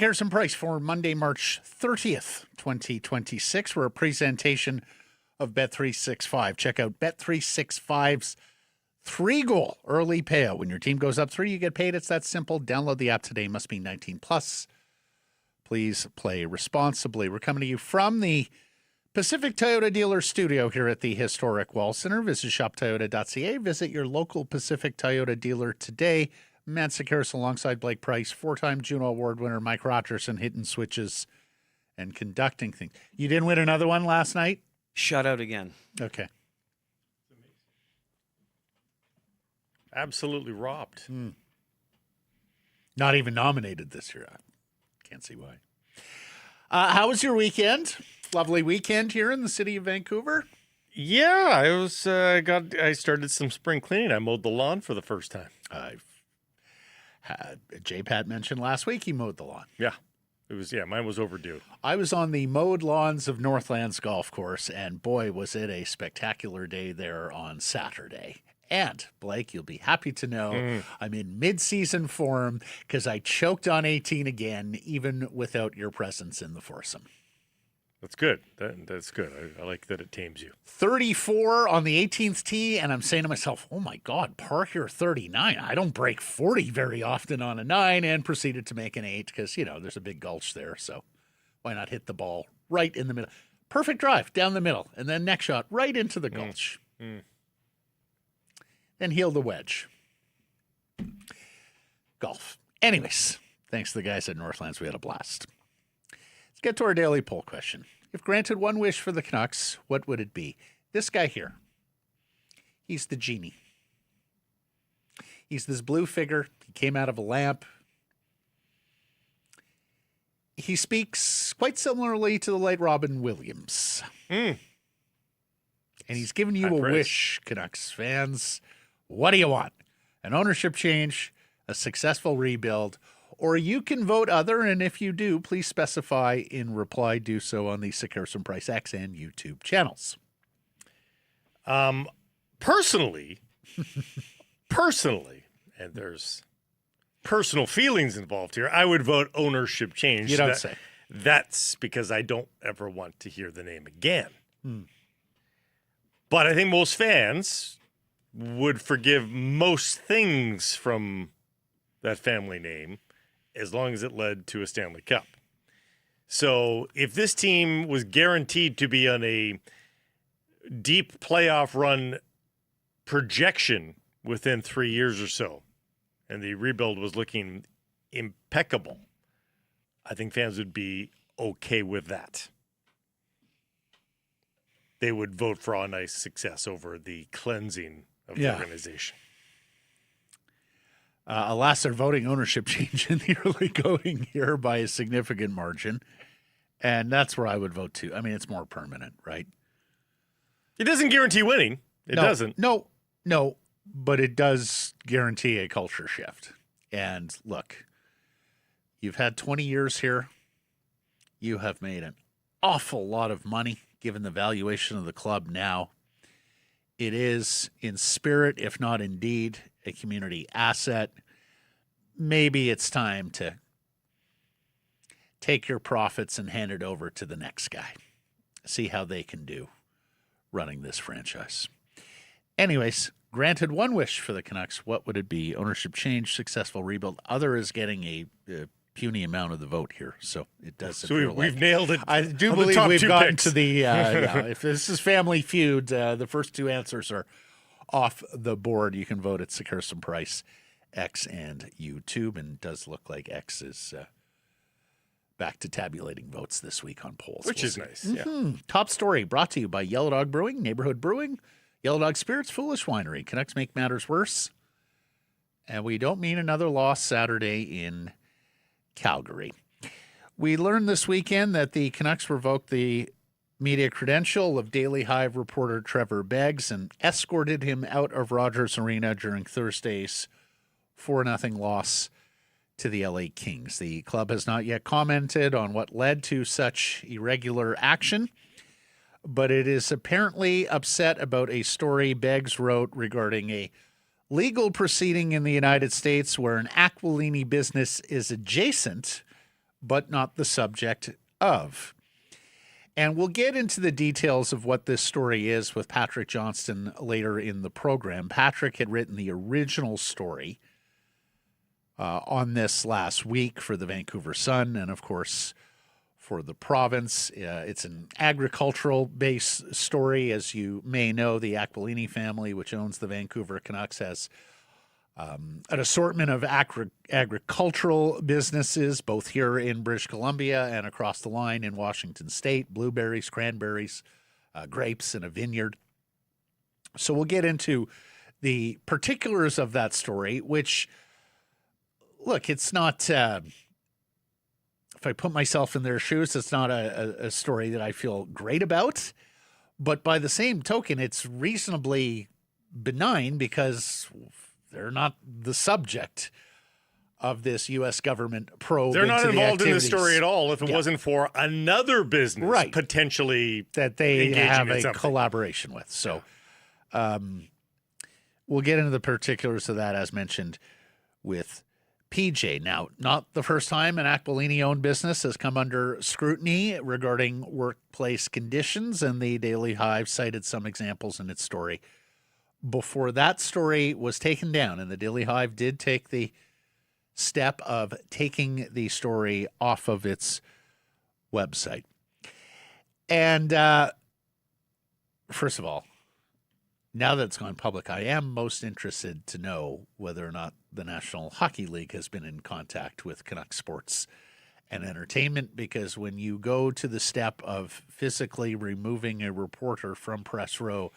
Harrison Price for Monday, March 30th, 2026. We're a presentation of Bet365. Check out Bet365's 3-goal early payout. When your team goes up 3, you get paid. It's that simple. Download the app today. Must be 19 plus. Please play responsibly. We're coming to you from the Pacific Toyota Dealer Studio here at the historic Wall Center. Visit shoptoyota.ca. Visit your local Pacific Toyota dealer today. Matt Sakaris alongside Blake Price, 4-time Juno Award winner Mike Rogerson, hitting switches and conducting things. You didn't win another one last night? Shut out again. Okay. Absolutely robbed. Not even nominated this year. I can't see why. How was your weekend? Lovely weekend here in the city of Vancouver. Yeah, I started some spring cleaning. I mowed the lawn for the first time. I've had J-Pat mentioned last week he mowed the lawn. Yeah. Mine was overdue. I was on the mowed lawns of Northlands Golf Course, and boy, was it a spectacular day there on Saturday. And, Blake, you'll be happy to know I'm in mid-season form because I choked on 18 again, even without your presence in the foursome. That's good. That's good. I like that it tames you. 34 on the 18th tee, and I'm saying to myself, oh, my God, par here 39. I don't break 40 very often on a 9, and proceeded to make an 8 because, there's a big gulch there, so why not hit the ball right in the middle? Perfect drive down the middle, and then next shot right into the gulch. Then heel the wedge. Golf. Anyways, thanks to the guys at Northlands. We had a blast. Let's get to our daily poll question. If granted one wish for the Canucks, what would it be? This guy here. He's the genie. He's this blue figure. He came out of a lamp. He speaks quite similarly to the late Robin Williams. And he's giving you a wish, Canucks fans. What do you want? An ownership change, a successful rebuild, or you can vote other, and if you do, please specify in reply. Do so on the Sakaris Price X and YouTube channels. Personally, and there's personal feelings involved here, I would vote ownership change. You don't say. That's because I don't ever want to hear the name again. But I think most fans would forgive most things from that family name as long as it led to a Stanley Cup. So if this team was guaranteed to be on a deep playoff run projection within 3 years or so, and the rebuild was looking impeccable, I think fans would be okay with that. They would vote for a nice success over the cleansing of the organization. Alas, they're voting ownership change in the early going here by a significant margin. And that's where I would vote too. I mean, it's more permanent, right? It doesn't guarantee winning. It doesn't. No, but it does guarantee a culture shift. And look, you've had 20 years here. You have made an awful lot of money given the valuation of the club now. It is, in spirit, if not in deed, a community asset. Maybe it's time to take your profits and hand it over to the next guy. See how they can do running this franchise. Anyways, granted one wish for the Canucks, what would it be? Ownership change, successful rebuild. Other is getting a puny amount of the vote here, so it does. So we've nailed it. I do believe we've gotten to the. If this is Family Feud, the first two answers are off the board. You can vote at Sakaris Price, X, and YouTube, and it does look like X is back to tabulating votes this week on polls, which is nice. Mm-hmm. Yeah. Top story brought to you by Yellow Dog Brewing, Neighborhood Brewing, Yellow Dog Spirits, Foolish Winery. Canucks make matters worse, and we don't mean another loss Saturday in Calgary. We learned this weekend that the Canucks revoked the media credential of Daily Hive reporter Trevor Beggs and escorted him out of Rogers Arena during Thursday's 4-0 loss to the LA Kings. The club has not yet commented on what led to such irregular action, but it is apparently upset about a story Beggs wrote regarding a legal proceeding in the United States where an Aquilini business is adjacent but not the subject of. And we'll get into the details of what this story is with Patrick Johnston later in the program. Patrick had written the original story on this last week for the Vancouver Sun and, of course, for the province. It's an agricultural-based story. As you may know, the Aquilini family, which owns the Vancouver Canucks, has an assortment of agricultural businesses, both here in British Columbia and across the line in Washington State, blueberries, cranberries, grapes, and a vineyard. So we'll get into the particulars of that story, which, look, it's not, if I put myself in their shoes, it's not a story that I feel great about. But by the same token, it's reasonably benign because they're not the subject of this U.S. government probe. They're not into involved the in the activities story at all if it wasn't for another business potentially that they engaging have in a something. collaboration with. So we'll get into the particulars of that, as mentioned, with PJ. Now, not the first time an Aquilini-owned business has come under scrutiny regarding workplace conditions, and the Daily Hive cited some examples in its story. Before that story was taken down, and the Daily Hive did take the step of taking the story off of its website. And first of all, now that it's gone public, I am most interested to know whether or not the National Hockey League has been in contact with Canucks Sports and Entertainment, because when you go to the step of physically removing a reporter from press row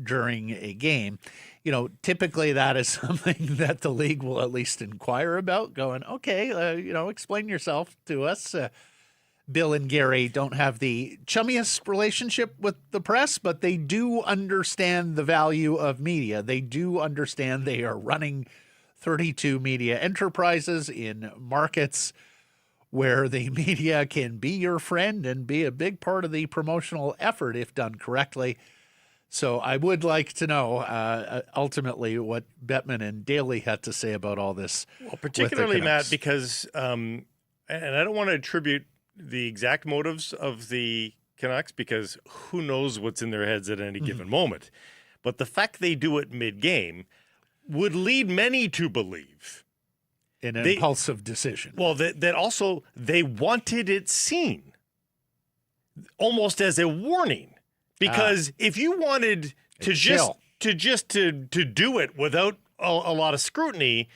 during a game, typically that is something that the league will at least inquire about, going, okay, explain yourself to us. Bill and Gary don't have the chummiest relationship with the press, but they do understand the value of media. They do understand they are running 32 media enterprises in markets where the media can be your friend and be a big part of the promotional effort if done correctly. So I would like to know ultimately what Bettman and Daly had to say about all this. Well, particularly, Matt, because, and I don't want to attribute the exact motives of the Canucks because who knows what's in their heads at any given moment. But the fact they do it mid-game would lead many to believe an impulsive decision. Well, that also they wanted it seen almost as a warning. Because if you wanted to to do it without a lot of scrutiny,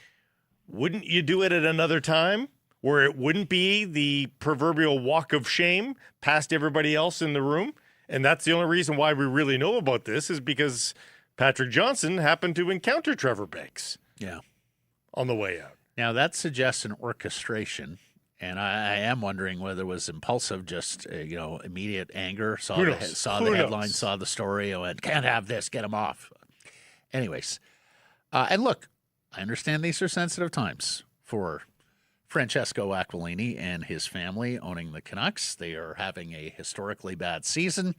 wouldn't you do it at another time where it wouldn't be the proverbial walk of shame past everybody else in the room? And that's the only reason why we really know about this is because Patrick Johnston happened to encounter Trevor Beggs on the way out. Now, that suggests an orchestration. And I am wondering whether it was impulsive, just immediate anger. Saw the headline, saw the story, and went, can't have this, get him off. Anyways, and look, I understand these are sensitive times for Francesco Aquilini and his family owning the Canucks. They are having a historically bad season.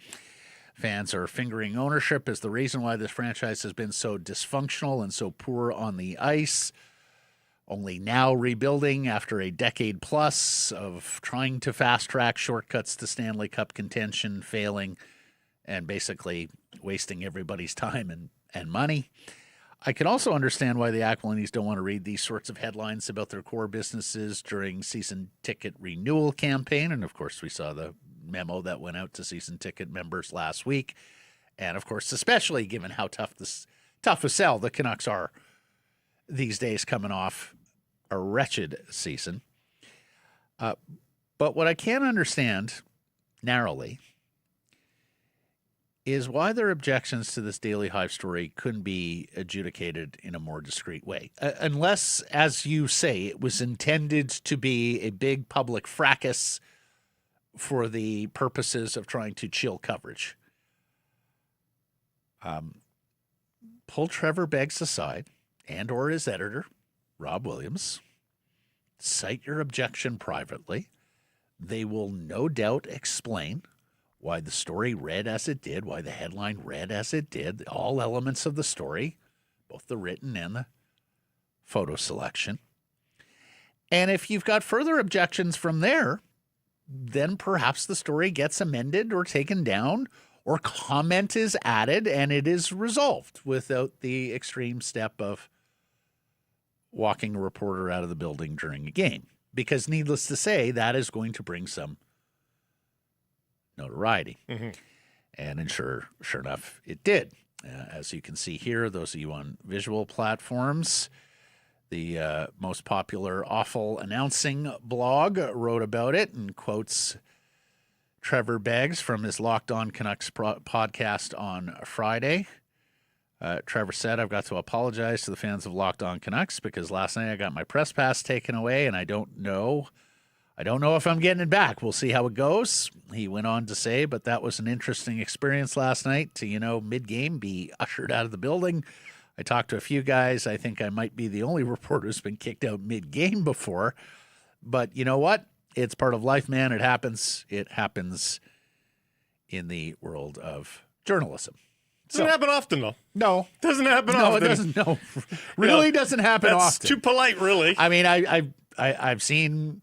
Fans are fingering ownership as the reason why this franchise has been so dysfunctional and so poor on the ice. Only now rebuilding after a decade plus of trying to fast-track shortcuts to Stanley Cup contention, failing, and basically wasting everybody's time and money. I can also understand why the Aquilinis don't want to read these sorts of headlines about their core businesses during season ticket renewal campaign. And, of course, we saw the memo that went out to season ticket members last week. And, of course, especially given how tough a sell the Canucks are these days coming off a wretched season. But what I can understand narrowly is why their objections to this Daily Hive story couldn't be adjudicated in a more discreet way. Unless, as you say, it was intended to be a big public fracas for the purposes of trying to chill coverage. Pull Trevor Beggs aside and or his editor, Rob Williams. Cite your objection privately. They will no doubt explain why the story read as it did, why the headline read as it did, all elements of the story, both the written and the photo selection. And if you've got further objections from there, then perhaps the story gets amended or taken down, or comment is added and it is resolved without the extreme step of walking a reporter out of the building during a game. Because needless to say, that is going to bring some notoriety. Mm-hmm. And sure enough, it did. As you can see here, those of you on visual platforms, the most popular awful announcing blog wrote about it and quotes Trevor Beggs from his Locked On Canucks podcast on Friday. Trevor said, "I've got to apologize to the fans of Locked On Canucks because last night I got my press pass taken away and I don't know if I'm getting it back. We'll see how it goes." He went on to say, "But that was an interesting experience last night to, mid-game be ushered out of the building. I talked to a few guys. I think I might be the only reporter who's been kicked out mid-game before. But you know what? It's part of life, man. It happens. It happens in the world of journalism." Doesn't happen often, though. No. Doesn't happen often. No, it doesn't. No. Really doesn't happen That's often. too polite, really. I mean, I've seen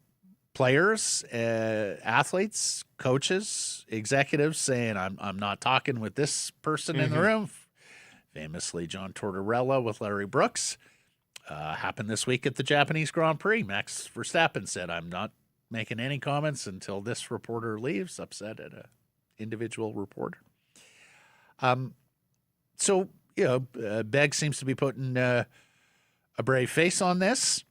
players, athletes, coaches, executives saying, I'm not talking with this person in the room. Famously, John Tortorella with Larry Brooks. Happened this week at the Japanese Grand Prix. Max Verstappen said, "I'm not making any comments until this reporter leaves," upset at an individual reporter. So, Begg seems to be putting a brave face on this.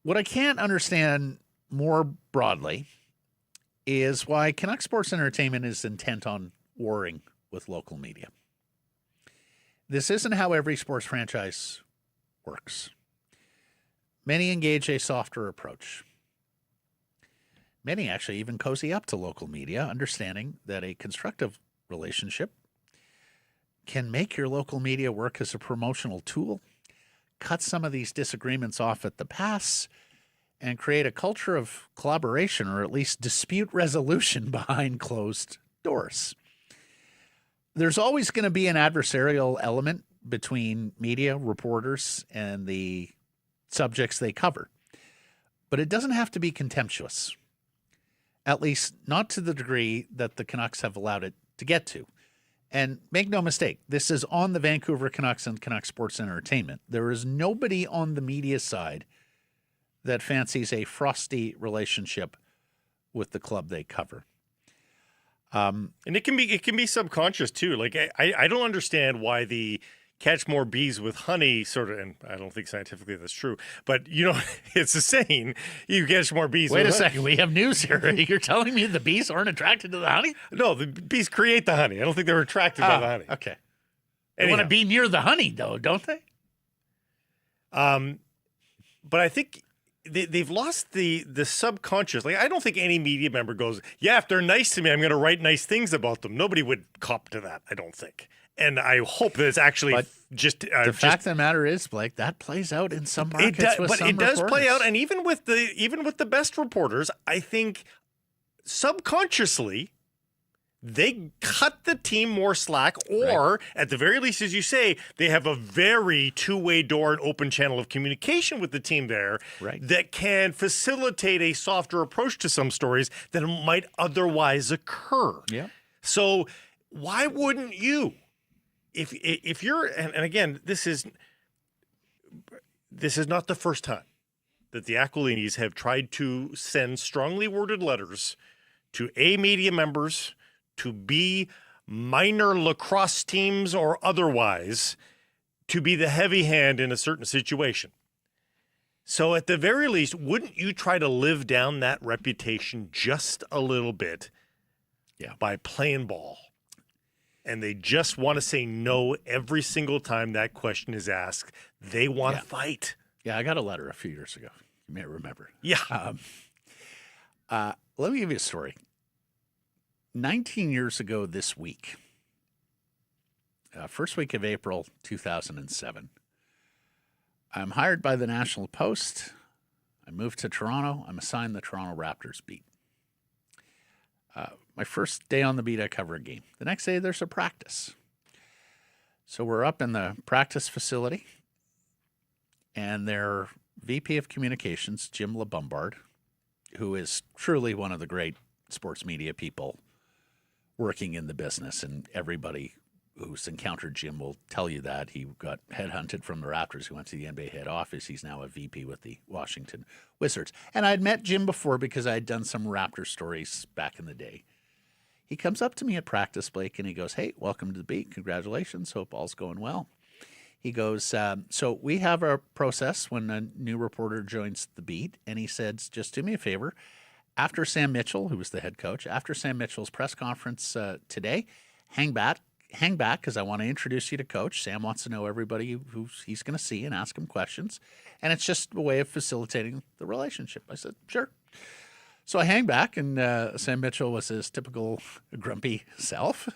What I can't understand more broadly is why Canucks Sports Entertainment is intent on warring with local media. This isn't how every sports franchise works. Many engage a softer approach. Many actually even cozy up to local media, understanding that a constructive relationship can make your local media work as a promotional tool, cut some of these disagreements off at the pass, and create a culture of collaboration or at least dispute resolution behind closed doors. There's always going to be an adversarial element between media, reporters, and the subjects they cover. But it doesn't have to be contemptuous, at least not to the degree that the Canucks have allowed it to get to. And make no mistake, this is on the Vancouver Canucks and Canucks Sports Entertainment. There is nobody on the media side that fancies a frosty relationship with the club they cover. And it can be subconscious too. Like I don't understand why the catch more bees with honey sort of, and I don't think scientifically that's true, but it's a saying, you catch more bees Wait with a second, we have news here. You're telling me the bees aren't attracted to the honey? No, the bees create the honey. I don't think they're attracted by the honey. Okay. They want to be near the honey though, don't they? But I think they've lost the subconscious. Like, I don't think any media member goes, "Yeah, if they're nice to me, I'm going to write nice things about them." Nobody would cop to that, I don't think. And I hope that it's actually the fact of the matter is, Blake, that plays out in some markets. It does play out, and even with the best reporters, I think subconsciously they cut the team more slack, or at the very least, as you say, they have a very two-way door and open channel of communication with the team there that can facilitate a softer approach to some stories that might otherwise occur. Yeah. So why wouldn't you? If you're, and again, this is not the first time that the Aquilinis have tried to send strongly worded letters to A media members, to B minor lacrosse teams or otherwise, to be the heavy hand in a certain situation. So at the very least, wouldn't you try to live down that reputation just a little bit by playing ball? And they just want to say no every single time that question is asked. They want to fight. Yeah, I got a letter a few years ago. You may remember. Yeah. Let me give you a story. 19 years ago this week, first week of April 2007, I'm hired by the National Post. I moved to Toronto. I'm assigned the Toronto Raptors beat. My first day on the beat, I cover a game. The next day, there's a practice. So we're up in the practice facility, and their VP of Communications, Jim LeBombard, who is truly one of the great sports media people working in the business, and everybody who's encountered Jim will tell you that. He got headhunted from the Raptors. He went to the NBA head office. He's now a VP with the Washington Wizards. And I'd met Jim before because I had done some Raptor stories back in the day. He comes up to me at practice, Blake, and he goes, "Hey, welcome to the beat. Congratulations. Hope all's going well." He goes, so we have our process when a new reporter joins the beat. And he said, just do me a favor. After Sam Mitchell, who was the head coach, after Sam Mitchell's press conference today, hang back because I want to introduce you to Coach. Sam wants to know everybody who he's going to see and ask him questions. And it's just a way of facilitating the relationship. I said, sure. So I hang back, and Sam Mitchell was his typical grumpy self.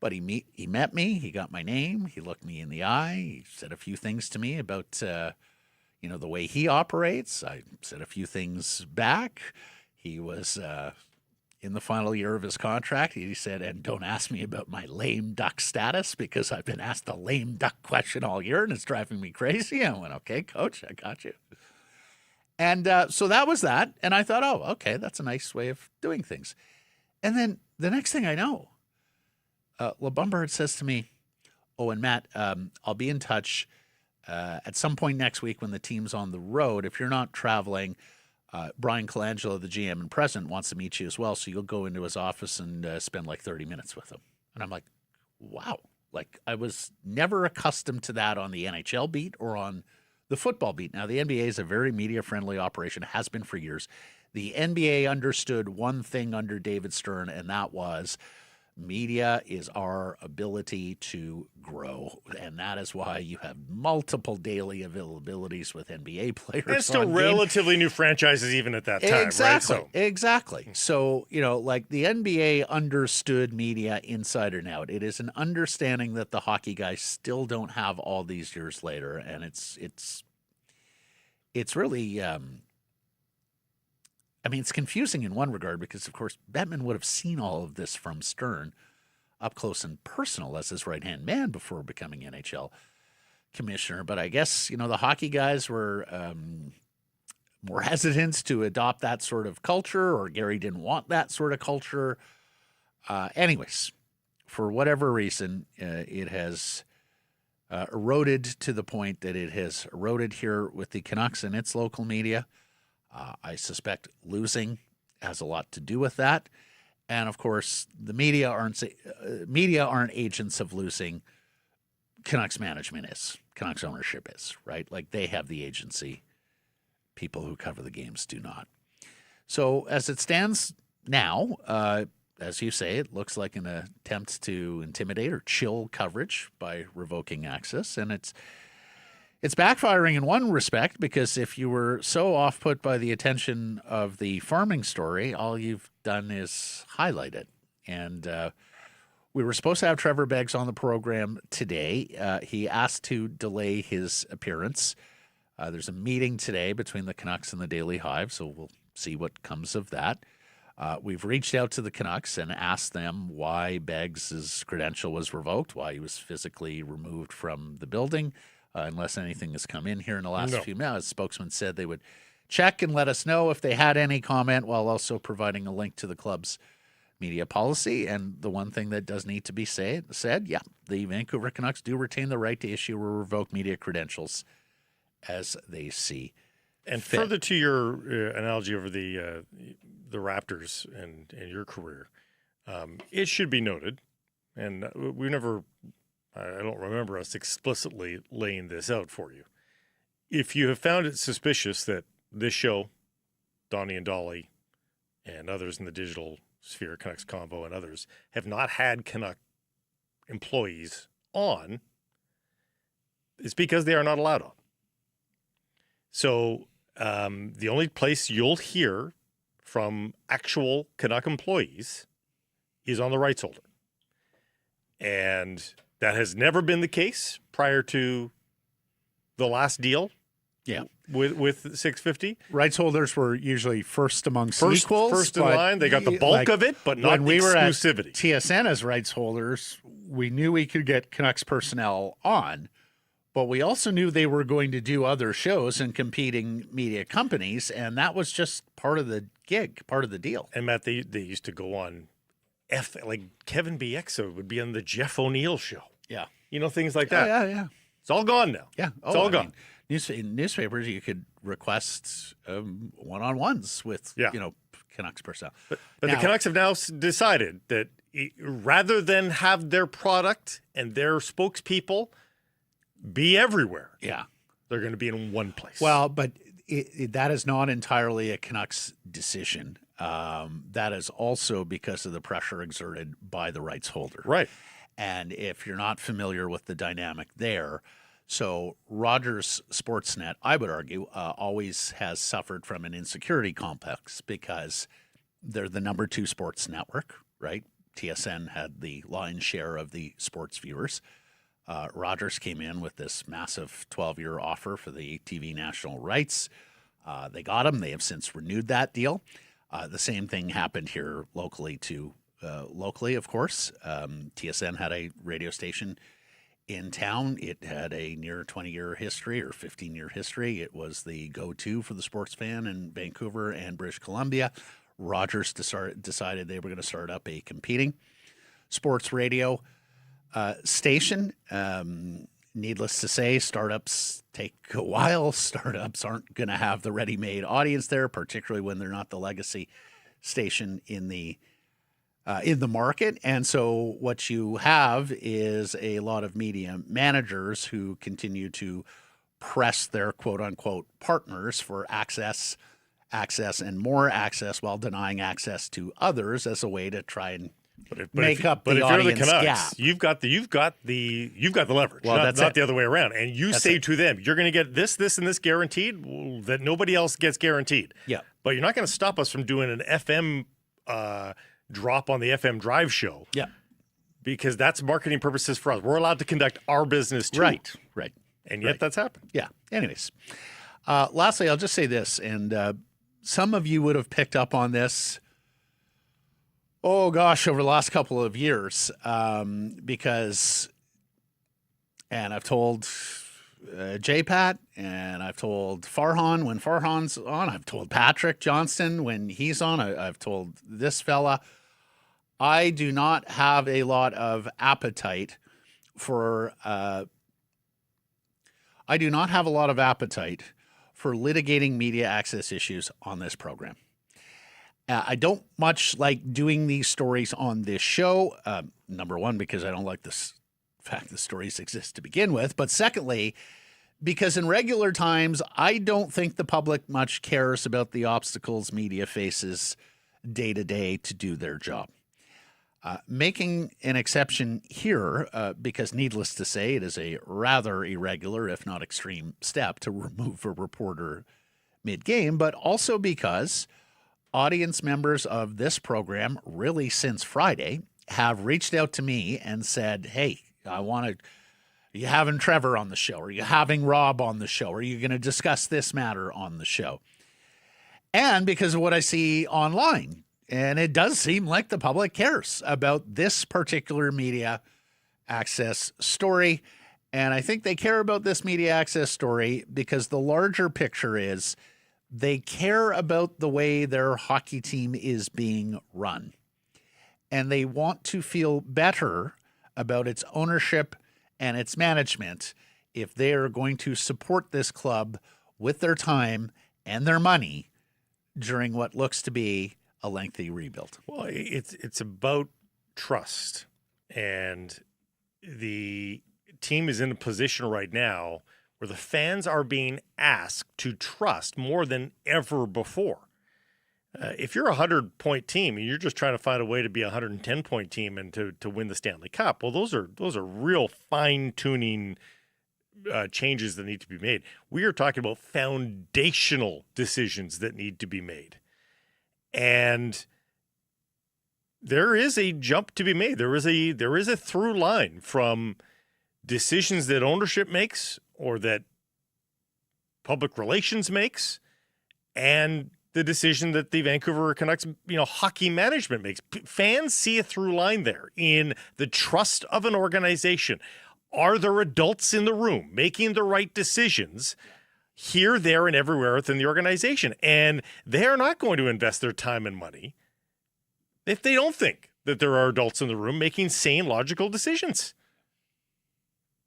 But he met me. He got my name. He looked me in the eye. He said a few things to me about, the way he operates. I said a few things back. He was in the final year of his contract. He said, and don't ask me about my lame duck status because I've been asked a lame duck question all year and it's driving me crazy. I went, okay, Coach, I got you. And so that was that. And I thought, oh, okay, that's a nice way of doing things. And then the next thing I know, LeBombard says to me, oh, and Matt, I'll be in touch at some point next week when the team's on the road. If you're not traveling, Brian Colangelo, the GM and president, wants to meet you as well. So you'll go into his office and spend like 30 minutes with him. And I'm like, wow. Like, I was never accustomed to that on the NHL beat or on the football beat. Now, the NBA is a very media-friendly operation, has been for years. The NBA understood one thing under David Stern, and that was media is our ability to grow. And that is why you have multiple daily availabilities with NBA players. And still relatively new franchises even at that time, exactly, right? Exactly. So, like the NBA understood media inside and out. It is an understanding that the hockey guys still don't have all these years later. And it's really, it's confusing in one regard because, of course, Bettman would have seen all of this from Stern up close and personal as his right-hand man before becoming NHL commissioner. But I guess, the hockey guys were more hesitant to adopt that sort of culture, or Gary didn't want that sort of culture. Anyways, for whatever reason, it has eroded to the point that it has eroded here with the Canucks and its local media. I suspect losing has a lot to do with that. And of course, the media aren't agents of losing. Canucks management is. Canucks ownership is, right? Like, they have the agency. People who cover the games do not. So as it stands now, as you say, it looks like an attempt to intimidate or chill coverage by revoking access. And it's backfiring in one respect, because if you were so off-put by the attention of the farming story, all you've done is highlight it. And we were supposed to have Trevor Beggs on the program today. He asked to delay his appearance. There's a meeting today between the Canucks and the Daily Hive, so we'll see what comes of that. We've reached out to the Canucks and asked them why Beggs' credential was revoked, why he was physically removed from the building. Unless anything has come in here in the last few minutes. Spokesman said they would check and let us know if they had any comment, while also providing a link to the club's media policy. And the one thing that does need to be said, the Vancouver Canucks do retain the right to issue or revoke media credentials as they see And fit. Further to your analogy over the Raptors and your career, it should be noted, and we never – I don't remember us explicitly laying this out for you. If you have found it suspicious that this show, Donnie and Dolly, and others in the digital sphere, Canucks Convo and others, have not had Canuck employees on, it's because they are not allowed on. So the only place you'll hear from actual Canuck employees is on the rights holder. And that has never been the case prior to the last deal. Yeah. With 650. Rights holders were usually first amongst equals. First in line. They got the bulk of it, but not when we were at exclusivity. TSN as rights holders, we knew we could get Canucks personnel on, but we also knew they were going to do other shows and competing media companies, and that was just part of the gig, part of the deal. And Matt, they used to go on like Kevin Bieksa would be on the Jeff O'Neill show. Yeah. You know, things like that. Yeah. It's all gone now. Yeah. It's all gone. In newspapers, you could request one-on-ones with, Canucks personnel. But now, the Canucks have now decided that rather than have their product and their spokespeople be everywhere, they're going to be in one place. Well, but that is not entirely a Canucks decision. That is also because of the pressure exerted by the rights holder. Right. And if you're not familiar with the dynamic there, so Rogers Sportsnet, I would argue, always has suffered from an insecurity complex because they're the number 2 sports network, right? TSN had the lion's share of the sports viewers. Rogers came in with this massive 12-year offer for the TV national rights. They got them. They have since renewed that deal. The same thing happened here locally, of course. TSN had a radio station in town. It had a near 20-year history or 15-year history. It was the go-to for the sports fan in Vancouver and British Columbia. Rogers decided they were going to start up a competing sports radio station. Needless to say, startups take a while. Startups aren't going to have the ready-made audience there, particularly when they're not the legacy station in the market. And so what you have is a lot of media managers who continue to press their quote-unquote partners for access, and more access while denying access to others as a way to try and make up the audience gap. You've got the leverage. Well, not the other way around. And you say to them, you're going to get this, and this guaranteed that nobody else gets guaranteed. Yeah. But you're not going to stop us from doing an FM drop on the FM Drive show. Yeah. Because that's marketing purposes for us. We're allowed to conduct our business too. Right. And yet that's happened. Yeah. Anyways, lastly, I'll just say this, and some of you would have picked up on this, over the last couple of years, because, and I've told J-Pat, and I've told Farhan when Farhan's on, I've told Patrick Johnston when he's on, I've told this fella, I do not have a lot of appetite for litigating media access issues on this program. I don't much like doing these stories on this show. Number one, because I don't like this fact the stories exist to begin with. But secondly, because in regular times, I don't think the public much cares about the obstacles media faces day to day to do their job. Making an exception here, because needless to say, it is a rather irregular, if not extreme, step to remove a reporter mid-game, but also because audience members of this program, really since Friday, have reached out to me and said, hey, are you having Trevor on the show? Are you having Rob on the show? Are you going to discuss this matter on the show? And because of what I see online, and it does seem like the public cares about this particular media access story. And I think they care about this media access story because the larger picture is they care about the way their hockey team is being run. And they want to feel better about its ownership and its management if they are going to support this club with their time and their money during what looks to be a lengthy rebuild. Well, it's about trust, and the team is in a position right now where the fans are being asked to trust more than ever before. If you're a 100-point team and you're just trying to find a way to be a 110-point team and to win the Stanley Cup, well, those are real fine-tuning changes that need to be made. We are talking about foundational decisions that need to be made. And there is a jump to be made. There is a through line from decisions that ownership makes or that public relations makes and the decision that the Vancouver Canucks, hockey management makes. Fans see a through line there in the trust of an organization. Are there adults in the room making the right decisions here, there, and everywhere within the organization? And they are not going to invest their time and money if they don't think that there are adults in the room making sane, logical decisions.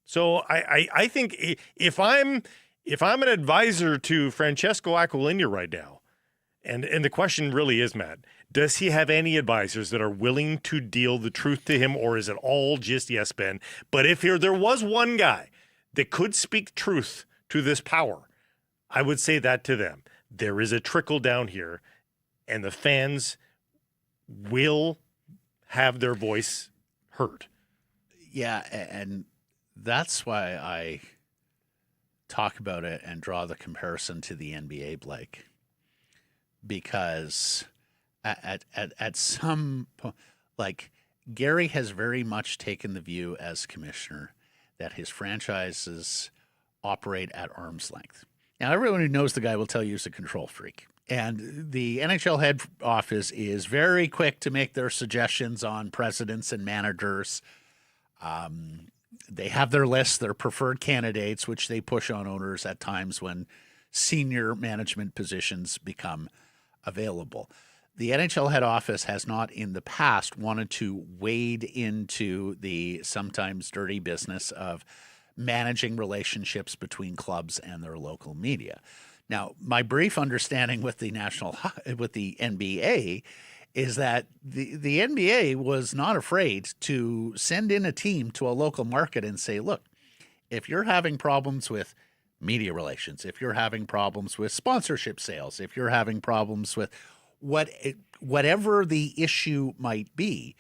So I think if I'm an advisor to Francesco Aquilini right now, and the question really is, Matt, does he have any advisors that are willing to deal the truth to him, or is it all just yes, Ben? But if there was one guy that could speak truth to this power, I would say that to them. There is a trickle down here, and the fans will have their voice heard. Yeah, and that's why I talk about it and draw the comparison to the NBA, Blake. Because at some point, like, Gary has very much taken the view as commissioner that his franchises operate at arm's length. Now, everyone who knows the guy will tell you he's a control freak. And the NHL head office is very quick to make their suggestions on presidents and managers. They have their list, their preferred candidates, which they push on owners at times when senior management positions become available. The NHL head office has not in the past wanted to wade into the sometimes dirty business of managing relationships between clubs and their local media. Now, my brief understanding with the NBA is that the NBA was not afraid to send in a team to a local market and say, look, if you're having problems with media relations, if you're having problems with sponsorship sales, if you're having problems with whatever the issue might be,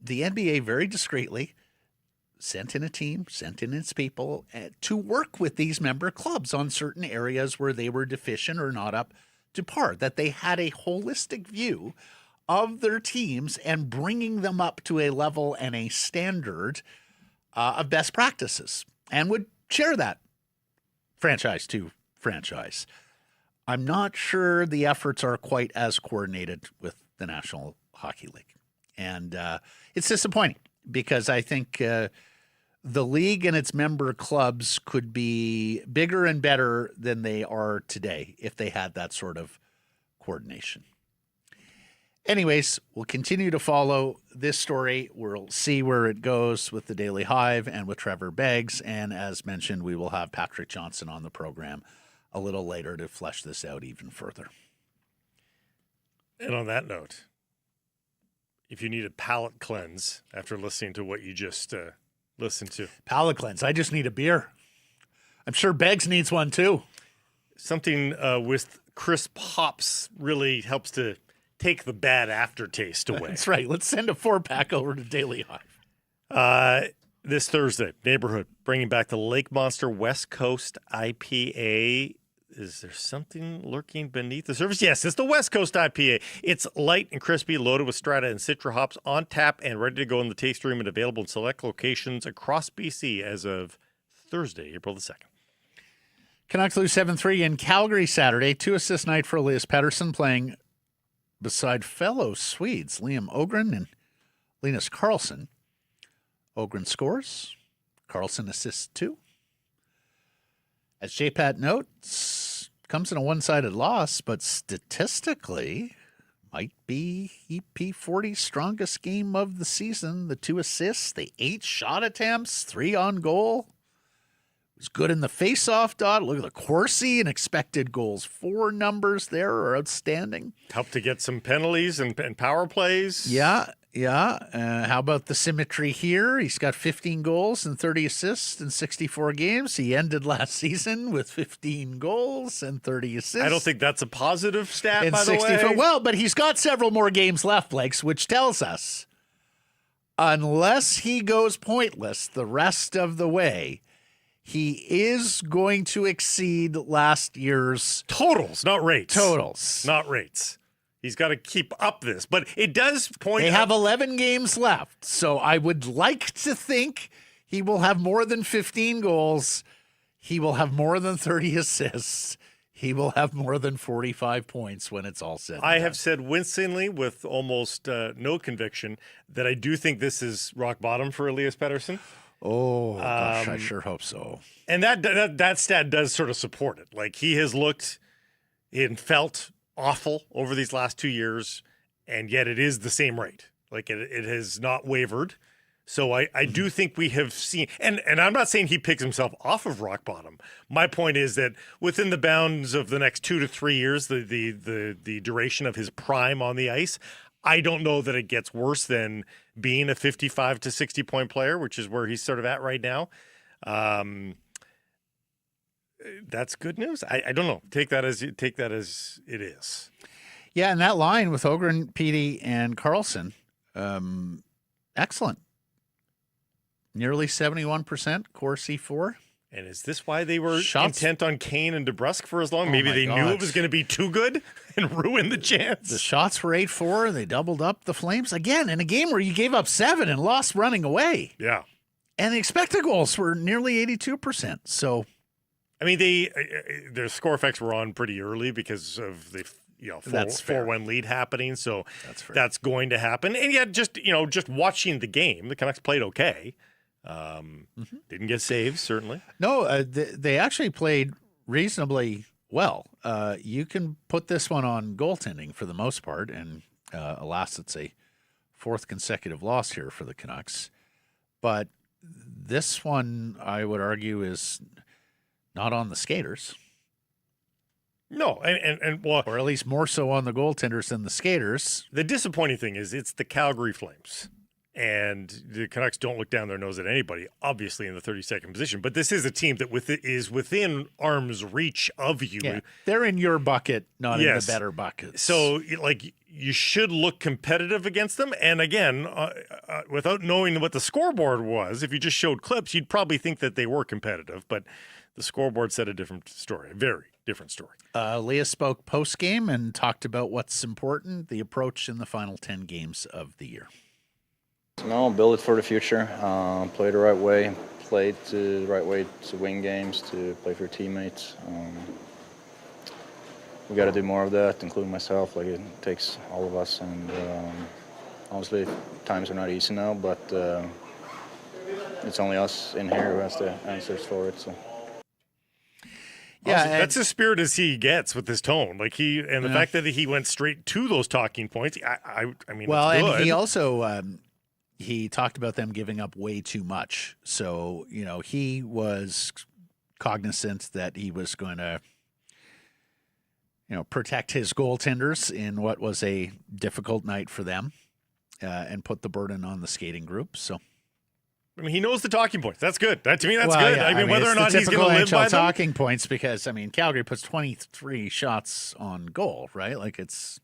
the NBA very discreetly sent in a team, sent in its people to work with these member clubs on certain areas where they were deficient or not up to par, that they had a holistic view of their teams and bringing them up to a level and a standard of best practices, and would share that franchise to franchise. I'm not sure the efforts are quite as coordinated with the National Hockey League. And it's disappointing because I think the league and its member clubs could be bigger and better than they are today if they had that sort of coordination. Anyways, we'll continue to follow this story. We'll see where it goes with the Daily Hive and with Trevor Beggs. And as mentioned, we will have Patrick Johnson on the program a little later to flesh this out even further. And on that note, if you need a palate cleanse after listening to what you just listened to. Palate cleanse. I just need a beer. I'm sure Beggs needs one too. Something with crisp hops really helps to take the bad aftertaste away. That's right. Let's send a 4-pack over to Daily Hive. This Thursday, Neighborhood bringing back the Lake Monster West Coast IPA. Is there something lurking beneath the surface? Yes, it's the West Coast IPA. It's light and crispy, loaded with Strata and Citra hops, on tap and ready to go in the taste room and available in select locations across BC as of Thursday, April the 2nd. Canucks lose 7-3 in Calgary Saturday. 2-assist night for Elias Pettersson, playing beside fellow Swedes Liam Öhgren and Linus Karlsson. Öhgren scores. Karlsson assists 2. As JPAT notes, comes in a one-sided loss, but statistically might be EP40's strongest game of the season. The 2 assists, the 8 shot attempts, 3 on goal. Was good in the face-off dot. Look at the Corsi and expected goals 4 numbers there are outstanding. Helped to get some penalties and power plays. Yeah. How about the symmetry here? He's got 15 goals and 30 assists in 64 games. He ended last season with 15 goals and 30 assists. I don't think that's a positive stat, by the way. Well, but he's got several more games left, Blake, which tells us unless he goes pointless the rest of the way, he is going to exceed last year's totals, not rates. Totals. Not rates. He's got to keep up this. But it does point They out. have 11 games left, so I would like to think he will have more than 15 goals. He will have more than 30 assists. He will have more than 45 points when it's all said and I done. have said wincingly with almost no conviction that I do think this is rock bottom for Elias Pettersson. Oh, gosh, I sure hope so. And that stat does sort of support it. Like, he has looked and felt awful over these last 2 years, and yet it is the same rate. Like, it has not wavered. So I do think we have seen, and I'm not saying he picks himself off of rock bottom. My point is that within the bounds of the next 2 to 3 years, the duration of his prime on the ice, I don't know that it gets worse than being a 55 to 60 point player, which is where he's sort of at right now. That's good news. I don't know. Take that as it is. Yeah, and that line with Ogren, Petey, and Carlson, excellent. Nearly 71% Corsi 4. And is this why they were Shots- intent on Kane and DeBrusque for as long? Oh Maybe my they knew God. it was going to be too good and ruin the chance. The shots were 8-4. They doubled up the Flames again in a game where you gave up 7 and lost running away. Yeah. And the expected goals were nearly 82%. So, I mean, their score effects were on pretty early because of the That's fair. 4-1 lead happening. So That's fair. that's going to happen. And yet, just watching the game, the Canucks played okay. Didn't get saves, certainly. no, they actually played reasonably well. You can put this one on goaltending for the most part. And alas, it's a 4th consecutive loss here for the Canucks. But this one, I would argue, is not on the skaters. No, and well, Or at least more so on the goaltenders than the skaters. the disappointing thing is it's the Calgary Flames. And the Canucks don't look down their nose at anybody, obviously, in the 32nd position. But this is a team that is within arm's reach of you. Yeah, they're in your bucket, not in the Yes. better bucket. So, you should look competitive against them. And again, without knowing what the scoreboard was, if you just showed clips, you'd probably think that they were competitive. But the scoreboard said a different story, a very different story. Leah spoke post-game and talked about what's important, the approach in the final 10 games of the year. No, build it for the future. Play the right way. Play the right way to win games, to play for your teammates. We got to do more of that, including myself. Like, it takes all of us, and obviously times are not easy now, but it's only us in here who has the answers for it. So. Yeah, Honestly, that's as spirit as he gets with this tone. The fact that he went straight to those talking points. I mean, well, it's good. and he also he talked about them giving up way too much. So, he was cognizant that he was going to, protect his goaltenders in what was a difficult night for them and put the burden on the skating group. So, I mean, he knows the talking points. That's good. To me, that's well, good. yeah, I mean, whether it's or not the he's going typical to live NHL by them. talking points, because Calgary puts 23 shots on goal, right? Like, it's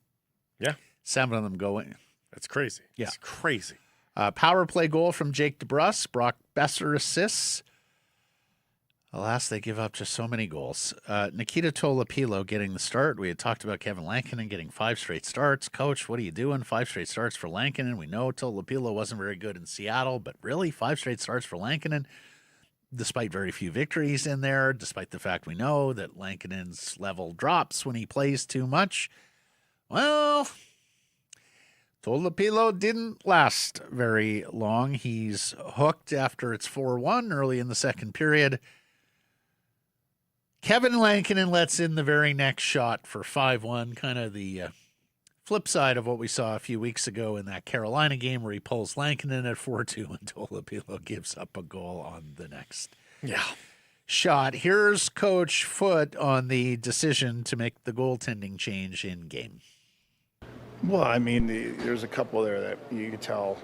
7 of them go in. That's crazy. Yeah. It's crazy. Power play goal from Jake DeBrusque. Brock Besser assists. Alas, they give up just so many goals. Nikita Tolopilo getting the start. We had talked about Kevin Lankinen getting 5 straight starts. Coach, what are you doing? 5 straight starts for Lankinen. We know Tolopilo wasn't very good in Seattle, but really, 5 straight starts for Lankinen, despite very few victories in there, despite the fact we know that Lankinen's level drops when he plays too much. Well, Tolopilo didn't last very long. He's hooked after it's 4-1 early in the second period. Kevin Lankinen lets in the very next shot for 5-1, kind of the flip side of what we saw a few weeks ago in that Carolina game where he pulls Lankinen at 4-2 and Tolopilo gives up a goal on the next shot. Here's Coach Foote on the decision to make the goaltending change in game. Well, I mean, there's a couple there that you could tell,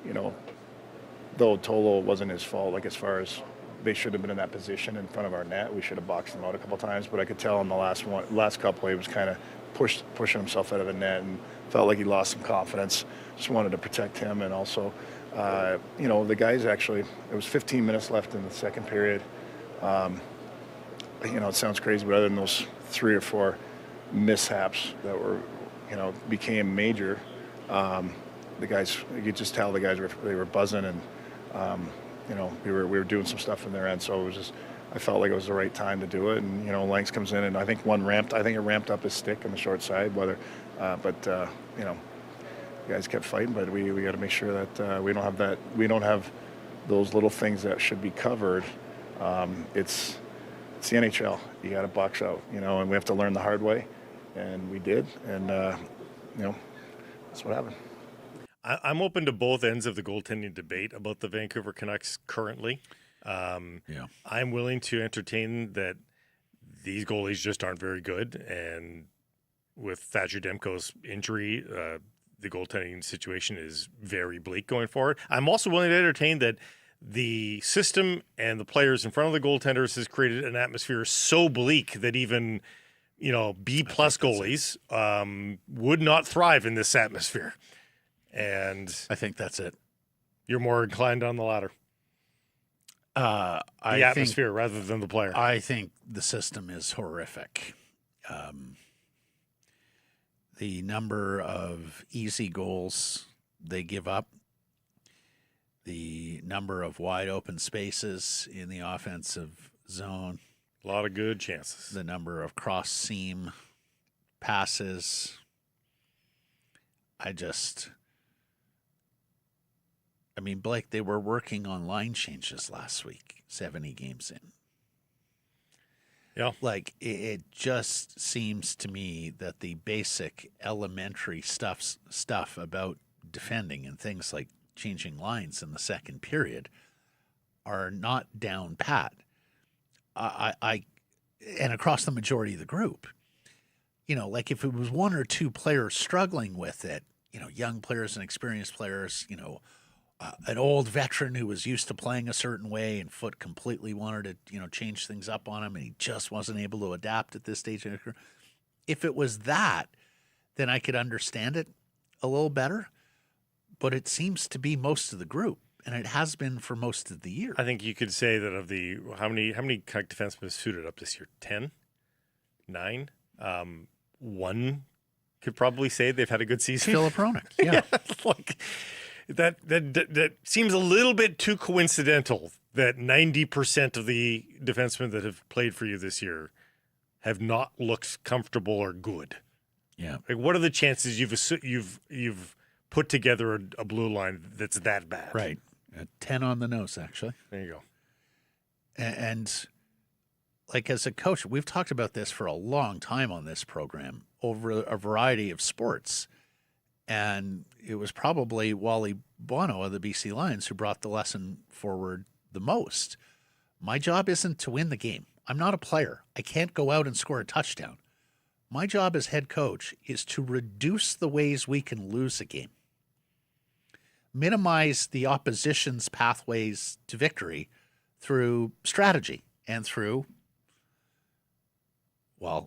though Tolo wasn't his fault, like as far as they should have been in that position in front of our net. We should have boxed them out a couple times, but I could tell in the last couple, he was kind of pushing himself out of the net and felt like he lost some confidence. Just wanted to protect him, and also, the guys actually. There was 15 minutes left in the second period. It sounds crazy, but other than those 3 or 4 mishaps that were became major, the guys, you could just tell the guys they were buzzing, and we were doing some stuff from their end. So it was just, I felt like it was the right time to do it. And Langs comes in, and I think it ramped up his stick on the short side. The guys kept fighting, but we got to make sure that we don't have those little things that should be covered. It's the NHL. You got to box out, and we have to learn the hard way, and we did, and that's what happened. I'm open to both ends of the goaltending debate about the Vancouver Canucks currently. I'm willing to entertain that these goalies just aren't very good, and with Thatcher Demko's injury, the goaltending situation is very bleak going forward. I'm also willing to entertain that the system and the players in front of the goaltenders has created an atmosphere so bleak that even B+ goalies would not thrive in this atmosphere. And I think that's it. You're more inclined on the latter. The atmosphere rather than the player. I think the system is horrific. The number of easy goals they give up, the number of wide open spaces in the offensive zone, a lot of good chances, the number of cross seam passes. Blake, they were working on line changes last week, 70 games in. Yeah. It just seems to me that the basic elementary stuff about defending and things like changing lines in the second period are not down pat. And across the majority of the group, if it was one or two players struggling with it, young players and experienced players, an old veteran who was used to playing a certain way and Foote completely wanted to, change things up on him, and he just wasn't able to adapt at this stage in his career. If it was that, then I could understand it a little better. But it seems to be most of the group, and it has been for most of the year. I think you could say that of the how many Canuck defensemen suited up this year? 10? 9? One could probably say they've had a good season. Philip Hronek, yeah. That seems a little bit too coincidental that 90% of the defensemen that have played for you this year have not looked comfortable or good. Yeah. What are the chances you've put together a blue line that's that bad? Right. 10 on the nose, actually. There you go. And as a coach, we've talked about this for a long time on this program over a variety of sports. And it was probably Wally Bono of the BC Lions who brought the lesson forward the most. My job isn't to win the game. I'm not a player. I can't go out and score a touchdown. My job as head coach is to reduce the ways we can lose a game, minimize the opposition's pathways to victory through strategy and through,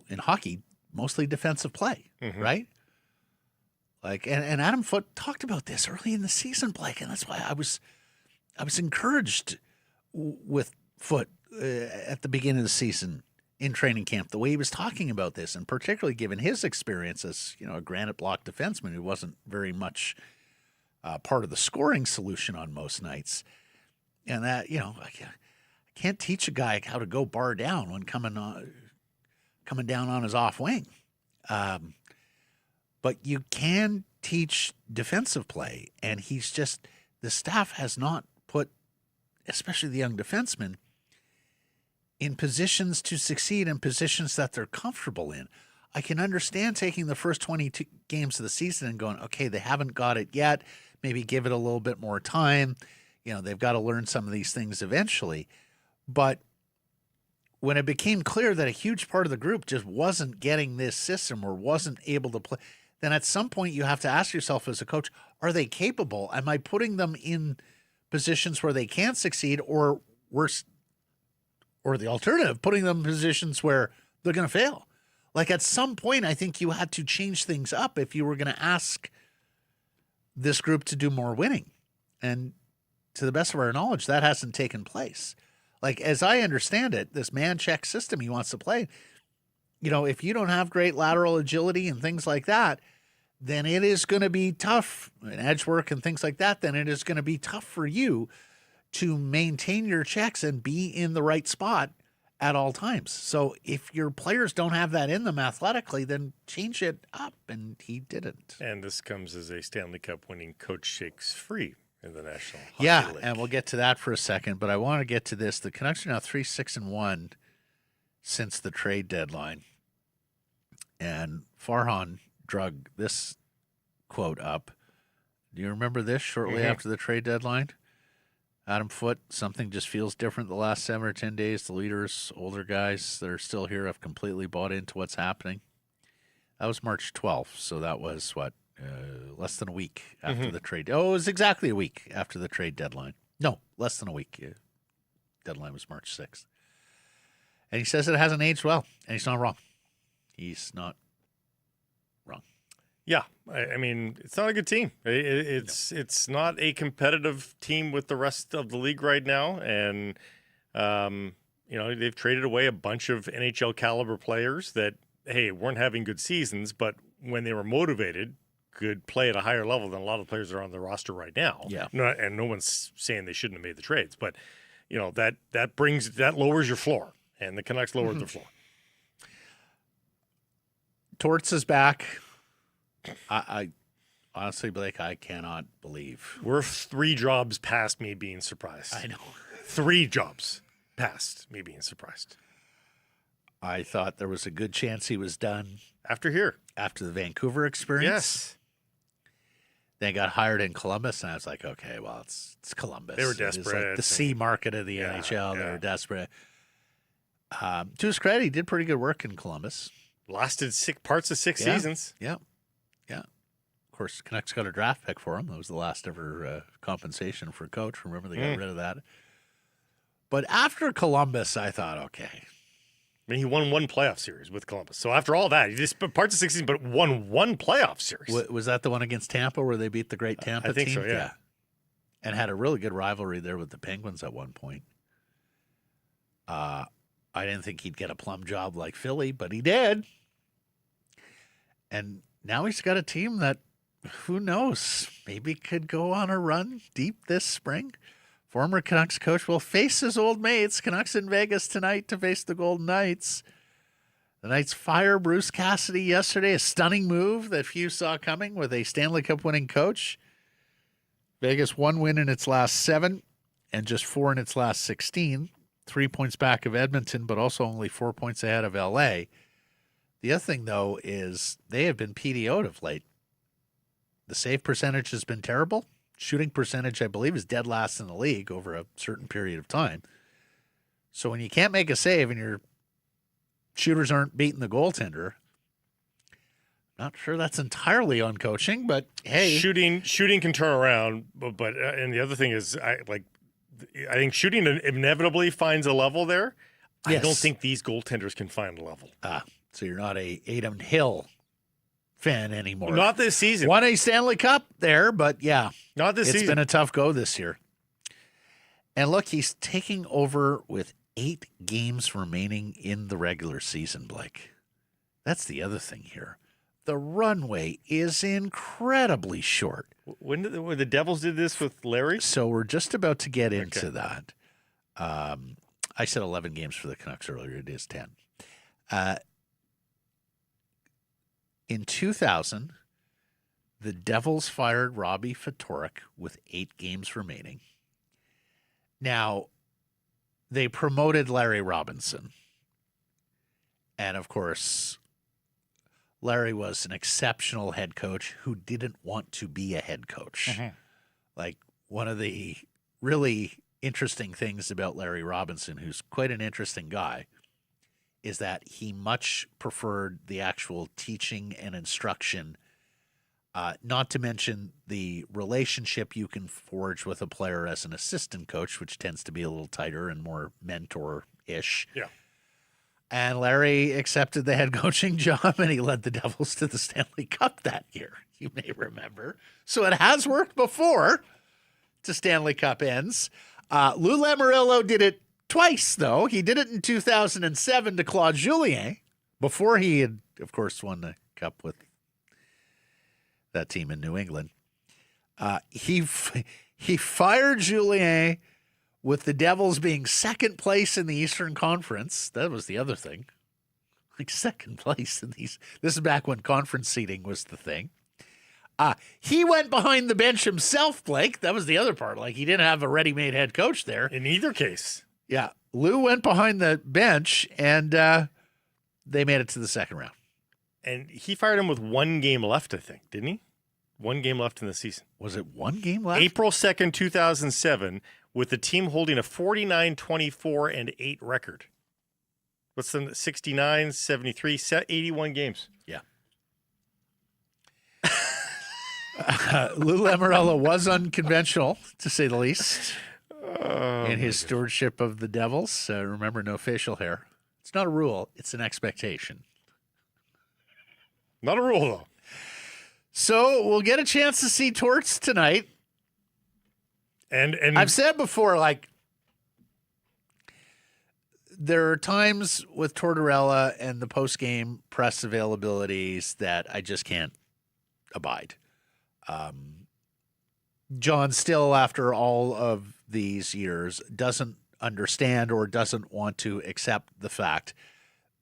in hockey, mostly defensive play, right? And Adam Foote talked about this early in the season, Blake, and that's why I was encouraged with Foote at the beginning of the season in training camp, the way he was talking about this, and particularly given his experience as a granite block defenseman who wasn't very much part of the scoring solution on most nights, and that I can't teach a guy how to go bar down when coming down on his off wing. But you can teach defensive play, and the staff has not put, especially the young defensemen, in positions to succeed, in positions that they're comfortable in. I can understand taking the first 22 games of the season and going, okay, they haven't got it yet. Maybe give it a little bit more time. They've got to learn some of these things eventually. But when it became clear that a huge part of the group just wasn't getting this system or wasn't able to play, then at some point you have to ask yourself as a coach, are they capable? Am I putting them in positions where they can't succeed, or worse, or the alternative, putting them in positions where they're going to fail? At some point, I think you had to change things up if you were going to ask this group to do more winning. And to the best of our knowledge, that hasn't taken place. As I understand it, this man check system he wants to play, if you don't have great lateral agility and things like that, then it is going to be tough, and edge work and things like that, then it is going to be tough for you to maintain your checks and be in the right spot at all times. So if your players don't have that in them athletically, then change it up, and he didn't. And this comes as a Stanley Cup winning coach shakes free in the National Hockey League. And we'll get to that for a second, but I want to get to this. The Canucks are now 3-6-1 since the trade deadline. And Farhan drug this quote up. Do you remember this shortly after the trade deadline? Adam Foote, something just feels different the last 7 or 10 days. The leaders, older guys that are still here have completely bought into what's happening. That was March 12th, so that was, less than a week after the trade. Oh, it was exactly a week after the trade deadline. No, less than a week. Deadline was March 6th. And he says it hasn't aged well, and he's not wrong. He's not wrong. Yeah, I mean, it's not a good team. It's not a competitive team with the rest of the league right now, and they've traded away a bunch of NHL caliber players that weren't having good seasons, but when they were motivated, could play at a higher level than a lot of the players that are on the roster right now. Yeah, and no one's saying they shouldn't have made the trades, but that lowers your floor, and the Canucks lowered their floor. Torts is back. I honestly, Blake, I cannot believe. We're 3 jobs past me being surprised. I know. 3 jobs past me being surprised. I thought there was a good chance he was done after the Vancouver experience. Yes. They got hired in Columbus, and I was like, okay, well, it's Columbus. They were It is desperate. like the C market of the NHL. They yeah. were desperate. To his credit, he did pretty good work in Columbus. Lasted parts of 6 seasons. Yeah. Of course, Canucks got a draft pick for him. That was the last ever compensation for a coach. Remember, they got rid of that. But after Columbus, I thought, okay. I mean, he won 1 playoff series with Columbus. So after all that, he just parts of 6 seasons, but won 1 playoff series. Was that the one against Tampa where they beat the great Tampa team? I think so, yeah. And had a really good rivalry there with the Penguins at one point. I didn't think he'd get a plum job like Philly, but he did. And now he's got a team that, who knows, maybe could go on a run deep this spring. Former Canucks coach will face his old mates, Canucks in Vegas tonight to face the Golden Knights. The Knights fire Bruce Cassidy yesterday, a stunning move that few saw coming with a Stanley Cup winning coach. Vegas 1 win in its last 7 and just 4 in its last 16. 3 points back of Edmonton, but also only 4 points ahead of LA. The other thing, though, is they have been PDO'd of late. The save percentage has been terrible. Shooting percentage, I believe, is dead last in the league over a certain period of time. So when you can't make a save and your shooters aren't beating the goaltender, not sure that's entirely on coaching, but hey. Shooting can turn around, but and the other thing is, I think shooting inevitably finds a level there. Yes. I don't think these goaltenders can find a level. So you're not a Adam Hill fan anymore. Not this season. Won a Stanley Cup there, but yeah. Not this season. It's been a tough go this year. And look, he's taking over with 8 games remaining in the regular season, Blake. That's the other thing here. The runway is incredibly short. When the Devils did this with Larry? So we're just about to get into that. I said 11 games for the Canucks earlier. It is 10. In 2000, the Devils fired Robbie Ftorek with 8 games remaining. Now, they promoted Larry Robinson. And, of course, Larry was an exceptional head coach who didn't want to be a head coach. Mm-hmm. Like, one of the really interesting things about Larry Robinson, who's quite an interesting guy, is that he much preferred the actual teaching and instruction, not to mention the relationship you can forge with a player as an assistant coach, which tends to be a little tighter and more mentor-ish. Yeah. And Larry accepted the head coaching job, and he led the Devils to the Stanley Cup that year, you may remember. So it has worked before to Stanley Cup ends. Lou Lamoriello did it twice, though. He did it in 2007 to Claude Julien before he had, of course, won the Cup with that team in New England. He fired Julien with the Devils being second place in the Eastern Conference. That was the other thing. Like second place in these. This is back when conference seating was the thing. He went behind the bench himself, Blake. That was the other part. Like, he didn't have a ready-made head coach there. In either case. Yeah. Lou went behind the bench, and they made it to the second round. And he fired him with 1 game left, I think, didn't he? 1 game left in the season. Was it 1 game left? April 2nd, 2007, with the team holding a 49-24-8 record. What's the 69, 73, 81 games? Yeah. Lou Lamoriello was unconventional, to say the least, in his stewardship of the Devils. Remember, no facial hair. It's not a rule. It's an expectation. Not a rule, though. So we'll get a chance to see Torts tonight. And I've said before, like, there are times with Tortorella and the post-game press availabilities that I just can't abide. John still, after all of these years, doesn't understand or doesn't want to accept the fact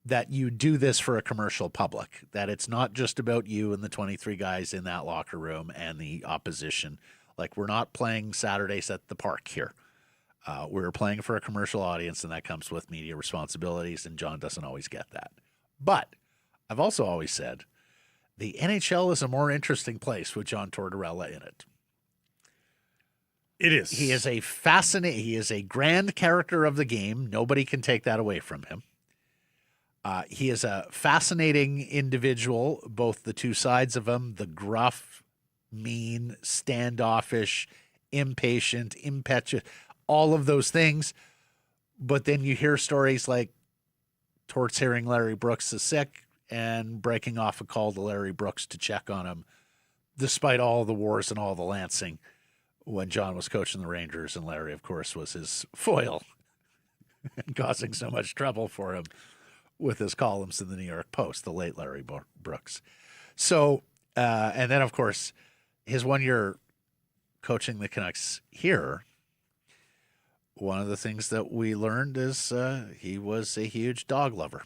that you do this for a commercial public, that it's not just about you and the 23 guys in that locker room and the opposition. Like, we're not playing Saturdays at the park here. We're playing for a commercial audience, and that comes with media responsibilities, and John doesn't always get that. But I've also always said the NHL is a more interesting place with John Tortorella in it. it is. He is he is a grand character of the game. Nobody can take that away from him. He is a fascinating individual, both the two sides of him, the gruff, mean, standoffish, impatient, impetuous, all of those things. But then you hear stories like Torts hearing Larry Brooks is sick and breaking off a call to Larry Brooks to check on him, despite all the wars and all the lancing when John was coaching the Rangers, and Larry, of course, was his foil and causing so much trouble for him with his columns in the New York Post, the late Larry Brooks. So, and then, of course, his 1 year coaching the Canucks here, one of the things that we learned is he was a huge dog lover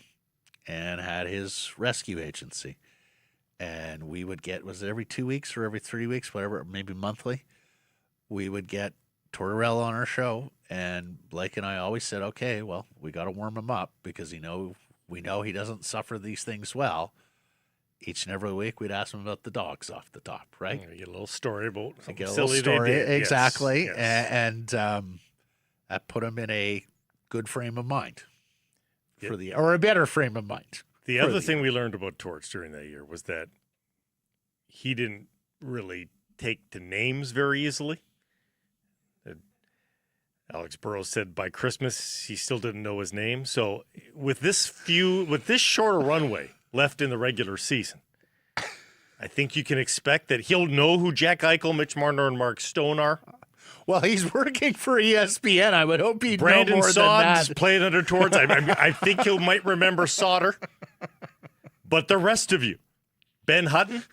and had his rescue agency. And we would get, was it every 2 weeks or every 3 weeks, whatever, maybe monthly, we would get Tortorella on our show. And Blake and I always said, okay, well, we got to warm him up because we know he doesn't suffer these things well. Each and every week, we'd ask him about the dogs off the top, right? You get a little story about something get a silly little story, they did. exactly. Yes. And that put him in a good frame of mind or a better frame of mind. The other thing we learned about Torts during that year was that he didn't really take to names very easily. Alex Burrows said by Christmas he still didn't know his name. So with this shorter runway left in the regular season, I think you can expect that he'll know who Jack Eichel, Mitch Marner, and Mark Stone are. Well, he's working for ESPN. I would hope he'd Brandon know more Saad's than that. played under Torts. I think he might remember Sauter. But the rest of you, Ben Hutton,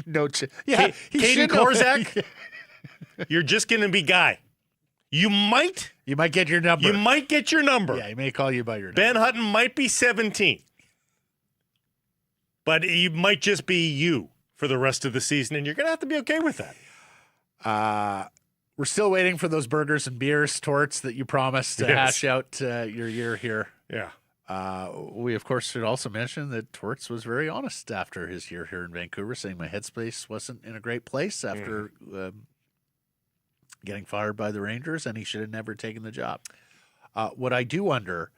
Yeah, Caden Korzak, you're just going to be Guy. You might get your number. You might get your number. Yeah, he may call you by your Ben number. Hutton might be 17. But he might just be you for the rest of the season, and you're going to have to be okay with that. We're still waiting for those burgers and beers, Torts, that you promised to hash out your year here. Yeah. We, of course, should also mention that Torts was very honest after his year here in Vancouver, saying my headspace wasn't in a great place after getting fired by the Rangers, and he should have never taken the job. What I do wonder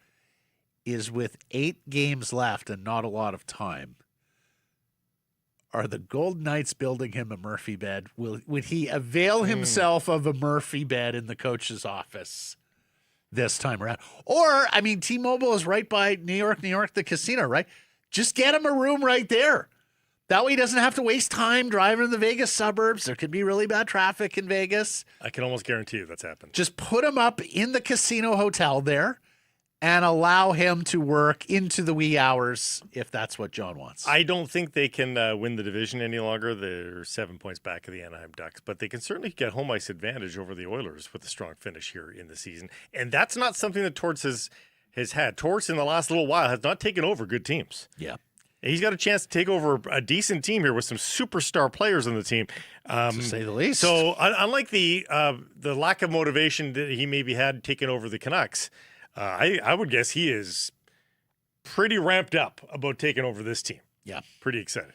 is, with 8 games left and not a lot of time, are the Golden Knights building him a Murphy bed? Would he avail himself of a Murphy bed in the coach's office this time around? Or, I mean, T-Mobile is right by New York, the casino, right? Just get him a room right there. That way he doesn't have to waste time driving to the Vegas suburbs. There could be really bad traffic in Vegas. I can almost guarantee you that's happened. Just put him up in the casino hotel there and allow him to work into the wee hours if that's what John wants. I don't think they can win the division any longer. They're 7 points back of the Anaheim Ducks, but they can certainly get home ice advantage over the Oilers with a strong finish here in the season. And that's not something that Torts has had. Torts in the last little while has not taken over good teams. Yeah. He's got a chance to take over a decent team here with some superstar players on the team, to say the least. So, unlike the lack of motivation that he maybe had taking over the Canucks, I would guess he is pretty ramped up about taking over this team. Yeah, pretty excited.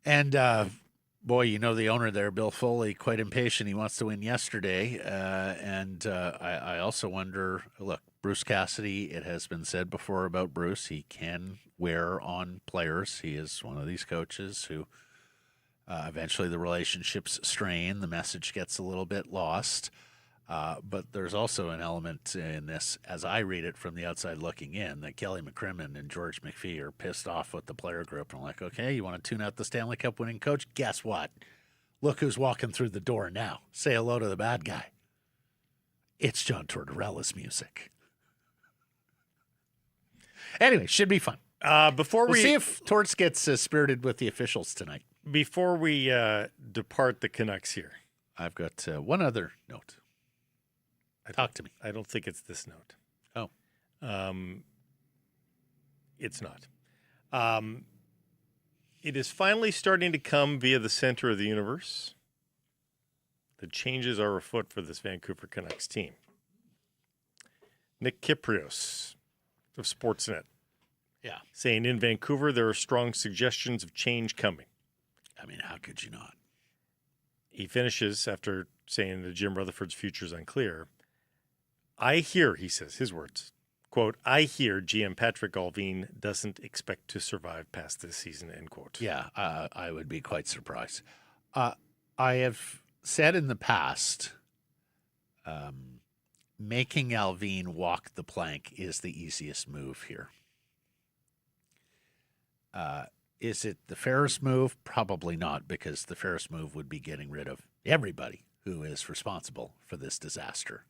And boy, the owner there, Bill Foley, quite impatient. He wants to win yesterday. I also wonder. Look, Bruce Cassidy. It has been said before about Bruce. He can wear on players. He is one of these coaches who eventually the relationships strain. The message gets a little bit lost. But there's also an element in this, as I read it from the outside looking in, that Kelly McCrimmon and George McPhee are pissed off with the player group. And like, okay, you want to tune out the Stanley Cup winning coach? Guess what? Look who's walking through the door now. Say hello to the bad guy. It's John Tortorella's music. Anyway, should be fun. We'll see if Torts gets spirited with the officials tonight. Before we depart the Canucks here, I've got one other note. Talk to me. I don't think it's this note. Oh. It's not. It is finally starting to come via the center of the universe. The changes are afoot for this Vancouver Canucks team. Nick Kyprios of Sportsnet. Yeah. Saying in Vancouver, there are strong suggestions of change coming. I mean, how could you not? He finishes after saying that Jim Rutherford's future is unclear. I hear, he says, his words, quote, I hear GM Patrick Allvin doesn't expect to survive past this season, end quote. Yeah, I would be quite surprised. I have said in the past, making Allvin walk the plank is the easiest move here. Is it the fairest move? Probably not, because the fairest move would be getting rid of everybody who is responsible for this disaster.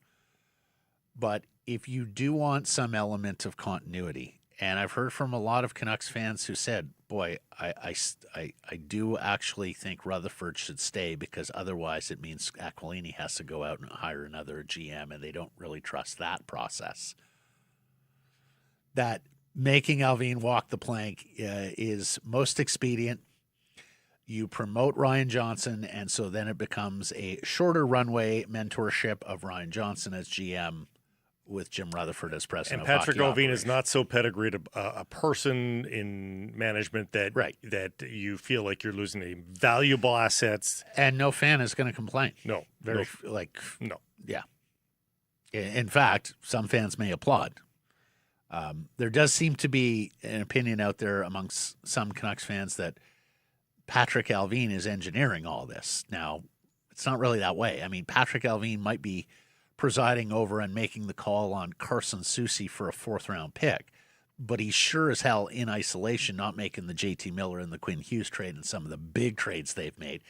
But if you do want some element of continuity, and I've heard from a lot of Canucks fans who said, boy, I do actually think Rutherford should stay, because otherwise it means Aquilini has to go out and hire another GM, and they don't really trust that process. That making Allvin walk the plank is most expedient. You promote Ryan Johnson, and so then it becomes a shorter runway mentorship of Ryan Johnson as GM with Jim Rutherford as president. And Patrick Allvin is not so pedigreed a person in management that that you feel like you're losing a valuable assets. And no fan is going to complain. No. No. Yeah. In fact, some fans may applaud. There does seem to be an opinion out there amongst some Canucks fans that Patrick Allvin is engineering all this. Now, it's not really that way. I mean, Patrick Allvin might be presiding over and making the call on Carson Soucy for a fourth-round pick, but he's sure as hell in isolation, not making the JT Miller and the Quinn Hughes trade and some of the big trades they've made.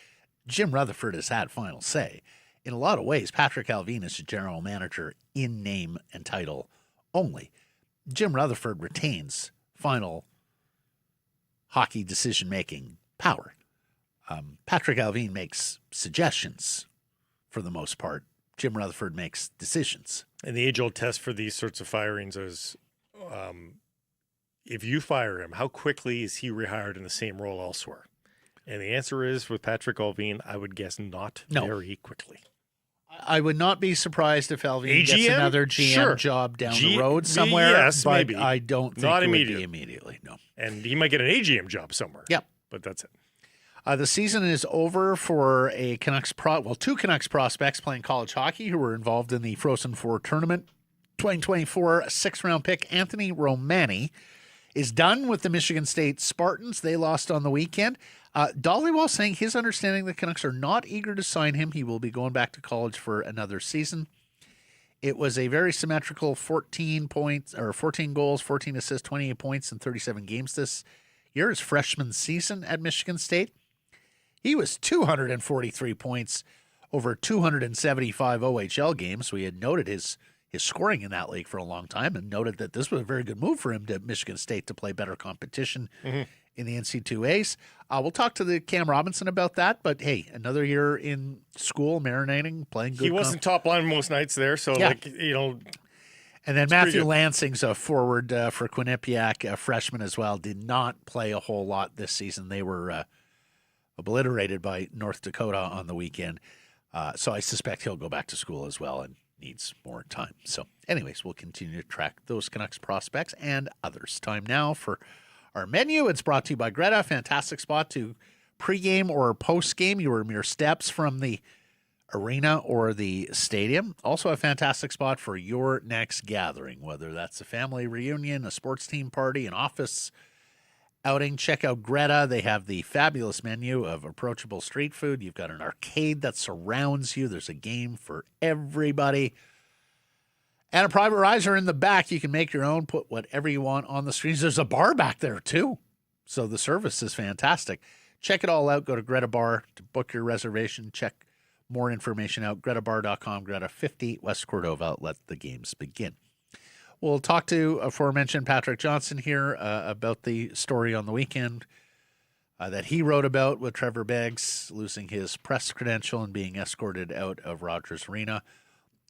Jim Rutherford has had final say. In a lot of ways, Patrick Allvin is a general manager in name and title only. Jim Rutherford retains final hockey decision-making power. Patrick Allvin makes suggestions for the most part. Jim Rutherford makes decisions. And the age-old test for these sorts of firings is if you fire him, how quickly is he rehired in the same role elsewhere? And the answer is, with Patrick Allvin, I would guess not very quickly. I would not be surprised if Allvin gets another GM job down the road somewhere. Yes, but maybe. I don't think not it immediately. would be immediately. No. And he might get an AGM job somewhere. Yep. But that's it. The season is over for two Canucks prospects playing college hockey who were involved in the Frozen Four tournament. 2024 sixth-round pick Anthony Romani is done with the Michigan State Spartans. They lost on the weekend. Dollywall saying his understanding the Canucks are not eager to sign him. He will be going back to college for another season. It was a very symmetrical 14 goals, 14 assists, 28 points in 37 games this year. His freshman season at Michigan State. He was 243 points over 275 OHL games. We had noted his his scoring in that league for a long time and noted that this was a very good move for him to Michigan State to play better competition in the NC2As. We'll talk to the Cam Robinson about that, but hey, another year in school, marinating, playing good. He wasn't top line most nights there, so Yeah. And then Matthew Lansing's a forward for Quinnipiac, a freshman as well, did not play a whole lot this season. They were obliterated by North Dakota on the weekend. So I suspect he'll go back to school as well and needs more time. So anyways, we'll continue to track those Canucks prospects and others. Time now for our menu. It's brought to you by Greta. Fantastic spot to pregame or postgame. You are mere steps from the arena or the stadium. Also a fantastic spot for your next gathering, whether that's a family reunion, a sports team party, an office outing. Check out Greta. They have the fabulous menu of approachable street food. You've got an arcade that surrounds you. There's a game for everybody. And a private riser in the back. You can make your own, put whatever you want on the screens. There's a bar back there, too. So the service is fantastic. Check it all out. Go to Greta Bar to book your reservation. Check more information out. GretaBar.com, Greta 50, West Cordova. Let the games begin. We'll talk to aforementioned Patrick Johnson here about the story on the weekend that he wrote about with Trevor Beggs losing his press credential and being escorted out of Rogers Arena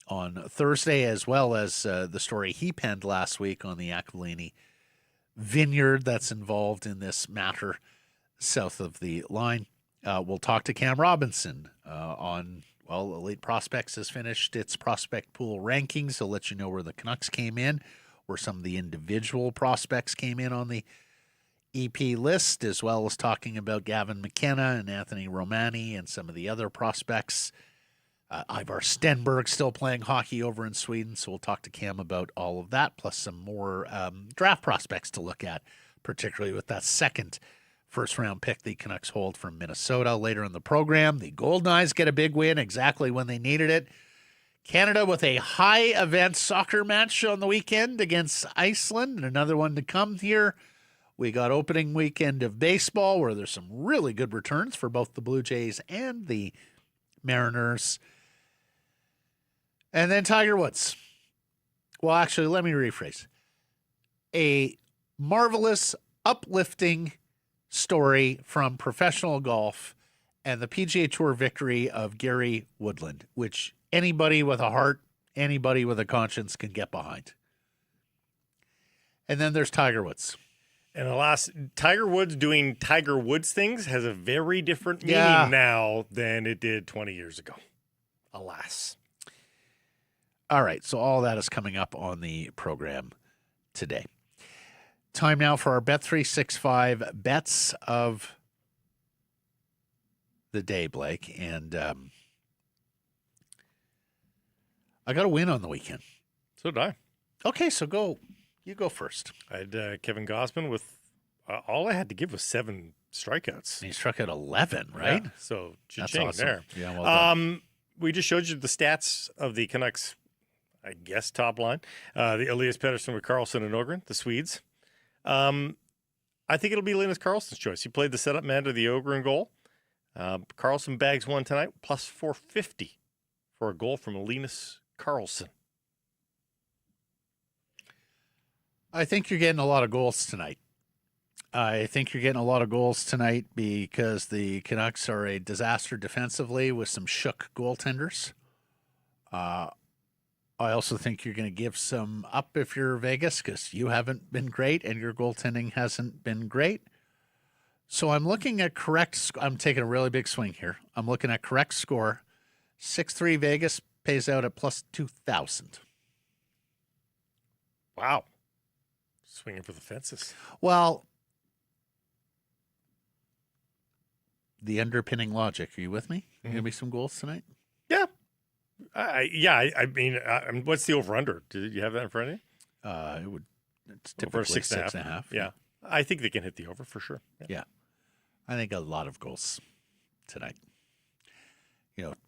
on Thursday, as well as the story he penned last week on the Aquilini vineyard that's involved in this matter south of the line. We'll talk to Cam Robinson on, Elite Prospects has finished its prospect pool rankings. He'll let you know where the Canucks came in, where some of the individual prospects came in on the EP list, as well as talking about Gavin McKenna and Anthony Romani and some of the other prospects. Ivar Stenberg still playing hockey over in Sweden, so we'll talk to Cam about all of that, plus some more draft prospects to look at, particularly with that second first-round pick the Canucks hold from Minnesota. Later in the program, the Golden Knights get a big win exactly when they needed it. Canada with a high-event soccer match on the weekend against Iceland, and another one to come here. We got opening weekend of baseball where there's some really good returns for both the Blue Jays and the Mariners. And then Tiger Woods. Well, actually, let me rephrase. A marvelous, uplifting story from professional golf and the PGA Tour victory of Gary Woodland, which anybody with a heart, anybody with a conscience can get behind. And then there's Tiger Woods. And alas, Tiger Woods doing Tiger Woods things has a very different meaning now than it did 20 years ago. Alas. All right, so all that is coming up on the program today. Time now for our Bet365 bets of the day, Blake. And I got a win on the weekend. So did I. Okay, so go. You go first. I had Kevin Gausman with all I had to give was 7 strikeouts. And he struck out 11, right? Yeah, so that's cha-ching awesome. there. Yeah, well done. We just showed you the stats of the Canucks, I guess, top line. The Elias Pettersson with Karlsson and Ogren, the Swedes. I think it'll be Linus Karlsson's choice. He played the setup man to the Ogren goal. Karlsson bags one tonight, plus 450 for a goal from Linus Karlsson. I think you're getting a lot of goals tonight. Because the Canucks are a disaster defensively with some shook goaltenders. I also think you're going to give some up if you're Vegas because you haven't been great and your goaltending hasn't been great. So I'm looking at I'm taking a really big swing here. I'm looking at correct score. 6-3 Vegas pays out at plus 2,000. Wow. Swinging for the fences. Well, the underpinning logic. Are you with me? Going to be some goals tonight? Yeah. I mean, what's the over-under? Did you have that in front of you? It's typically 6.5. Yeah. I think they can hit the over for sure. Yeah. I think a lot of goals tonight.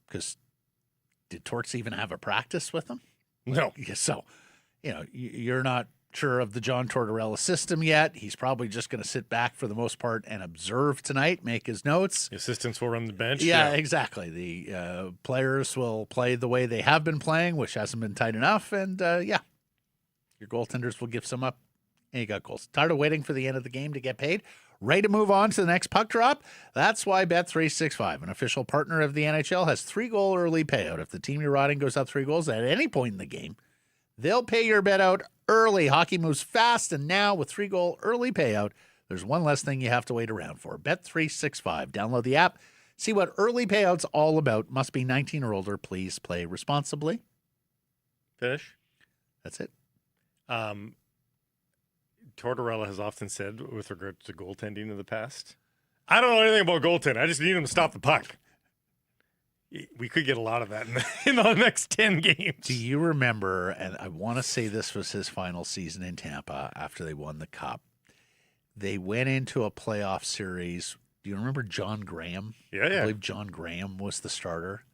Because did Torts even have a practice with them? No. So, you're not sure of the John Tortorella system yet. He's probably just going to sit back for the most part and observe tonight, make his notes. The assistants will run the bench. Yeah, exactly. The players will play the way they have been playing, which hasn't been tight enough. And, your goaltenders will give some up. And you got goals. Tired of waiting for the end of the game to get paid? Ready to move on to the next puck drop? That's why Bet365, an official partner of the NHL, has 3-goal early payout. If the team you're riding goes up 3 goals at any point in the game, they'll pay your bet out early. Hockey moves fast, and now with 3-goal early payout, there's one less thing you have to wait around for. Bet365. Download the app. See what early payout's all about. Must be 19 or older. Please play responsibly. Finish. That's it. Tortorella has often said, with regard to goaltending in the past, I don't know anything about goaltending. I just need him to stop the puck. We could get a lot of that in the next 10 games. Do you remember, and I want to say this was his final season in Tampa after they won the Cup, they went into a playoff series. Do you remember John Graham? Yeah. I believe John Graham was the starter.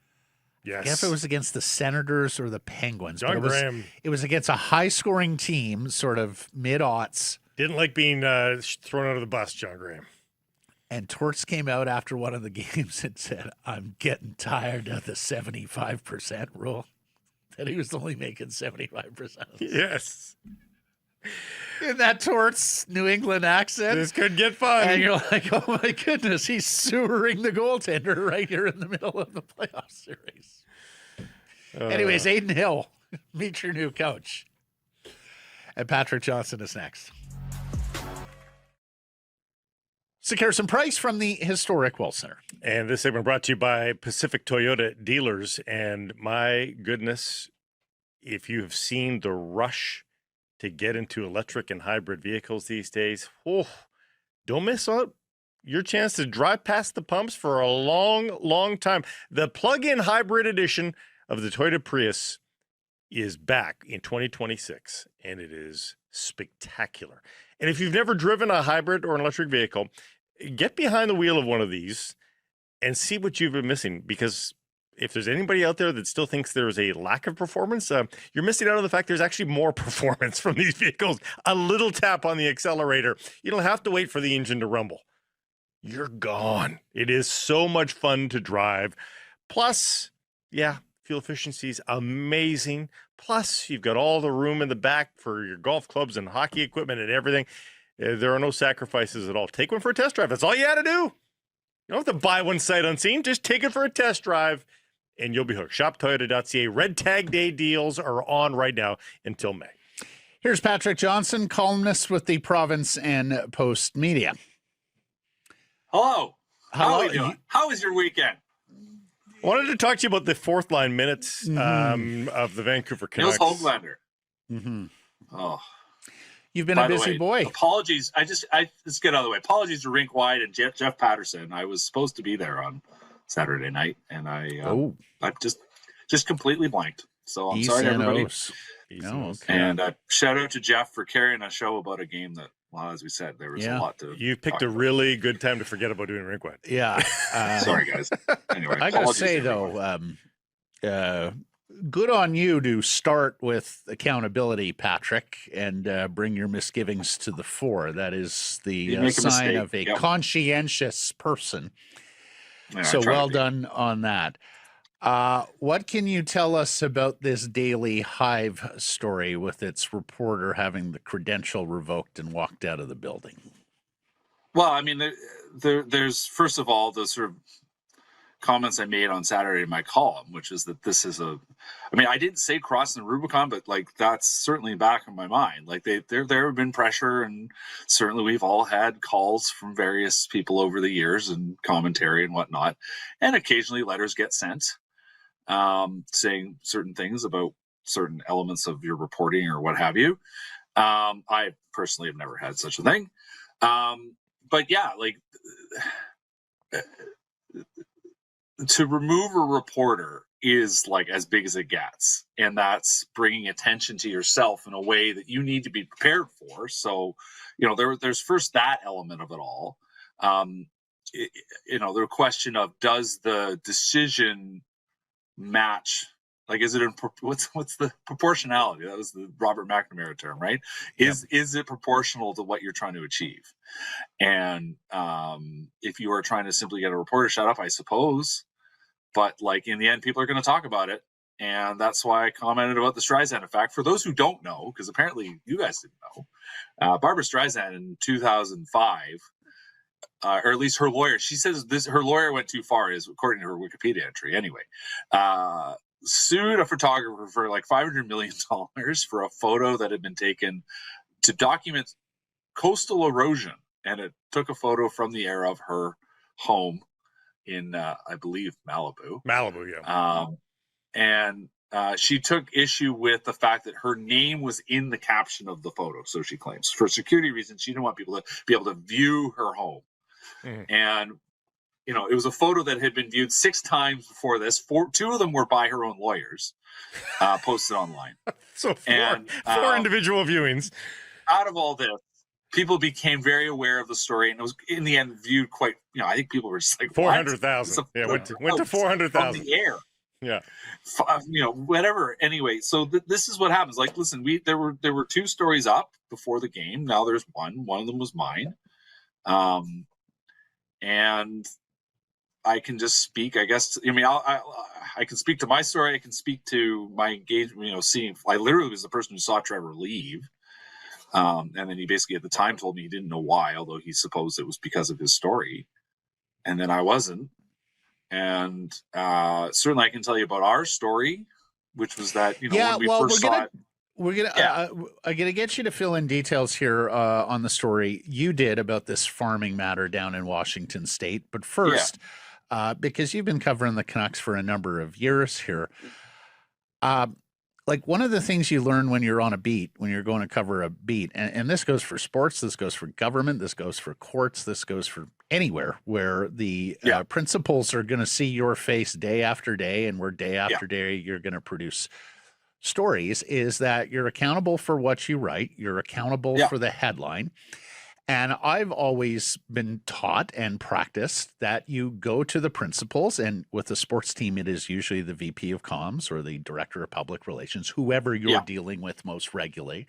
Yes. I guess it was against the Senators or the Penguins. John Graham. It was against a high-scoring team, sort of mid-aughts. Didn't like being thrown out of the bus, John Graham. And Torts came out after one of the games and said, I'm getting tired of the 75% rule. That he was only making 75%. Yes. In that Torts New England accent. This could get fun. And you're like, oh my goodness, he's sewering the goaltender right here in the middle of the playoff series. Anyways, Aiden Hill, meet your new coach. And Patrick Johnson is next. Secure some price from the historic Well Center. And this segment brought to you by Pacific Toyota Dealers. And my goodness, if you have seen the rush to get into electric and hybrid vehicles these days, don't miss out your chance to drive past the pumps for a long, long time. The plug-in hybrid edition of the Toyota Prius is back in 2026, and it is spectacular. And if you've never driven a hybrid or an electric vehicle, get behind the wheel of one of these and see what you've been missing, because if there's anybody out there that still thinks there's a lack of performance, you're missing out on the fact there's actually more performance from these vehicles. A little tap on the accelerator. You don't have to wait for the engine to rumble. You're gone. It is so much fun to drive. Plus, fuel efficiency is amazing. Plus, you've got all the room in the back for your golf clubs and hockey equipment and everything. There are no sacrifices at all. Take one for a test drive. That's all you had to do. You don't have to buy one sight unseen. Just take it for a test drive, and you'll be hooked. ShopToyota.ca. Red Tag Day deals are on right now until May. Here's Patrick Johnson, columnist with the Province and Post Media. Hello. How are we doing? How was your weekend? I wanted to talk to you about the fourth line minutes of the Vancouver Canucks. Nils Höglander. Mm-hmm. Oh. You've been a busy boy. Apologies. Let's get out of the way. Apologies to Rink Wide and Jeff Patterson. I was supposed to be there on Saturday night, and I just completely blanked. So I'm sorry to everybody. Okay. And shout out to Jeff for carrying a show about a game that, well, as we said, there was a lot to. You picked a really good time to forget about doing Rink Wide. Yeah. Sorry, guys. Anyway, I gotta say though, good on you to start with accountability, Patrick, and bring your misgivings to the fore. That is the sign of a conscientious person. Yeah, so well done on that. What can you tell us about this Daily Hive story with its reporter having the credential revoked and walked out of the building? Well, I mean, there's first of all the sort of comments I made on Saturday in my column, which is that this is I didn't say crossing the Rubicon, but like that's certainly back in my mind. Like there have been pressure, and certainly we've all had calls from various people over the years and commentary and whatnot, and occasionally letters get sent saying certain things about certain elements of your reporting or what have you. I personally have never had such a thing. But yeah, like to remove a reporter is like as big as it gets, and that's bringing attention to yourself in a way that you need to be prepared for. So, there's first that element of it all. The question of, does the decision match Like, is it what's the proportionality? That was the Robert McNamara term, right? Is it proportional to what you're trying to achieve? And if you are trying to simply get a reporter shut up, I suppose, but like in the end, people are going to talk about it, and that's why I commented about the Streisand effect. For those who don't know, because apparently you guys didn't know, Barbara Streisand in 2005. Or at least her lawyer, she says this, her lawyer went too far, is according to her Wikipedia entry anyway, sued a photographer for like $500 million for a photo that had been taken to document coastal erosion. And it took a photo from the air of her home in, I believe, Malibu. Malibu, yeah. And she took issue with the fact that her name was in the caption of the photo, so she claims. For security reasons, she didn't want people to be able to view her home. And, you know, it was a photo that had been viewed 6 times before this. 2 of them were by her own lawyers, posted online. So four individual viewings. Out of all this, people became very aware of the story, and it was in the end viewed quite, you know, I think people were just like, 400,000. Yeah, went to 400,000. From the air. Yeah. You know, whatever. Anyway, so this is what happens. Like, listen, there were 2 stories up before the game. Now there's one. One of them was mine. And I can just speak, I guess. I mean, I can speak to my story. I can speak to my engagement. You know, I literally was the person who saw Trevor leave, and then he basically at the time told me he didn't know why, although he supposed it was because of his story. And then I wasn't. And certainly, I can tell you about our story, which was that, you know, when we first saw it. I'm gonna get you to fill in details here on the story you did about this farming matter down in Washington State. But first, because you've been covering the Canucks for a number of years here, like one of the things you learn when you're on a beat, when you're going to cover a beat, and this goes for sports, this goes for government, this goes for courts, this goes for anywhere where the principals are going to see your face day after day, and where day after day you're going to produce stories, is that you're accountable for what you write. You're accountable for the headline. And I've always been taught and practiced that you go to the principals, and with the sports team, it is usually the VP of comms or the director of public relations, whoever you're dealing with most regularly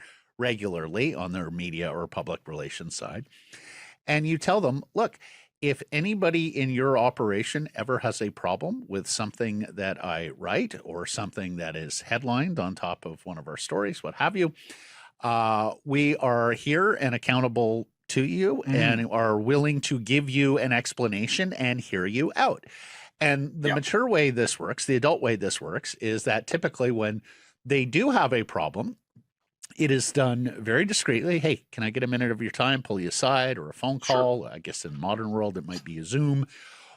on their media or public relations side. And you tell them, look, if anybody in your operation ever has a problem with something that I write or something that is headlined on top of one of our stories, what have you, we are here and accountable to you and are willing to give you an explanation and hear you out. And the mature way this works, the adult way this works, is that typically when they do have a problem, it is done very discreetly. Hey, can I get a minute of your time? Pull you aside, or a phone call. Sure. I guess in the modern world, it might be a Zoom,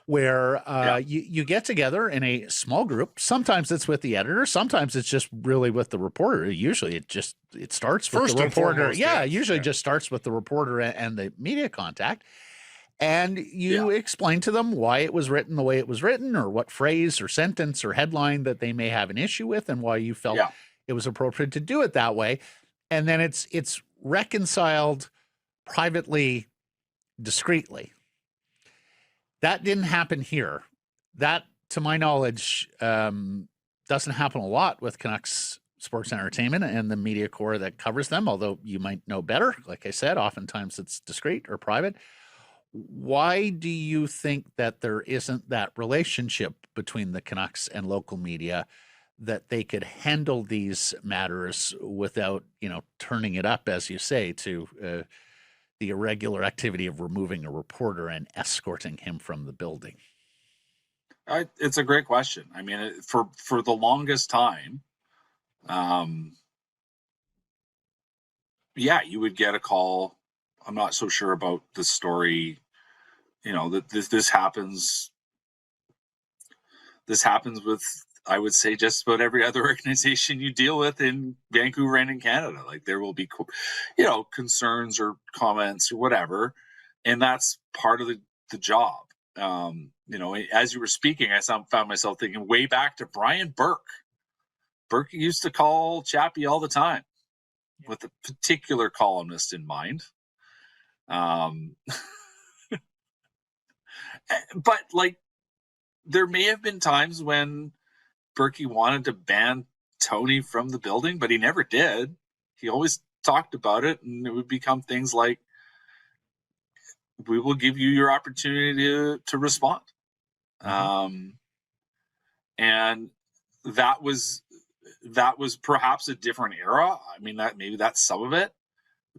where you get together in a small group. Sometimes it's with the editor. Sometimes it's just really with the reporter. Usually it starts with the reporter. Usually just starts with the reporter and the media contact. And you explain to them why it was written the way it was written, or what phrase or sentence or headline that they may have an issue with, and why you felt it was appropriate to do it that way. And then it's reconciled privately, discreetly. That didn't happen here. That, to my knowledge, doesn't happen a lot with Canucks Sports Entertainment and the media corps that covers them, although you might know better. Like I said, oftentimes it's discreet or private. Why do you think that there isn't that relationship between the Canucks and local media, that they could handle these matters without, turning it up, as you say, to the irregular activity of removing a reporter and escorting him from the building? It's a great question. I mean, for the longest time, you would get a call. I'm not so sure about the story, that this happens. This happens with, I would say, just about every other organization you deal with in Vancouver and in Canada. Like, there will be, concerns or comments or whatever, and that's part of the job. As you were speaking, I found myself thinking way back to Brian Burke. Burke used to call Chappie all the time, with a particular columnist in mind. But there may have been times when Berkey wanted to ban Tony from the building, but he never did. He always talked about it, and it would become things like, we will give you your opportunity to respond. And that was perhaps a different era. I mean, that maybe that's some of it,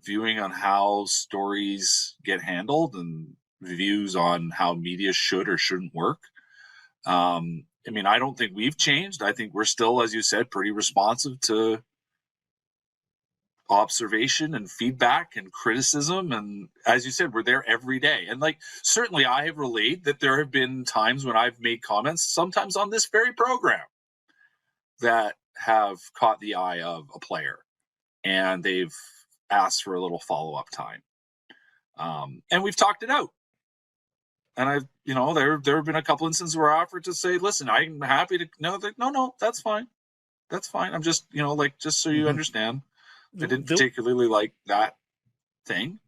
viewing on how stories get handled and views on how media should or shouldn't work. I mean, I don't think we've changed. I think we're still, as you said, pretty responsive to observation and feedback and criticism. And as you said, we're there every day. And like, certainly I have relayed that there have been times when I've made comments, sometimes on this very program, that have caught the eye of a player and they've asked for a little follow-up time. And we've talked it out. And I've, there have been a couple instances where I offered to say, listen, I'm happy to, no, that's fine. That's fine. I'm just, just so you understand, I didn't particularly like that thing.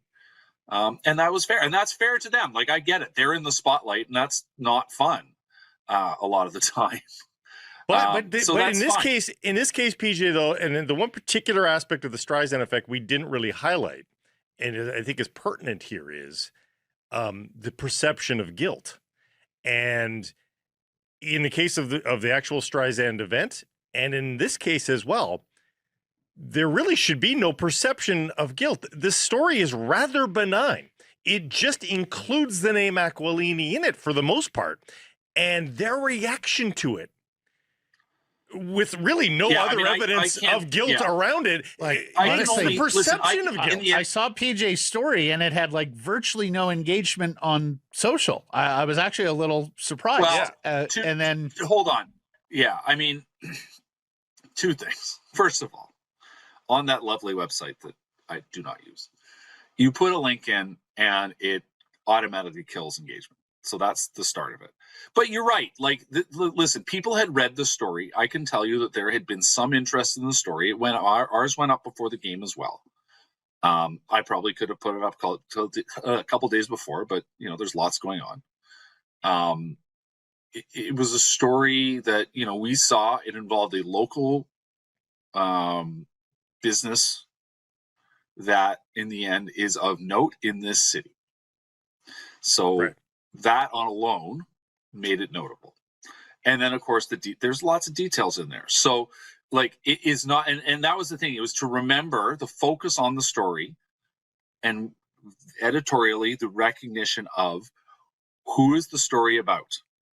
And that was fair. And that's fair to them. Like, I get it. They're in the spotlight, and that's not fun a lot of the time. But in this case, PJ, though, and in the one particular aspect of the Streisand effect we didn't really highlight, and I think is pertinent here, is the perception of guilt. And in the case of the actual Streisand event, and in this case as well, there really should be no perception of guilt. This story is rather benign. It just includes the name Aquilini in it for the most part, and their reaction to it, with really no other evidence of guilt around it. Like, honestly, the perception of guilt. I saw PJ's story, and it had like virtually no engagement on social. I was actually a little surprised. Well, and then hold on. Yeah, I mean, two things. First of all, on that lovely website that I do not use, you put a link in and it automatically kills engagement. So that's the start of it. But you're right. Like, listen, people had read the story. I can tell you that there had been some interest in the story. Ours went up before the game as well. I probably could have put it up a couple days before, but there's lots going on. It was a story that we saw. It involved a local business that, in the end, is of note in this city. So. Right. That on alone made it notable. And then, of course, there's lots of details in there. So, like, it is not, and that was the thing. It was to remember the focus on the story, and editorially, the recognition of who is the story about.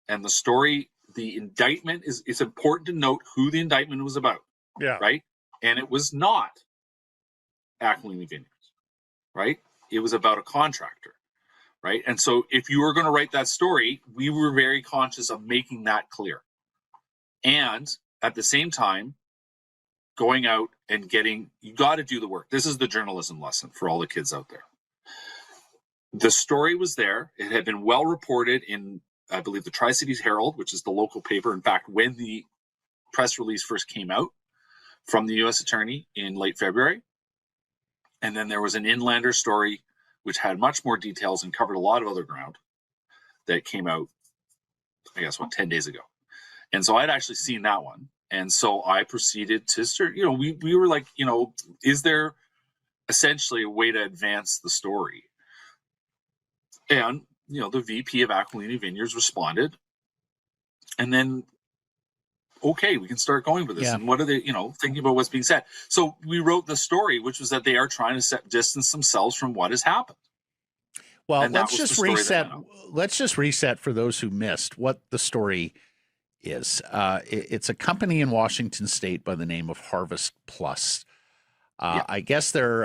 And the indictment it's important to note who the indictment was about. Yeah. Right? And it was not Aquilini Vineyards. Right? It was about a contractor. Right. And so if you were going to write that story, we were very conscious of making that clear. And at the same time, going out and you got to do the work. This is the journalism lesson for all the kids out there. The story was there. It had been well reported in, I believe, the Tri-Cities Herald, which is the local paper. In fact, when the press release first came out from the U.S. Attorney in late February. And then there was an Inlander story, which had much more details and covered a lot of other ground, that came out, I guess, 10 days ago. And so I'd actually seen that one. And so I proceeded to start, we were like, is there essentially a way to advance the story? And, the VP of Aquilini Vineyards responded. And then, okay, we can start going with this. Yeah. And what are they, thinking about what's being said? So we wrote the story, which was that they are trying to distance themselves from what has happened. Well, let's just reset. Let's just reset for those who missed what the story is. It's a company in Washington State by the name of Harvest Plus. I guess they're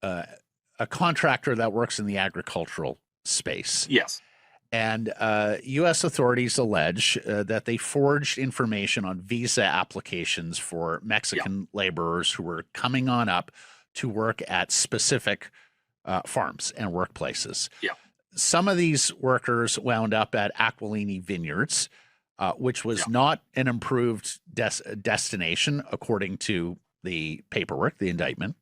a contractor that works in the agricultural space. Yes. And U.S. authorities allege that they forged information on visa applications for Mexican laborers who were coming on up to work at specific farms and workplaces. Yeah. Some of these workers wound up at Aquilini Vineyards, which was not an improved destination, according to the paperwork, the indictment.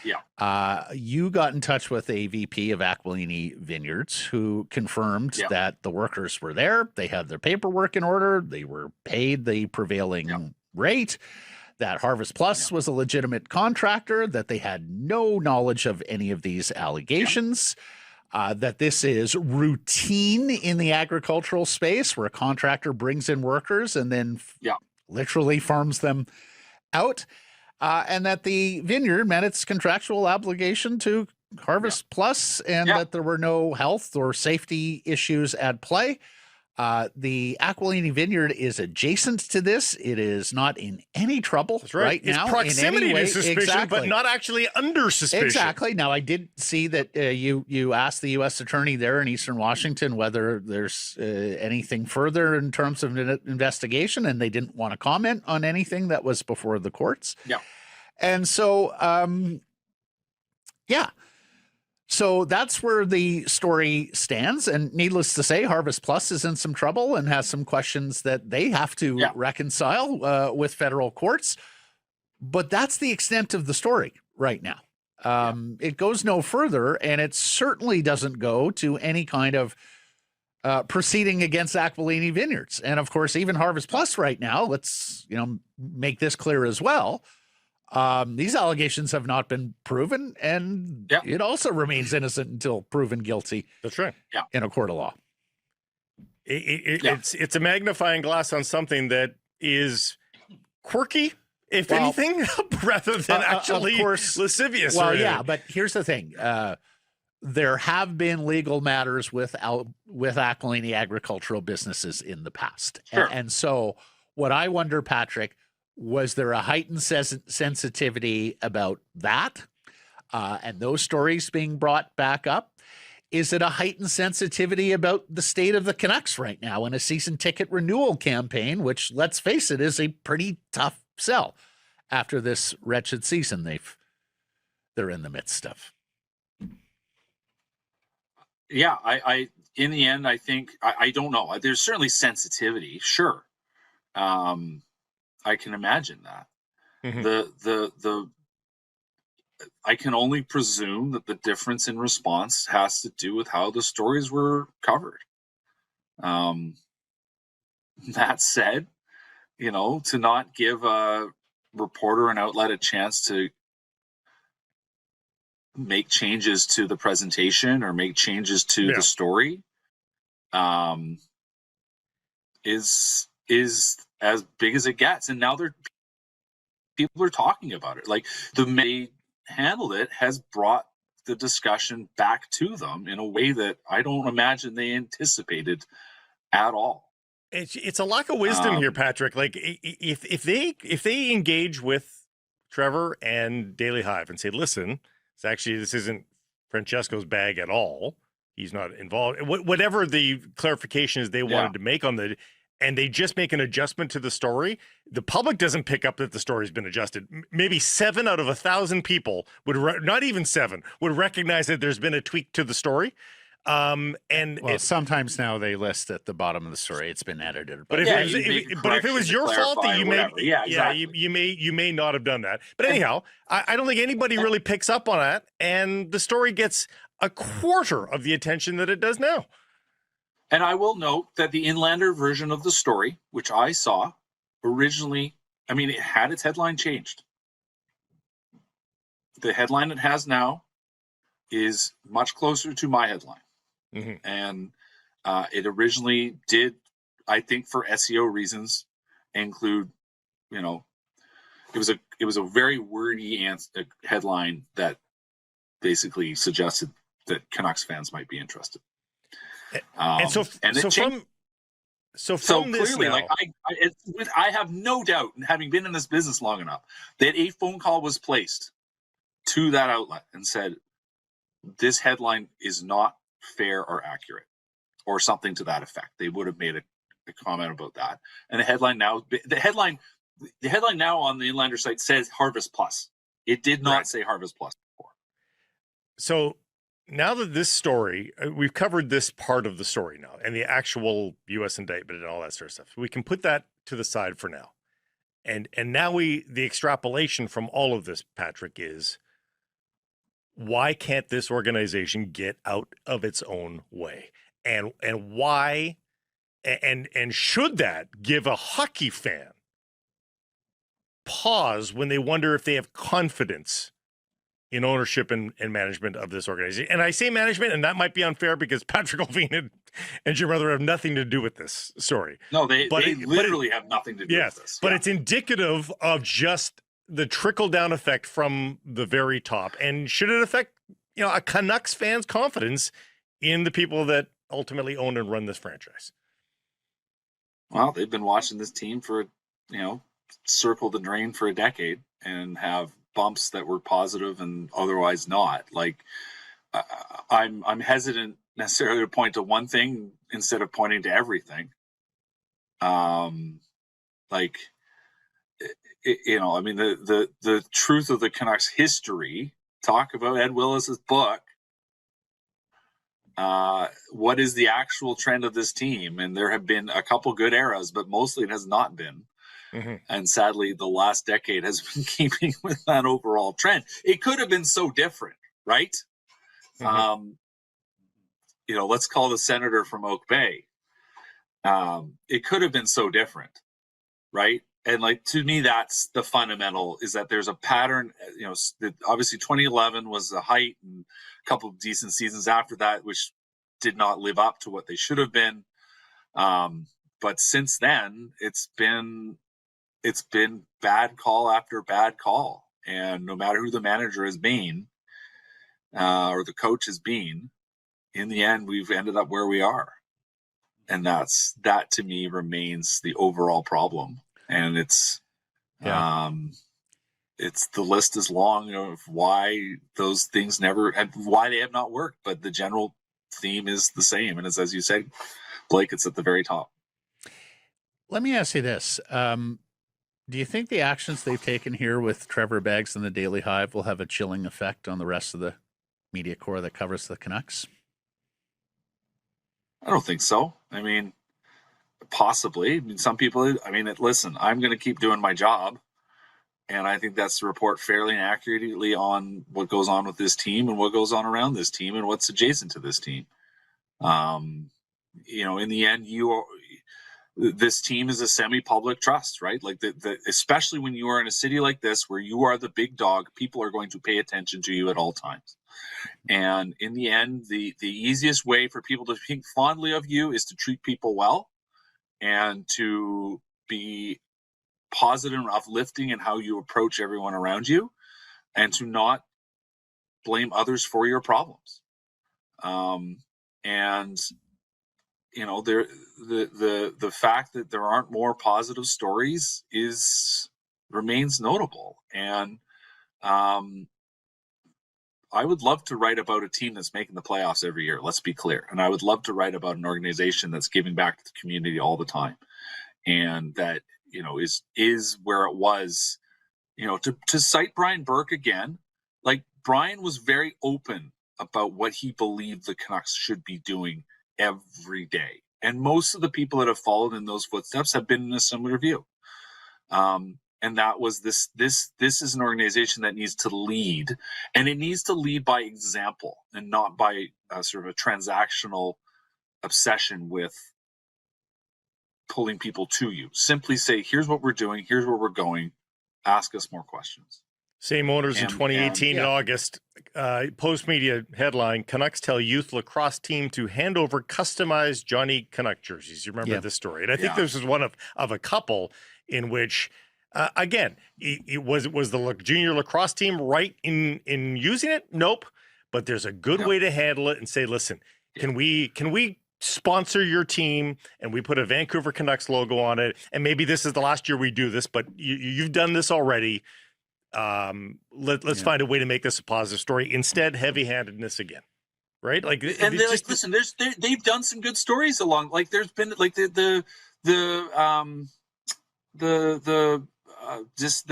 You got in touch with a VP of Aquilini Vineyards who confirmed that the workers were there. They had their paperwork in order. They were paid the prevailing rate. That Harvest Plus was a legitimate contractor, that they had no knowledge of any of these allegations, that this is routine in the agricultural space where a contractor brings in workers and then literally farms them out, and that the vineyard met its contractual obligation to Harvest Plus, and that there were no health or safety issues at play. The Aquilini Vineyard is adjacent to this. It is not in any trouble right it's now. Proximity in any way. to suspicion, but not actually under suspicion. Exactly. Now, I did see that you asked the U.S. Attorney there in Eastern Washington whether there's anything further in terms of an investigation, and they didn't want to comment on anything that was before the courts. And so, So that's where the story stands. And needless to say, Harvest Plus is in some trouble and has some questions that they have to reconcile with federal courts. But that's the extent of the story right now. It goes no further, and it certainly doesn't go to any kind of proceeding against Aquilini Vineyards. And of course, even Harvest Plus right now, let's make this clear as well. These allegations have not been proven, and it also remains innocent until proven guilty. That's right. In a court of law. It's a magnifying glass on something that is quirky, if anything, rather than actually lascivious. Well, but here's the thing. There have been legal matters with Aquilini agricultural businesses in the past. And so what I wonder, Patrick, was there a heightened sensitivity about that and those stories being brought back up? Is it a heightened sensitivity about the state of the Canucks right now in a season ticket renewal campaign, which, let's face it, is a pretty tough sell after this wretched season they're in the midst of? Yeah, I in the end, I think I don't know. There's certainly sensitivity, sure. I can imagine that. The I can only presume that the difference in response has to do with how the stories were covered. That said, to not give a reporter an outlet a chance to make changes to the presentation or make changes to the story is as big as it gets. And now people are talking about it. Like the way they handled it has brought the discussion back to them in a way that I don't imagine they anticipated at all. It's a lack of wisdom here, Patrick. Like if they engage with Trevor and Daily Hive and say, listen, this isn't Francesco's bag at all. He's not involved. Whatever the clarification is they wanted to make on and they just make an adjustment to the story, the public doesn't pick up that the story's been adjusted. Maybe 7 out of 1,000 people not even 7 would recognize that there's been a tweak to the story. Sometimes now they list at the bottom of the story it's been edited. But if it was your fault that you may not have done that. But anyhow, I don't think anybody really picks up on that, and the story gets a quarter of the attention that it does now. And I will note that the Inlander version of the story, which I saw originally, it had its headline changed. The headline it has now is much closer to my headline. And it originally did, I think, for SEO reasons, include, it was a very wordy headline that basically suggested that Canucks fans might be interested. So clearly, I have no doubt, having been in this business long enough, that a phone call was placed to that outlet and said, this headline is not fair or accurate, or something to that effect. They would have made a comment about that. And the headline now on the Inlander site says Harvest Plus. It did not say Harvest Plus before. So now that this story, we've covered this part of the story now, and the actual U.S. indictment and all that sort of stuff. We can put that to the side for now. And now the extrapolation from all of this, Patrick, is why can't this organization get out of its own way? And why and should that give a hockey fan pause when they wonder if they have confidence in ownership and management of this organization? And I say management, and that might be unfair because Patrick Levine and Jim Rutherford have nothing to do with this story. No, they literally have nothing to do with this. But it's indicative of just the trickle-down effect from the very top. And should it affect, a Canucks fan's confidence in the people that ultimately own and run this franchise? Well, they've been watching this team for, circle the drain for a decade and have bumps that were positive and otherwise not. Like, I'm hesitant necessarily to point to one thing instead of pointing to everything. The truth of the Canucks history, talk about Ed Willis's book. What is the actual trend of this team? And there have been a couple good eras, but mostly it has not been. Mm-hmm. And sadly, the last decade has been keeping with that overall trend. It could have been so different, right? Mm-hmm. Let's call the senator from Oak Bay. It could have been so different, right? And to me, that's the fundamental, is that there's a pattern. Obviously 2011 was the height, and a couple of decent seasons after that, which did not live up to what they should have been. But since then, it's been bad call after bad call. And no matter who the manager has been, or the coach has been, in the end, we've ended up where we are. And that to me remains the overall problem. And it's the list is long of why those things why they have not worked. But the general theme is the same. And it's, as you said, Blake, it's at the very top. Let me ask you this. Do you think the actions they've taken here with Trevor Beggs and the Daily Hive will have a chilling effect on the rest of the media corps that covers the Canucks? I don't think so. I mean, possibly. Some people, listen, I'm going to keep doing my job. And I think that's to report fairly and accurately on what goes on with this team and what goes on around this team and what's adjacent to this team. In the end, this team is a semi-public trust, right? Like especially when you are in a city like this where you are the big dog, people are going to pay attention to you at all times. And in the end, the easiest way for people to think fondly of you is to treat people well and to be positive and uplifting in how you approach everyone around you, and to not blame others for your problems. The fact that there aren't more positive stories remains notable. And I would love to write about a team that's making the playoffs every year. Let's be clear. And I would love to write about an organization that's giving back to the community all the time, and that is where it was. To cite Brian Burke again, like, Brian was very open about what he believed the Canucks should be doing every day. And most of the people that have followed in those footsteps have been in a similar view. And that was this is an organization that needs to lead, and it needs to lead by example and not by sort of a transactional obsession with pulling people to you. Simply say, here's what we're doing, here's where we're going, ask us more questions. Same owners in 2018 in August. Post-media headline, Canucks tell youth lacrosse team to hand over customized Johnny Canuck jerseys. You remember this story? And I think this was one of a couple in which, again, it was the junior lacrosse team right in using it? Nope. But there's a good way to handle it and say, listen, can we sponsor your team, and we put a Vancouver Canucks logo on it, and maybe this is the last year we do this, but you've done this already. Let's find a way to make this a positive story. Instead, heavy-handedness again, right? Like, and listen, they've done some good stories along. Like, there's been like there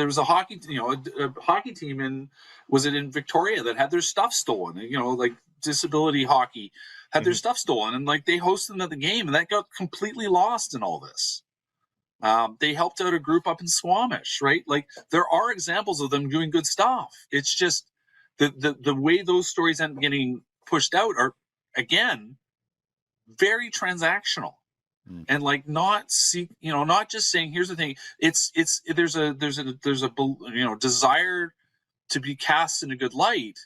was a hockey, a hockey team was it in Victoria that had their stuff stolen? Like disability hockey had their stuff stolen, and like they hosted them at the game, and that got completely lost in all this. They helped out a group up in Squamish, right? Like, there are examples of them doing good stuff. It's just the way those stories end up getting pushed out are, again, very transactional. And like not just saying, here's the thing. There's a desire to be cast in a good light.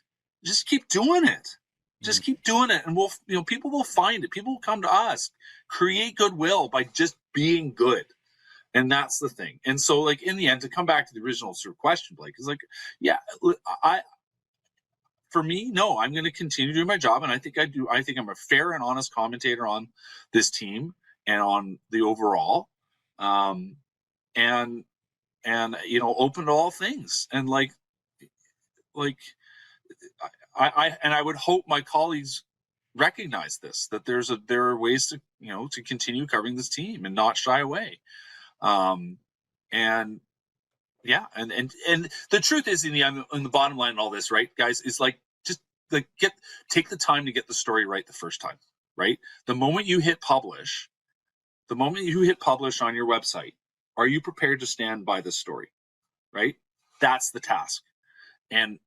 Just keep doing it. Just keep doing it, and people will find it. People will come to us. Create goodwill by just being good, and that's the thing. And so, like, in the end, to come back to the original sort of question, Blake, is like, yeah, for me, no, I'm going to continue doing my job, and I think I do. I think I'm a fair and honest commentator on this team and on the overall, and open to all things, and like. I would hope my colleagues recognize this, that there are ways to continue covering this team and not shy away. And the truth is, in the bottom line in all this, right, guys, is like, just like take the time to get the story right the first time, right? The moment you hit publish on your website, are you prepared to stand by this story, right? That's the task. And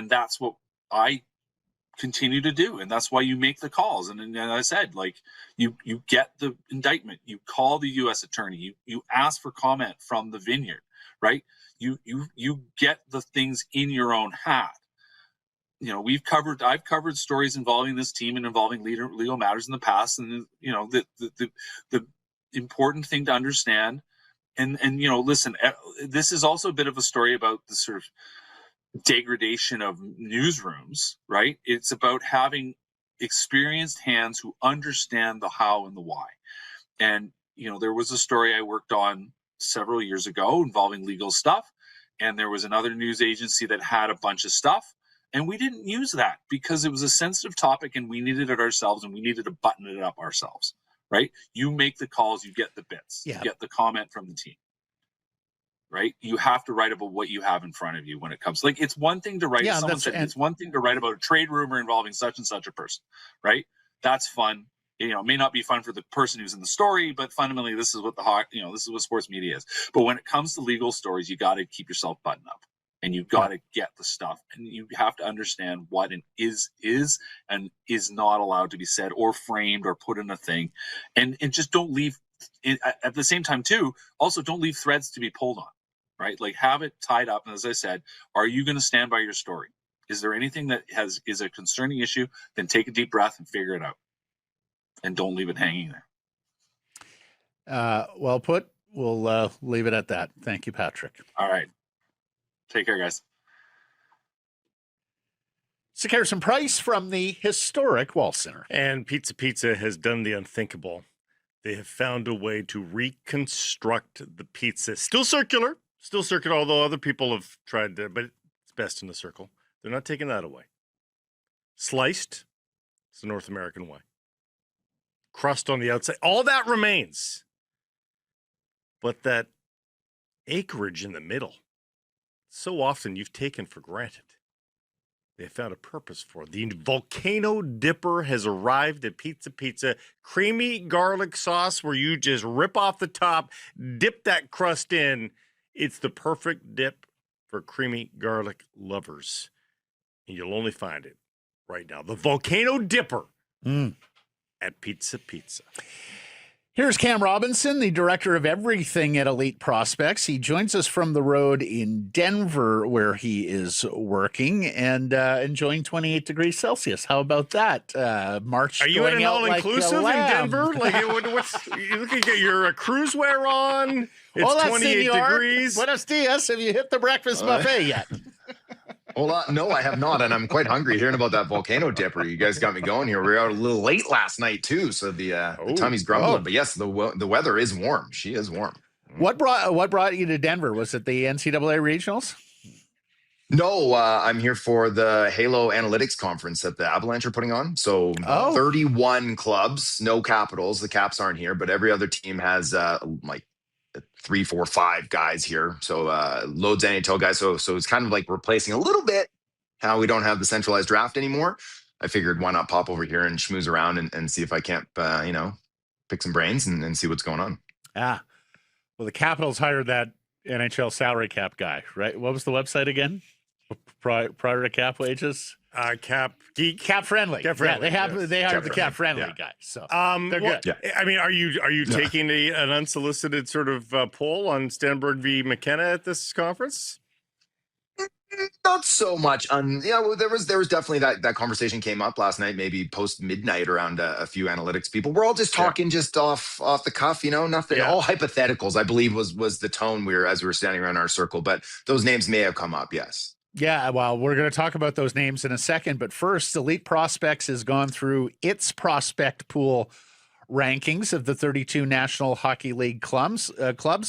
that's what I continue to do, and that's why you make the calls. And I said, like, you get the indictment, you call the U.S. attorney, you ask for comment from the Vineyard, right? You get the things in your own hat. I've covered stories involving this team and involving legal matters in the past, and the important thing to understand, and listen, this is also a bit of a story about the sort of degradation of newsrooms, right? It's about having experienced hands who understand the how and the why. And there was a story I worked on several years ago involving legal stuff, and there was another news agency that had a bunch of stuff, and we didn't use that because it was a sensitive topic and we needed it ourselves, and we needed to button it up ourselves, right? You make the calls, you get the bits, you get the comment from the team. Right, you have to write about what you have in front of you when it comes. Like, it's one thing to write. Someone said it's one thing to write about a trade rumor involving such and such a person, right? That's fun. It may not be fun for the person who's in the story, but fundamentally, this is what this is what sports media is. But when it comes to legal stories, you got to keep yourself buttoned up, and you got to get the stuff, and you have to understand what is and is not allowed to be said or framed or put in a thing, and just don't leave. At the same time, too, also don't leave threads to be pulled on. Right? Like, have it tied up. And as I said, are you going to stand by your story? Is there anything that is a concerning issue? Then take a deep breath and figure it out. And don't leave it hanging there. Well put. We'll leave it at that. Thank you, Patrick. All right. Take care, guys. Harrison Price from the historic Wall Center. And Pizza has done the unthinkable. They have found a way to reconstruct the pizza. Still circular, although other people have tried to, but it's best in the circle. They're not taking that away. Sliced, it's the North American way. Crust on the outside, all that remains. But that acreage in the middle, so often you've taken for granted. They found a purpose for it. The Volcano Dipper has arrived at Pizza. Creamy garlic sauce where you just rip off the top, dip that crust in. It's the perfect dip for creamy garlic lovers. And you'll only find it right now. The Volcano Dipper at Pizza. Here's Cam Robinson, the director of everything at Elite Prospects. He joins us from the road in Denver, where he is working and enjoying 28 degrees Celsius. How about that? March. Are you at an all-inclusive in Denver? Like, you look at your cruise wear on. It's Hola, 28 senor. Buenos Buenos dias. Have you hit the breakfast buffet yet? Well, no, I have not, and I'm quite hungry hearing about that Volcano Dipper. You guys got me going here. We were out a little late last night too, so the tummy's grumbling. But yes, the weather is warm. She is warm. What brought you to Denver? Was it the NCAA regionals? No, I'm here for the Halo Analytics Conference that the Avalanche are putting on. So 31 clubs, no Capitals. The Caps aren't here, but every other team has like 3, 4, 5 guys here. So loads of NHL guys. So it's kind of like replacing a little bit how we don't have the centralized draft anymore. I figured why not pop over here and schmooze around and see if I can't, pick some brains and see what's going on. Well, the Capitals hired that NHL salary cap guy, right? What was the website again? prior to cap wages? Cap Geek. Cap friendly. Cap friendly, Yeah, yes. they hired the cap Friendly, friendly yeah. guy. So they're Well, good. Yeah. I mean, are you taking an unsolicited sort of poll on Stenberg v. McKenna at this conference? Not so much on, well, there was definitely that conversation came up last night, maybe post midnight around a few analytics people. We're all just talking just off the cuff, nothing, Yeah. all hypotheticals, I believe was the tone as we were standing around our circle, but those names may have come up. Yes. Yeah, well, we're going to talk about those names in a second. But first, Elite Prospects has gone through its prospect pool rankings of the 32 National Hockey League clubs.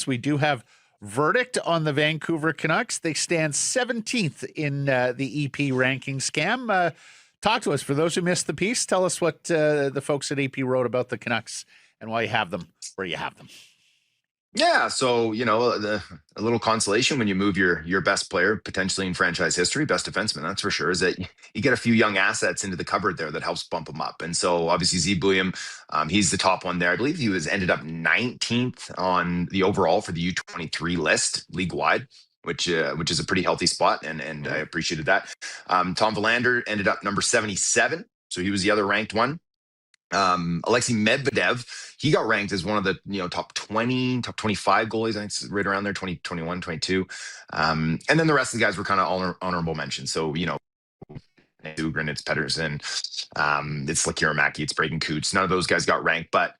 We do have verdict on the Vancouver Canucks. They stand 17th in the EP ranking scam. Talk to us. For those who missed the piece, tell us what the folks at EP wrote about the Canucks and why you have them where you have them. Yeah, so a little consolation when you move your best player potentially in franchise history, best defenseman, that's for sure, is that you get a few young assets into the cupboard there that helps bump them up. And so obviously Z William, he's the top one there. I believe he ended up 19th on the overall for the U23 list league wide, which is a pretty healthy spot, and I appreciated that. Tom Verlander ended up number 77, so he was the other ranked one. Alexei Medvedev, he got ranked as one of the top 20, top 25 goalies. I think it's right around there, 20, 21, 22. And then the rest of the guys were kind of honorable mentions. So Ugrin, it's Pedersen, it's Lakiramaki, it's Braden Coots. None of those guys got ranked, but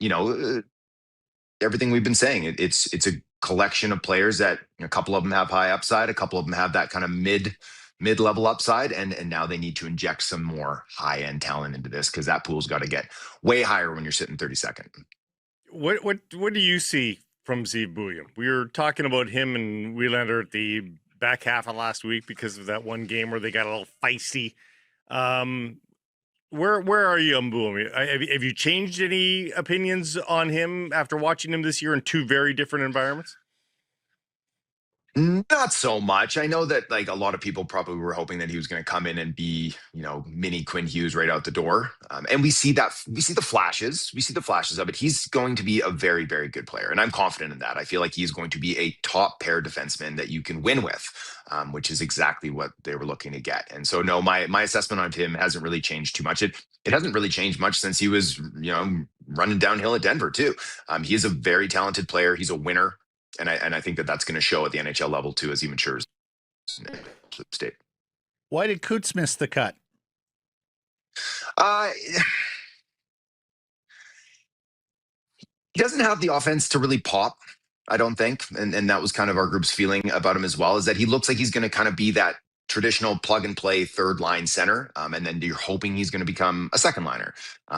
everything we've been saying, it's a collection of players that a couple of them have high upside, a couple of them have that kind of mid-level upside, and now they need to inject some more high-end talent into this because that pool's got to get way higher when you're sitting 32nd. What do you see from Z William? We were talking about him and Wheelander at the back half of last week because of that one game where they got a little feisty. Where are you on William? Have you changed any opinions on him after watching him this year in two very different environments? Not so much. I know that a lot of people probably were hoping that he was going to come in and be, mini Quinn Hughes right out the door. And we see the flashes. We see the flashes of it. He's going to be a very, very good player. And I'm confident in that. I feel like he's going to be a top pair defenseman that you can win with, which is exactly what they were looking to get. And so, no, my assessment on him hasn't really changed too much. It hasn't really changed much since he was, running downhill at Denver too. He is a very talented player. He's a winner. And I think that's going to show at the NHL level too as he matures in the state. Why did Coots miss the cut? He doesn't have the offense to really pop, I don't think. And that was kind of our group's feeling about him as well, is that he looks like he's going to kind of be that traditional plug and play third line center. And then you're hoping he's going to become a second liner.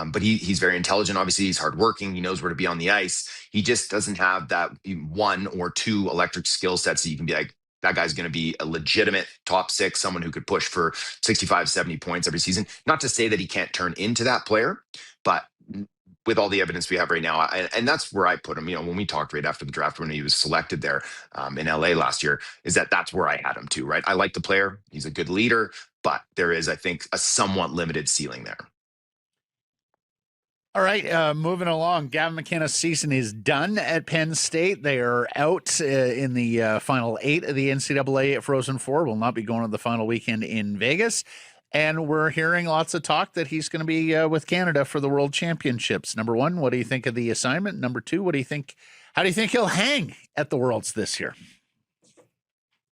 But he's very intelligent. Obviously, he's hardworking. He knows where to be on the ice. He just doesn't have that one or two electric skill sets that you can be like, that guy's going to be a legitimate top six, someone who could push for 65, 70 points every season. Not to say that he can't turn into that player, but with all the evidence we have right now, and that's where I put him. When we talked right after the draft, when he was selected there in LA last year, that's where I had him too, right? I like the player. He's a good leader, but there is, I think, a somewhat limited ceiling there. All right, moving along. Gavin McKenna's season is done at Penn State. They are out in the final 8 of the NCAA Frozen Four. Will not be going to the final weekend in Vegas. And we're hearing lots of talk that he's going to be with Canada for the World Championships. Number one, what do you think of the assignment? Number two, how do you think he'll hang at the Worlds this year?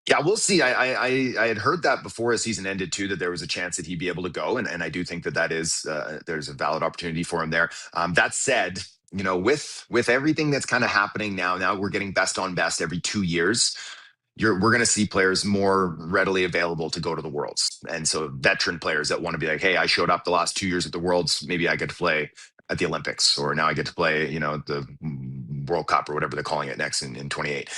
Yeah, we'll see. I had heard that before his season ended too, that there was a chance that he'd be able to go. And I do think that is, there's a valid opportunity for him there. That said, with everything that's kind of happening now we're getting best on best every 2 years. We're going to see players more readily available to go to the Worlds. And so veteran players that want to be like, hey, I showed up the last 2 years at the Worlds. Maybe I get to play at the Olympics, or now I get to play, the World Cup or whatever they're calling it next in 28.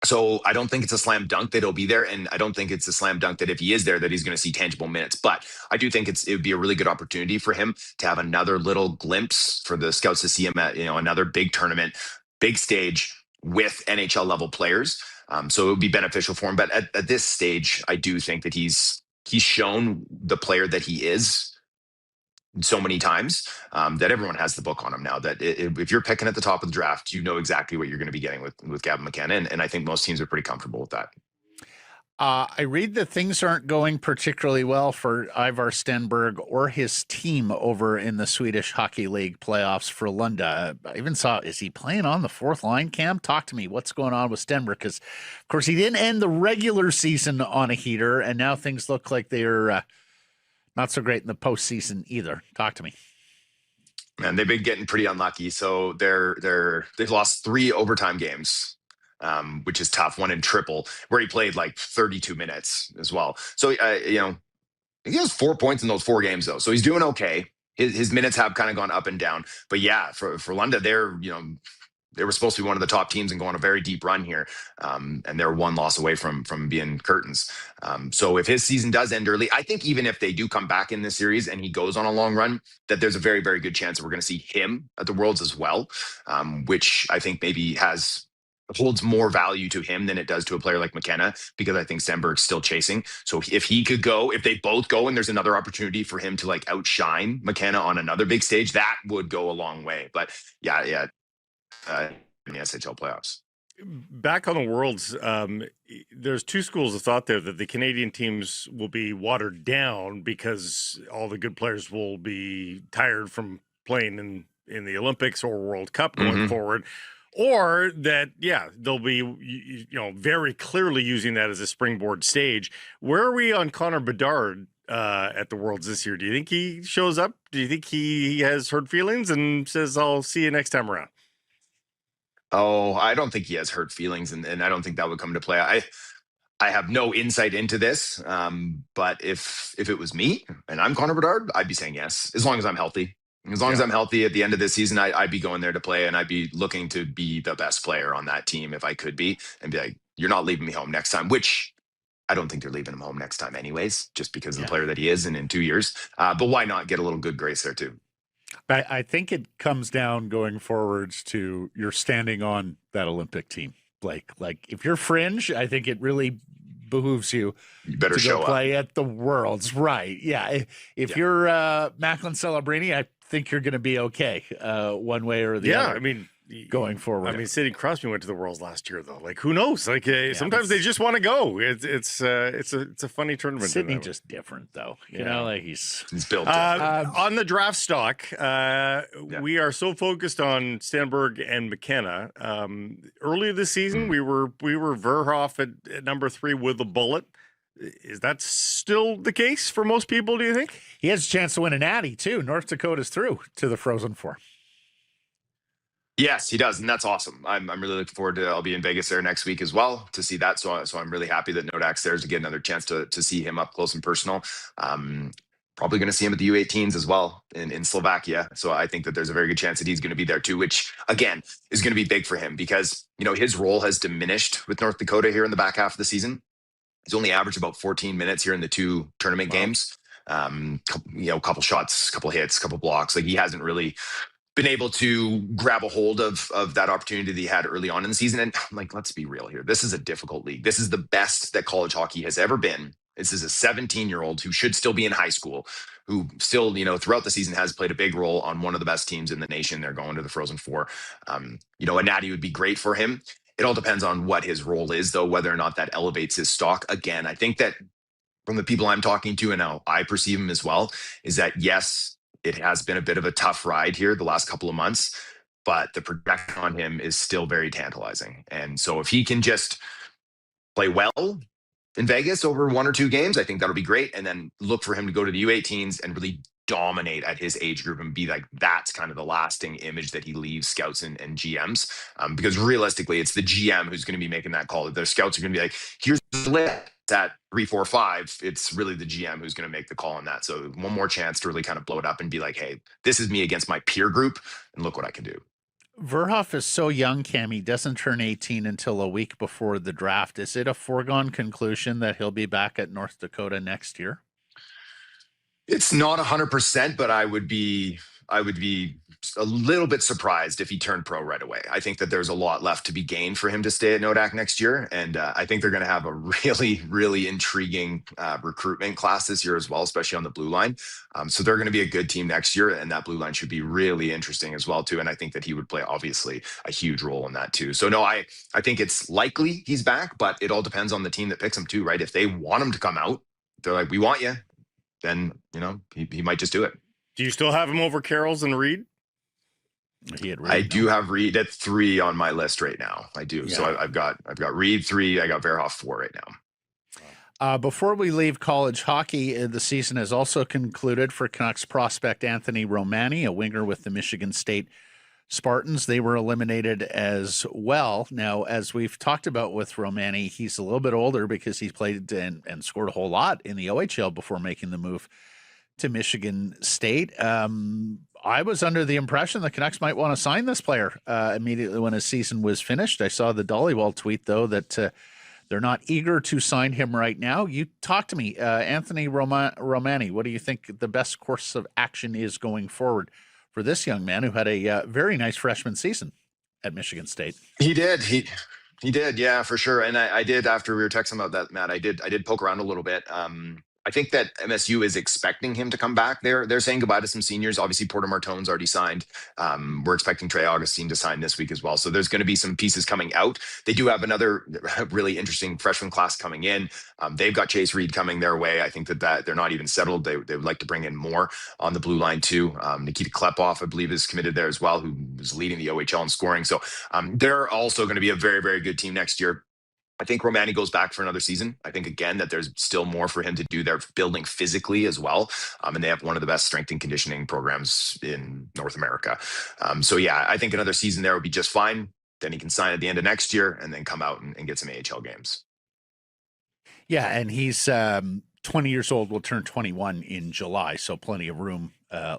So I don't think it's a slam dunk that he'll be there. And I don't think it's a slam dunk that if he is there, that he's going to see tangible minutes. But I do think it would be a really good opportunity for him to have another little glimpse for the scouts to see him at, another big tournament, big stage with NHL level players. So it would be beneficial for him. But at this stage, I do think that he's shown the player that he is so many times that everyone has the book on him now, that if you're picking at the top of the draft, you know exactly what you're going to be getting with Gavin McKenna. And I think most teams are pretty comfortable with that. I read that things aren't going particularly well for Ivar Stenberg or his team over in the Swedish Hockey League playoffs for Lunda. I even saw, is he playing on the fourth line, Cam? Talk to me. What's going on with Stenberg? Because, of course, he didn't end the regular season on a heater, and now things look like they're not so great in the postseason either. Talk to me. Man, they've been getting pretty unlucky. So they've lost 3 overtime games, which is tough. One in triple, where he played like 32 minutes as well. So he has 4 points in those 4 games though, so he's doing okay. His minutes have kind of gone up and down, but yeah, for Lunda, they were supposed to be one of the top teams and go on a very deep run here, and they're 1 loss away from being curtains. So if his season does end early, I think even if they do come back in this series and he goes on a long run, that there's a very, very good chance that we're going to see him at the Worlds as well, which I think maybe holds more value to him than it does to a player like McKenna, because I think Stenberg's still chasing. So if they both go and there's another opportunity for him to like outshine McKenna on another big stage, that would go a long way. But yeah, in the SHL playoffs. Back on the Worlds, there's 2 schools of thought there that the Canadian teams will be watered down because all the good players will be tired from playing in the Olympics or World Cup going forward. Or that, they'll be, very clearly using that as a springboard stage. Where are we on Connor Bedard at the Worlds this year? Do you think he shows up? Do you think he has hurt feelings and says, I'll see you next time around? Oh, I don't think he has hurt feelings, and I don't think that would come to play. I have no insight into this, but if it was me and I'm Connor Bedard, I'd be saying yes, as long as I'm healthy. As long as I'm healthy at the end of this season, I'd be going there to play, and I'd be looking to be the best player on that team if I could be, and be like, you're not leaving me home next time, which I don't think they're leaving him home next time anyways, just because of the player that he is and in 2 years. But why not get a little good grace there too? I think it comes down going forwards to you're standing on that Olympic team, Blake. Like if you're fringe, I think it really behooves you. You better to show go play at the Worlds, right? Yeah. If you're Macklin Celebrini, I think you're going to be okay, one way or the other. Yeah, I mean, going forward. I mean, Sidney Crosby went to the Worlds last year, though. Like, who knows? Like, sometimes they just want to go. It's a funny tournament. Sidney just different, though. You know, like he's built. On the draft stock, we are so focused on Stenberg and McKenna. Earlier this season, we were Verhoff at number 3 with a bullet. Is that still the case for most people, do you think? He has a chance to win a natty, too. North Dakota's through to the Frozen Four. Yes, he does, and that's awesome. I'm really looking forward to. I'll be in Vegas there next week as well to see that. So I'm really happy that Nodak's there to get another chance to see him up close and personal. Probably going to see him at the U18s as well in Slovakia. So I think that there's a very good chance that he's going to be there too, which again is going to be big for him because his role has diminished with North Dakota here in the back half of the season. He's only averaged about 14 minutes here in the 2 tournament games. Couple shots, couple hits, couple blocks. Like he hasn't really been able to grab a hold of that opportunity that he had early on in the season. And like, let's be real here. This is a difficult league. This is the best that college hockey has ever been. This is a 17-year-old who should still be in high school, who still, throughout the season has played a big role on one of the best teams in the nation. They're going to the Frozen Four. A natty would be great for him. It all depends on what his role is, though, whether or not that elevates his stock. Again, I think that from the people I'm talking to and how I perceive him as well, is that yes, it has been a bit of a tough ride here the last couple of months, but the projection on him is still very tantalizing. And so if he can just play well in Vegas over 1 or 2 games, I think that'll be great. And then look for him to go to the U18s and really dominate at his age group and be like, that's kind of the lasting image that he leaves scouts and GMs. Because realistically, it's the GM who's going to be making that call. The scouts are going to be like, here's the list at 3, 4, 5. It's really the GM who's going to make the call on that. So one more chance to really kind of blow it up and be like, hey, this is me against my peer group and look what I can do. Verhoff is so young, Cam. He doesn't turn 18 until a week before the draft. Is it a foregone conclusion that he'll be back at North Dakota next year? It's not 100%, but I would be a little bit surprised if he turned pro right away. I think that there's a lot left to be gained for him to stay at Nodak next year. And I think they're going to have a really, really intriguing recruitment class this year as well, especially on the blue line. So they're going to be a good team next year. And that blue line should be really interesting as well, too. And I think that he would play, obviously, a huge role in that, too. So, no, I think it's likely he's back, but it all depends on the team that picks him, too, right? If they want him to come out, they're like, we want you, then, he might just do it. Do you still have him over Carroll's and Reed? I do have Reed at 3 on my list right now. I do. Yeah. So I've got Reed 3. I got Verhoff 4 right now. Before we leave college hockey, the season has also concluded for Canucks prospect Anthony Romani, a winger with the Michigan State Spartans. They were eliminated as well. Now, as we've talked about with Romani, he's a little bit older because he's played and scored a whole lot in the OHL before making the move to Michigan State. I was under the impression the Canucks might want to sign this player immediately when his season was finished. I saw the Dollywall tweet, though, that they're not eager to sign him right now. You talk to me, Anthony Romani. What do you think the best course of action is going forward for this young man who had a very nice freshman season at Michigan State? He did. He did. Yeah, for sure. And I did, after we were texting about that, Matt, I did poke around a little bit. I think that MSU is expecting him to come back. They're saying goodbye to some seniors. Obviously, Porter Martone's already signed. We're expecting Trey Augustine to sign this week as well. So there's going to be some pieces coming out. They do have another really interesting freshman class coming in. They've got Chase Reed coming their way. I think that they're not even settled. They would like to bring in more on the blue line too. Nikita Klepov, I believe, is committed there as well, who is leading the OHL in scoring. So they're also going to be a very, very good team next year. I think Romani goes back for another season. I think, again, that there's still more for him to do there, building physically as well. And they have one of the best strength and conditioning programs in North America. So, yeah, I think another season there would be just fine. Then he can sign at the end of next year and then come out and get some AHL games. Yeah, and he's 20 years old, will turn 21 in July. So plenty of room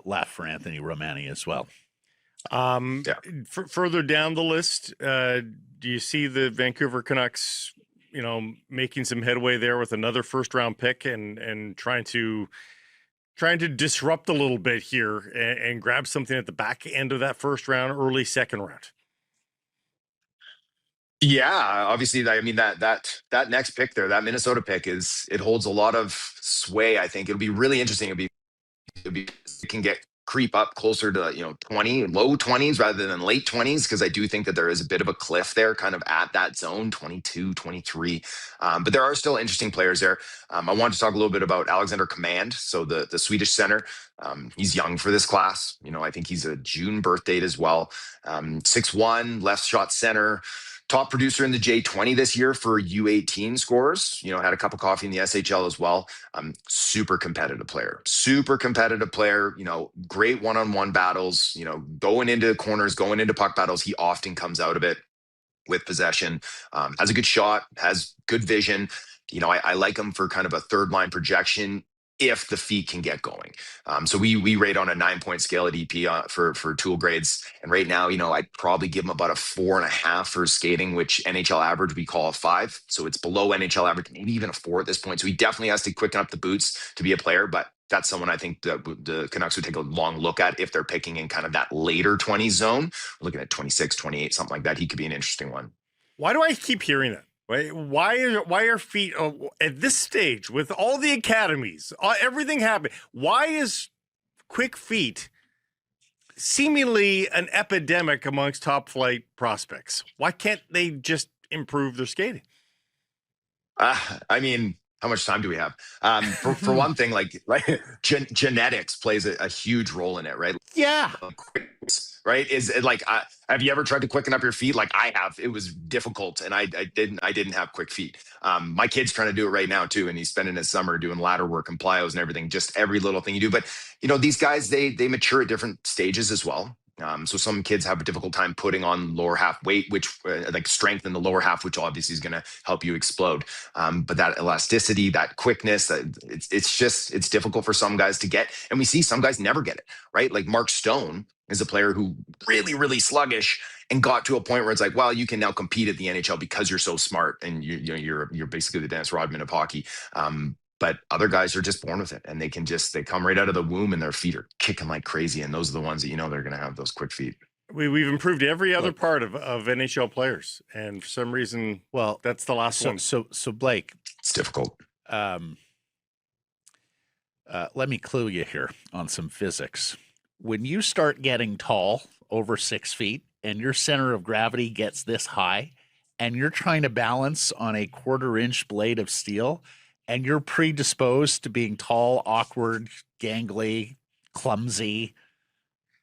left for Anthony Romani as well. Further down the list, do you see the Vancouver Canucks, making some headway there with another first-round pick and trying to disrupt a little bit here and grab something at the back end of that first round, early second round? Yeah, obviously, I mean, that next pick there, that Minnesota pick, it holds a lot of sway. I think it'll be really interesting. It can creep up closer to 20, low 20s rather than late 20s, because I do think that there is a bit of a cliff there kind of at that zone, 22, 23. But there are still interesting players there. I wanted to talk a little bit about Alexander Command, so the Swedish center. He's young for this class. I think he's a June birth date as well. 6'1", left shot center. Top producer in the J20 this year for U18 scores. Had a cup of coffee in the SHL as well. Super competitive player. Great one-on-one battles. Going into corners, going into puck battles. He often comes out of it with possession. Has a good shot. Has good vision. I like him for kind of a third line projection if the feet can get going. So we rate on a 9-point scale at EP for tool grades. And right now, I'd probably give him about a 4.5 for skating, which NHL average we call a 5. So it's below NHL average, maybe even a 4 at this point. So he definitely has to quicken up the boots to be a player. But that's someone I think the Canucks would take a long look at if they're picking in kind of that later 20s zone. We're looking at 26, 28, something like that. He could be an interesting one. Why do I keep hearing that? Why are feet at this stage with all the academies, everything happening? Why is quick feet seemingly an epidemic amongst top flight prospects? Why can't they just improve their skating? I mean, how much time do we have? For one thing, like genetics plays a huge role in it, right? Yeah. Right? Is it like, have you ever tried to quicken up your feet? Like I have. It was difficult, and I didn't have quick feet. My kid's trying to do it right now too, and he's spending his summer doing ladder work and plyos and everything. Just every little thing you do. But these guys they mature at different stages as well. So some kids have a difficult time putting on lower half weight, which like strength in the lower half, which obviously is going to help you explode. But that elasticity, that quickness, it's difficult for some guys to get. And we see some guys never get it, right? Like Mark Stone is a player who really, really sluggish and got to a point where it's like, well, you can now compete at the NHL because you're so smart and you're basically the Dennis Rodman of hockey. But other guys are just born with it, and they come right out of the womb and their feet are kicking like crazy. And those are the ones that, they're going to have those quick feet. We've improved every other part of NHL players. And for some reason, that's the last one. So Blake, it's difficult. Let me clue you here on some physics. When you start getting tall, over 6 feet, and your center of gravity gets this high, and you're trying to balance on a 1/4-inch blade of steel, and you're predisposed to being tall, awkward, gangly, clumsy.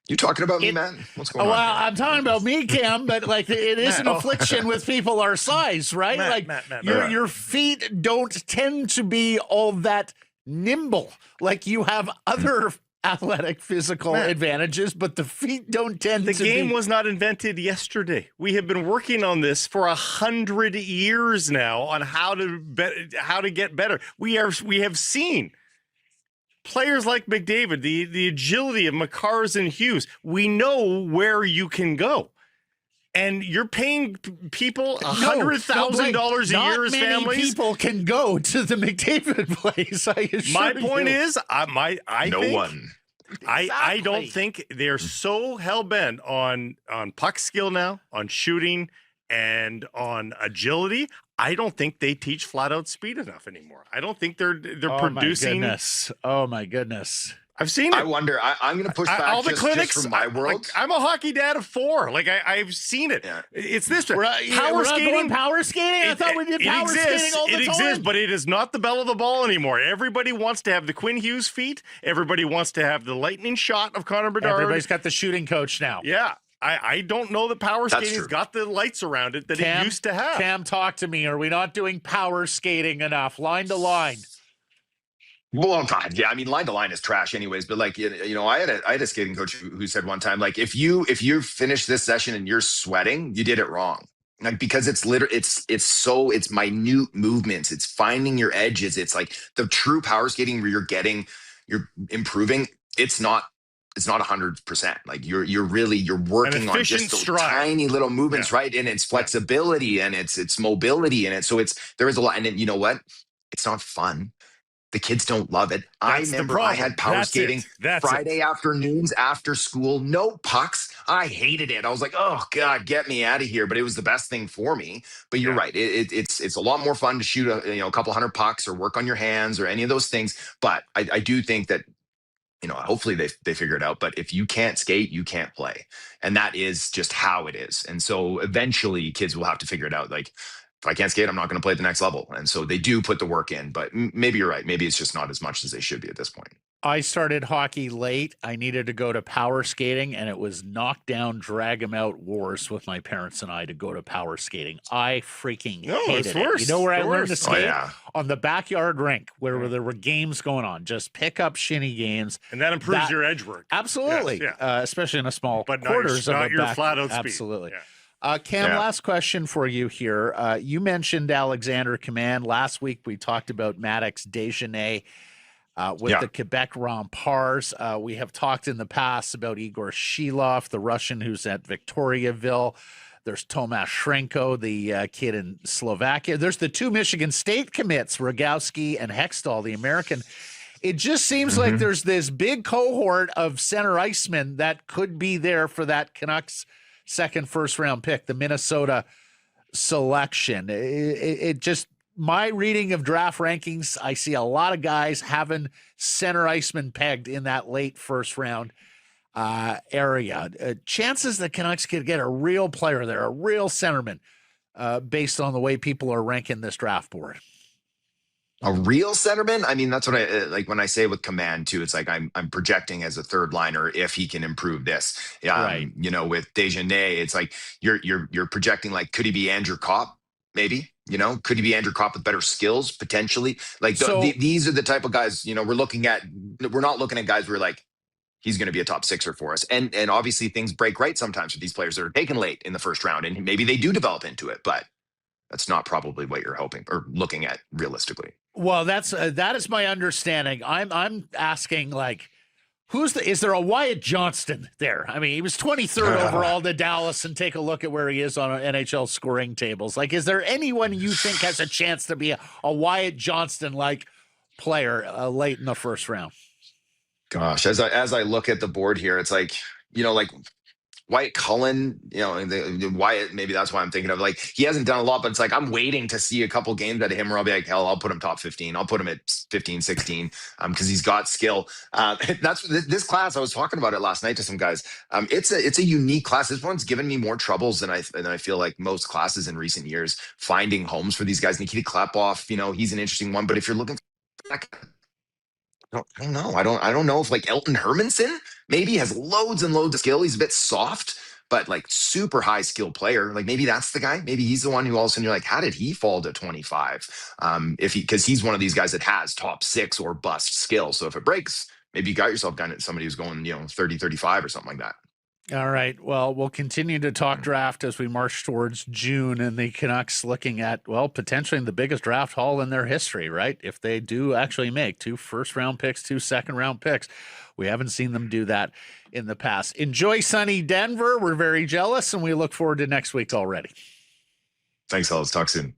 You talking about me, man? What's going on? Well, I'm talking about me, Cam, but like it is an affliction with people our size, right? Matt, your feet don't tend to be all that nimble. Like you have other athletic physical advantages, but the feet don't tend to be. The game was not invented yesterday. We have been working on this for 100 years now on how to get better. We have seen players like McDavid, the agility of Makars and Hughes. We know where you can go. And you're paying people $100,000 a year as families. Not many people can go to the McDavid place. I assure My point is, I don't think they're so hell bent on puck skill now, on shooting, and on agility. I don't think they teach flat out speed enough anymore. I don't think they're producing. Oh my goodness. I've seen it. I wonder. I'm going to push back all the clinics just from my world. I'm a hockey dad of 4. Like I've seen it. Yeah. It's this power skating. Power skating. I thought we did power skating all the time. It exists, but it is not the belle of the ball anymore. Everybody wants to have the Quinn Hughes feet. Everybody wants to have the lightning shot of Connor Bedard. Everybody's got the shooting coach now. Yeah. I don't know that power skating's got the lights around it that it used to have. Cam, talk to me. Are we not doing power skating enough? Line to line. Well, God, yeah. I mean, line to line is trash, anyways. But like, I had a skating coach who said one time, like, if you finish this session and you're sweating, you did it wrong. Like, because it's minute movements. It's finding your edges. It's like the true power skating where you're improving. It's not 100%. Like you're working on just those tiny little movements, right? And it's flexibility and it's mobility in it. So there is a lot. And then, you know what? It's not fun. The kids don't love it. I remember I had power skating Friday afternoons after school. No pucks. I hated it. I was like, oh God, get me out of here. But it was the best thing for me. But you're right. It's a lot more fun to shoot a couple hundred pucks or work on your hands or any of those things. But I do think that, hopefully they figure it out. But if you can't skate, you can't play. And that is just how it is. And so eventually kids will have to figure it out. Like, if I can't skate, I'm not going to play at the next level. And so they do put the work in, but maybe you're right. Maybe it's just not as much as they should be at this point. I started hockey late. I needed to go to power skating, and it was knock down, drag 'em out wars with my parents and I to go to power skating. I freaking hated it. You know where I learned to skate? On the backyard rink where there were games going on. Just pick up shinny games. And that improves your edge work. Absolutely. Yes, especially in a small quarters not of your back. flat out speed. Absolutely. Yeah. Cam, last question for you here. You mentioned Alexander Command. Last week we talked about Maddox Desjardins with the Quebec Remparts. We have talked in the past about Igor Shilov, the Russian who's at Victoriaville. There's Tomas Shrenko, the kid in Slovakia. There's the 2 Michigan State commits, Rogowski and Hextall, the American. It just seems like there's this big cohort of center icemen that could be there for that Canucks second first-round pick, the Minnesota selection. It just, my reading of draft rankings, I see a lot of guys having center iceman pegged in that late first-round area. Chances the Canucks could get a real player there, a real centerman, based on the way people are ranking this draft board. A real centerman? I mean, that's what I like when I say with Command too. It's like I'm projecting as a third liner if he can improve this. Right. With Desjardins, it's like you're projecting like, could he be Andrew Kopp? Maybe. Could he be Andrew Kopp with better skills potentially? Like these are the type of guys we're looking at. We're not looking at guys where like he's going to be a top 6er for us. And obviously things break right sometimes for these players that are taken late in the first round, and maybe they do develop into it, but that's not probably what you're hoping or looking at realistically. Well, that is my understanding. I'm asking, like, is there a Wyatt Johnston there? I mean, he was 23rd overall to Dallas, and take a look at where he is on NHL scoring tables. Like, is there anyone you think has a chance to be a Wyatt Johnston, like, player late in the first round. Gosh, as I look at the board here, it's like, like Wyatt Cullen, Wyatt, maybe that's why I'm thinking of, like, he hasn't done a lot, but it's like I'm waiting to see a couple games out of him where I'll be like, hell, I'll put him top 15. I'll put him at 15, 16, because he's got skill. That's this class. I was talking about it last night to some guys. It's a unique class. This one's given me more troubles than I feel like most classes in recent years, finding homes for these guys. Nikita Klepoff, he's an interesting one, but if you're looking for that, I don't know. I don't know if like Elton Hermanson maybe has loads and loads of skill. He's a bit soft, but like super high skill player. Like maybe that's the guy. Maybe he's the one who all of a sudden you're like, how did he fall to 25? Because he's one of these guys that has top 6 or bust skill. So if it breaks, maybe you got yourself down at somebody who's going, 30, 35 or something like that. All right. Well, we'll continue to talk draft as we march towards June, and the Canucks looking at, potentially the biggest draft haul in their history, right? If they do actually make 2 first-round picks, 2 second-round picks. We haven't seen them do that in the past. Enjoy sunny Denver. We're very jealous, and we look forward to next week already. Thanks, fellas. Talk soon.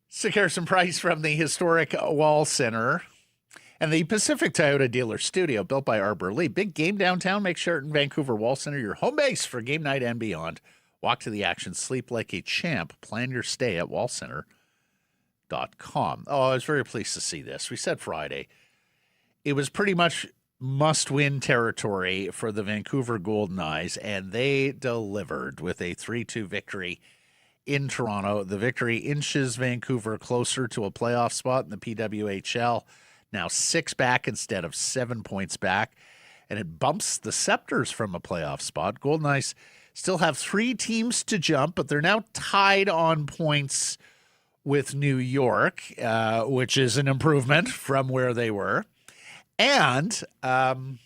Sick Harrison Price from the historic Wall Center. And the Pacific Toyota Dealer Studio, built by Arbor Lee. Big game downtown. Make Sheraton Vancouver Wall Center your home base for game night and beyond. Walk to the action. Sleep like a champ. Plan your stay at wallcenter.com. Oh, I was very pleased to see this. We said Friday. It was pretty much must-win territory for the Vancouver Golden Knights, and they delivered with a 3-2 victory in Toronto. The victory inches Vancouver closer to a playoff spot in the PWHL. Now 6 back instead of 7 points back, and it bumps the Scepters from a playoff spot. Golden Knights still have 3 teams to jump, but they're now tied on points with New York, which is an improvement from where they were. And they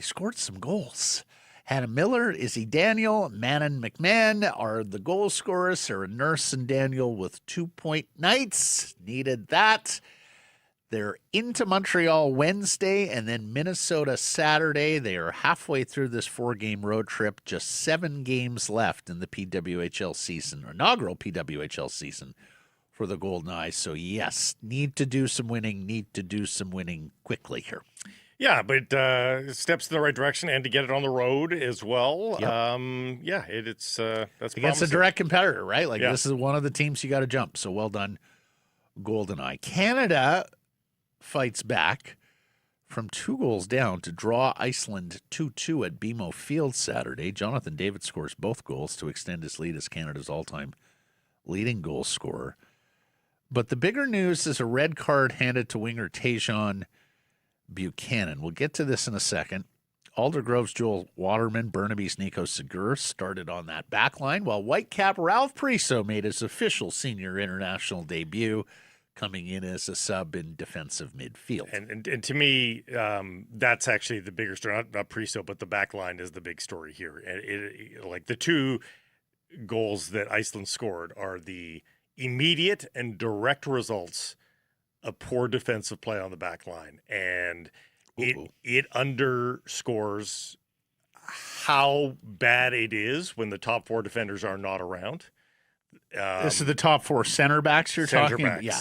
scored some goals. Hannah Miller, Izzy Daniel, Manon McMahon are the goal scorers. Sarah Nurse and Daniel with 2-point nights. Needed that. They're into Montreal Wednesday and then Minnesota Saturday. They are halfway through this 4-game road trip. Just 7 games left in the PWHL season, or inaugural PWHL season for the Golden Knights. So, yes, need to do some winning quickly here. Yeah, but steps in the right direction and to get it on the road as well. Yep. It's that's against promising. a direct competitor, right? This is one of the teams you got to jump. So, well done, GoldenEye. Canada fights back from 2 goals down to draw Iceland 2-2 at BMO Field Saturday. Jonathan David scores both goals to extend his lead as Canada's all-time leading goal scorer. But the bigger news is a red card handed to winger Tajon Buchanan. We'll get to this in a second. Aldergrove's Joel Waterman, Burnaby's Nico Segur started on that back line, while Whitecap Ralph Priso made his official senior international debut, coming in as a sub in defensive midfield. And to me, that's actually the bigger story, not Priso, but the back line is the big story here. And like the 2 goals that Iceland scored are the immediate and direct results of poor defensive play on the back line. And it underscores how bad it is when the top 4 defenders are not around. This is the top 4 center backs you're talking about? Yeah.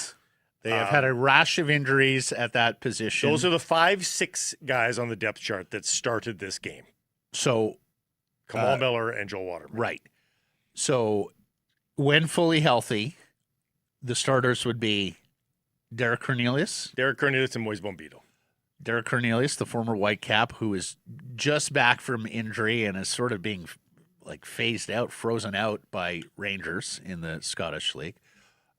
They have had a rash of injuries at that position. Those are the 5-6 guys on the depth chart that started this game. So, Kamal Miller and Joel Waterman. Right. So, when fully healthy, the starters would be Derek Cornelius and Moise Bombito. Derek Cornelius, the former Whitecap, who is just back from injury and is sort of being phased out, frozen out by Rangers in the Scottish League.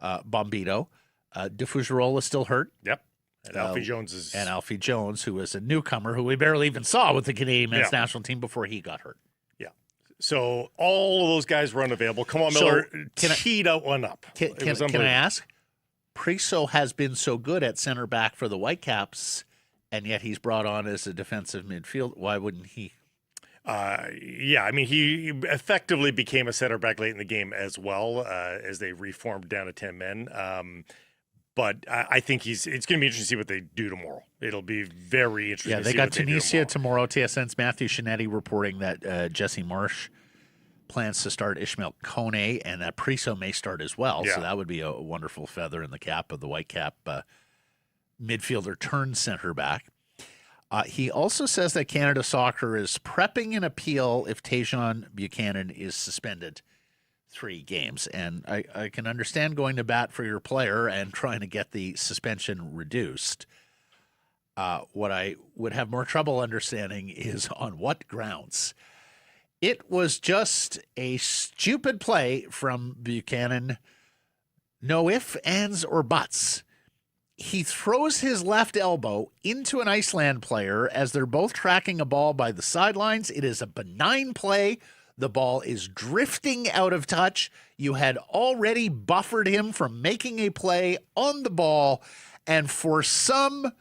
Bombito. DeFugerola is still hurt. Yep. And Alfie Jones is... And Alfie Jones, who is a newcomer who we barely even saw with the Canadian men's national team before he got hurt. Yeah. So all of those guys were unavailable. Kamal Miller teed out one up. Can I ask? Priso has been so good at center back for the Whitecaps, and yet he's brought on as a defensive midfield. Why wouldn't he? He effectively became a center back late in the game as well, as they reformed down to 10 men. But I think it's going to be interesting to see what they do tomorrow. It'll be very interesting. Yeah, they got Tunisia tomorrow. TSN's Matthew Shinetti reporting that Jesse Marsh plans to start Ishmael Kone, and that Priso may start as well. Yeah. So that would be a wonderful feather in the cap of the Whitecap midfielder turned center back. He also says that Canada Soccer is prepping an appeal if Tajon Buchanan is suspended 3 games. And I can understand going to bat for your player and trying to get the suspension reduced. What I would have more trouble understanding is on what grounds. It was just a stupid play from Buchanan. No ifs, ands, or buts. He throws his left elbow into an Iceland player as they're both tracking a ball by the sidelines. It is a benign play. The ball is drifting out of touch. You had already buffered him from making a play on the ball, and for some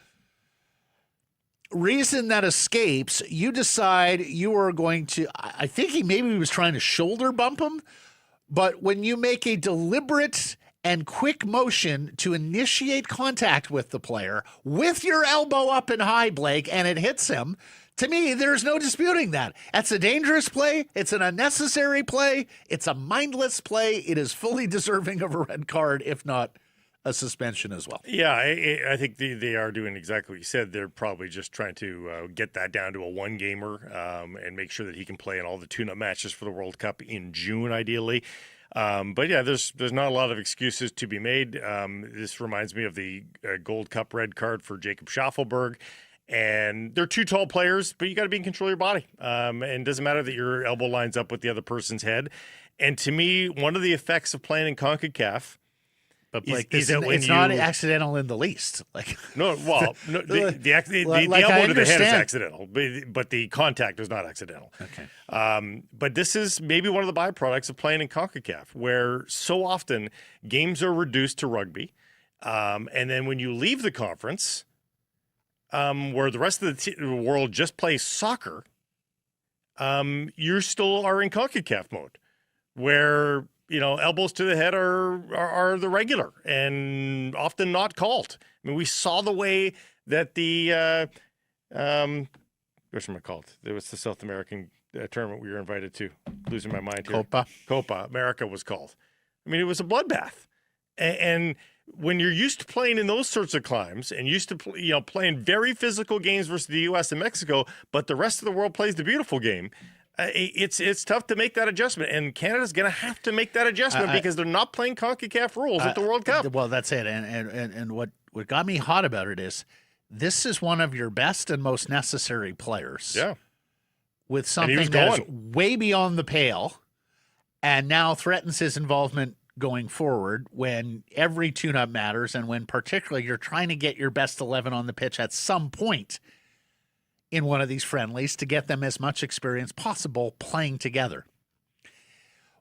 reason that escapes, you decide you are going to, I think maybe he was trying to shoulder bump him, but when you make a deliberate and quick motion to initiate contact with the player with your elbow up and high, Blake, and it hits him, to me, there's no disputing that. That's a dangerous play. It's an unnecessary play. It's a mindless play. It is fully deserving of a red card, if not a suspension as well. Yeah, I think they are doing exactly what you said. They're probably just trying to get that down to a one-gamer and make sure that he can play in all the tune-up matches for the World Cup in June, ideally. But yeah, there's not a lot of excuses to be made. This reminds me of the Gold Cup red card for Jacob Schaffelberg. And they're 2 tall players, but you got to be in control of your body. And it doesn't matter that your elbow lines up with the other person's head. And to me, one of the effects of playing in CONCACAF, but like is that it's not accidental in the least. Like the elbow to the head is accidental, but the contact is not accidental. Okay. But this is maybe one of the byproducts of playing in CONCACAF, where so often games are reduced to rugby, and then when you leave the conference, where the rest of the world just plays soccer, you still are in CONCACAF mode, where elbows to the head are the regular and often not called. I mean, we saw the way that the what's it called? There was the South American tournament we were invited to. Losing my mind here. Copa America was called. I mean, it was a bloodbath, and when you're used to playing in those sorts of climes and used to playing very physical games versus the U.S. and Mexico, but the rest of the world plays the beautiful game. It's tough to make that adjustment, and Canada's going to have to make that adjustment because they're not playing CONCACAF rules at the World Cup. Well, that's it. And what got me hot about it is this is one of your best and most necessary players. Yeah. With something that is way beyond the pale, and now threatens his involvement going forward when every tune-up matters, and when particularly you're trying to get your best 11 on the pitch at some point in one of these friendlies to get them as much experience possible playing together.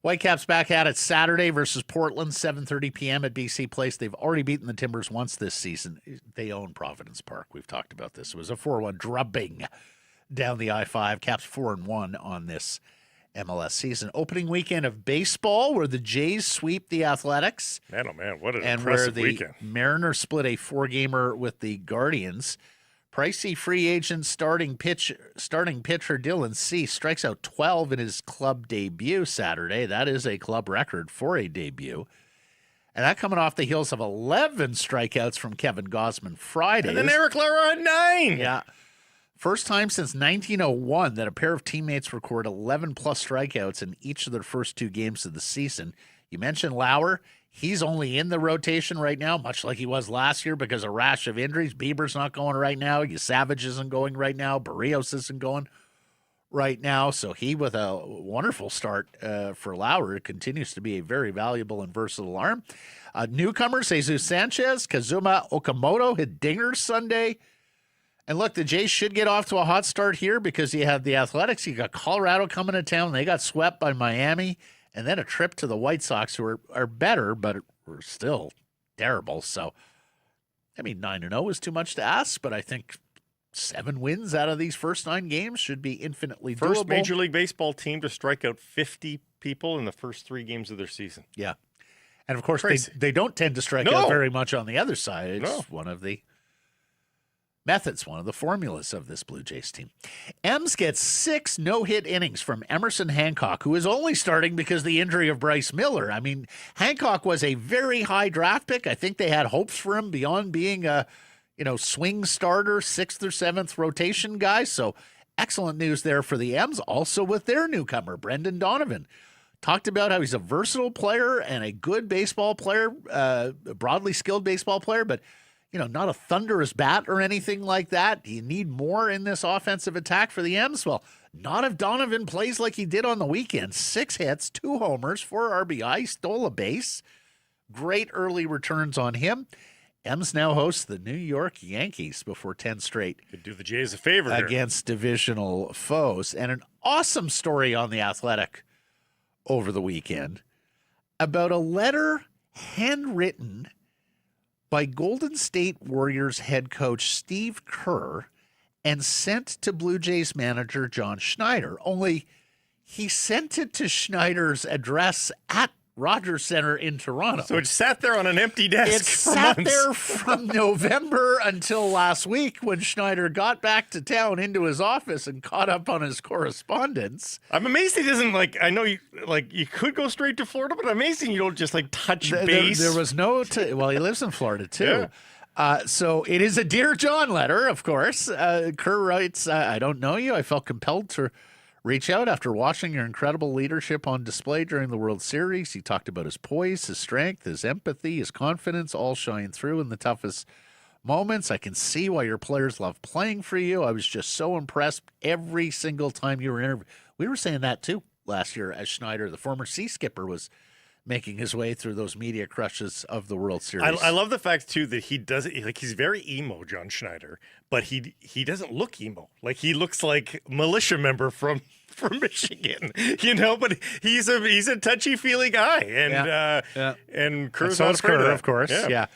Whitecaps back at it Saturday versus Portland, 7:30 p.m. at BC Place. They've already beaten the Timbers once this season. They own Providence Park. We've talked about this. It was a 4-1 drubbing down the I-5. Caps 4-1 on this MLS season. Opening weekend of baseball where the Jays sweep the Athletics. Man, oh man, what an and impressive where the weekend. Mariners split a 4-gamer with the Guardians. Pricey free agent starting pitcher Dylan Cease strikes out 12 in his club debut Saturday. That is a club record for a debut. And that coming off the heels of 11 strikeouts from Kevin Gausman Friday. And then Eric Lara at 9. Yeah. First time since 1901 that a pair of teammates record 11-plus strikeouts in each of their first 2 games of the season. You mentioned Lauer. He's only in the rotation right now, much like he was last year because of a rash of injuries. Bieber's not going right now. Savage isn't going right now. Barrios isn't going right now. So he, with a wonderful start for Lauer, continues to be a very valuable and versatile arm. Newcomers, Jesus Sanchez, Kazuma Okamoto hit dingers Sunday. And look, the Jays should get off to a hot start here because you have the Athletics. You got Colorado coming to town. They got swept by Miami. And then a trip to the White Sox, who are better, but are still terrible. So, 9-0 is too much to ask, but I think 7 wins out of these first 9 games should be infinitely doable. First Major League Baseball team to strike out 50 people in the first 3 games of their season. Yeah. And, of course, they don't tend to strike out very much on the other side. It's one of the methods, one of the formulas of this Blue Jays team. Ems gets 6 no-hit innings from Emerson Hancock, who is only starting because of the injury of Bryce Miller. I mean, Hancock was a very high draft pick. I think they had hopes for him beyond being a, swing starter, 6th or 7th rotation guy. So excellent news there for the Ems. Also with their newcomer, Brendan Donovan. Talked about how he's a versatile player and a good baseball player, a broadly skilled baseball player, but not a thunderous bat or anything like that. Do you need more in this offensive attack for the Ems? Well, not if Donovan plays like he did on the weekend. 6 hits, 2 homers, 4 RBI, stole a base. Great early returns on him. Ems now hosts the New York Yankees before 10 straight. Could do the Jays a favor here. Against divisional foes. And an awesome story on The Athletic over the weekend about a letter handwritten by Golden State Warriors head coach Steve Kerr and sent to Blue Jays manager John Schneider. Only he sent it to Schneider's address at Rogers Center in Toronto. So it sat there on an empty desk It for sat months. there from November until last week when Schneider got back to town into his office and caught up on his correspondence. I'm amazed he doesn't, I know you could go straight to Florida, but I'm amazed you don't just, touch base. There was no, well, he lives in Florida too. Yeah. So it is a Dear John letter, of course. Kerr writes, I don't know you. I felt compelled to reach out after watching your incredible leadership on display during the World Series. He talked about his poise, his strength, his empathy, his confidence, all shine through in the toughest moments. I can see why your players love playing for you. I was just so impressed every single time you were interviewed. We were saying that too last year as Schneider, the former Sea skipper, was making his way through those media crushes of the World Series. I love the fact too that he does it he's very emo, John Schneider, but he doesn't look emo. He looks like militia member from Michigan, but he's a touchy-feely guy, and Kerr's not afraid of that. Of course, yeah.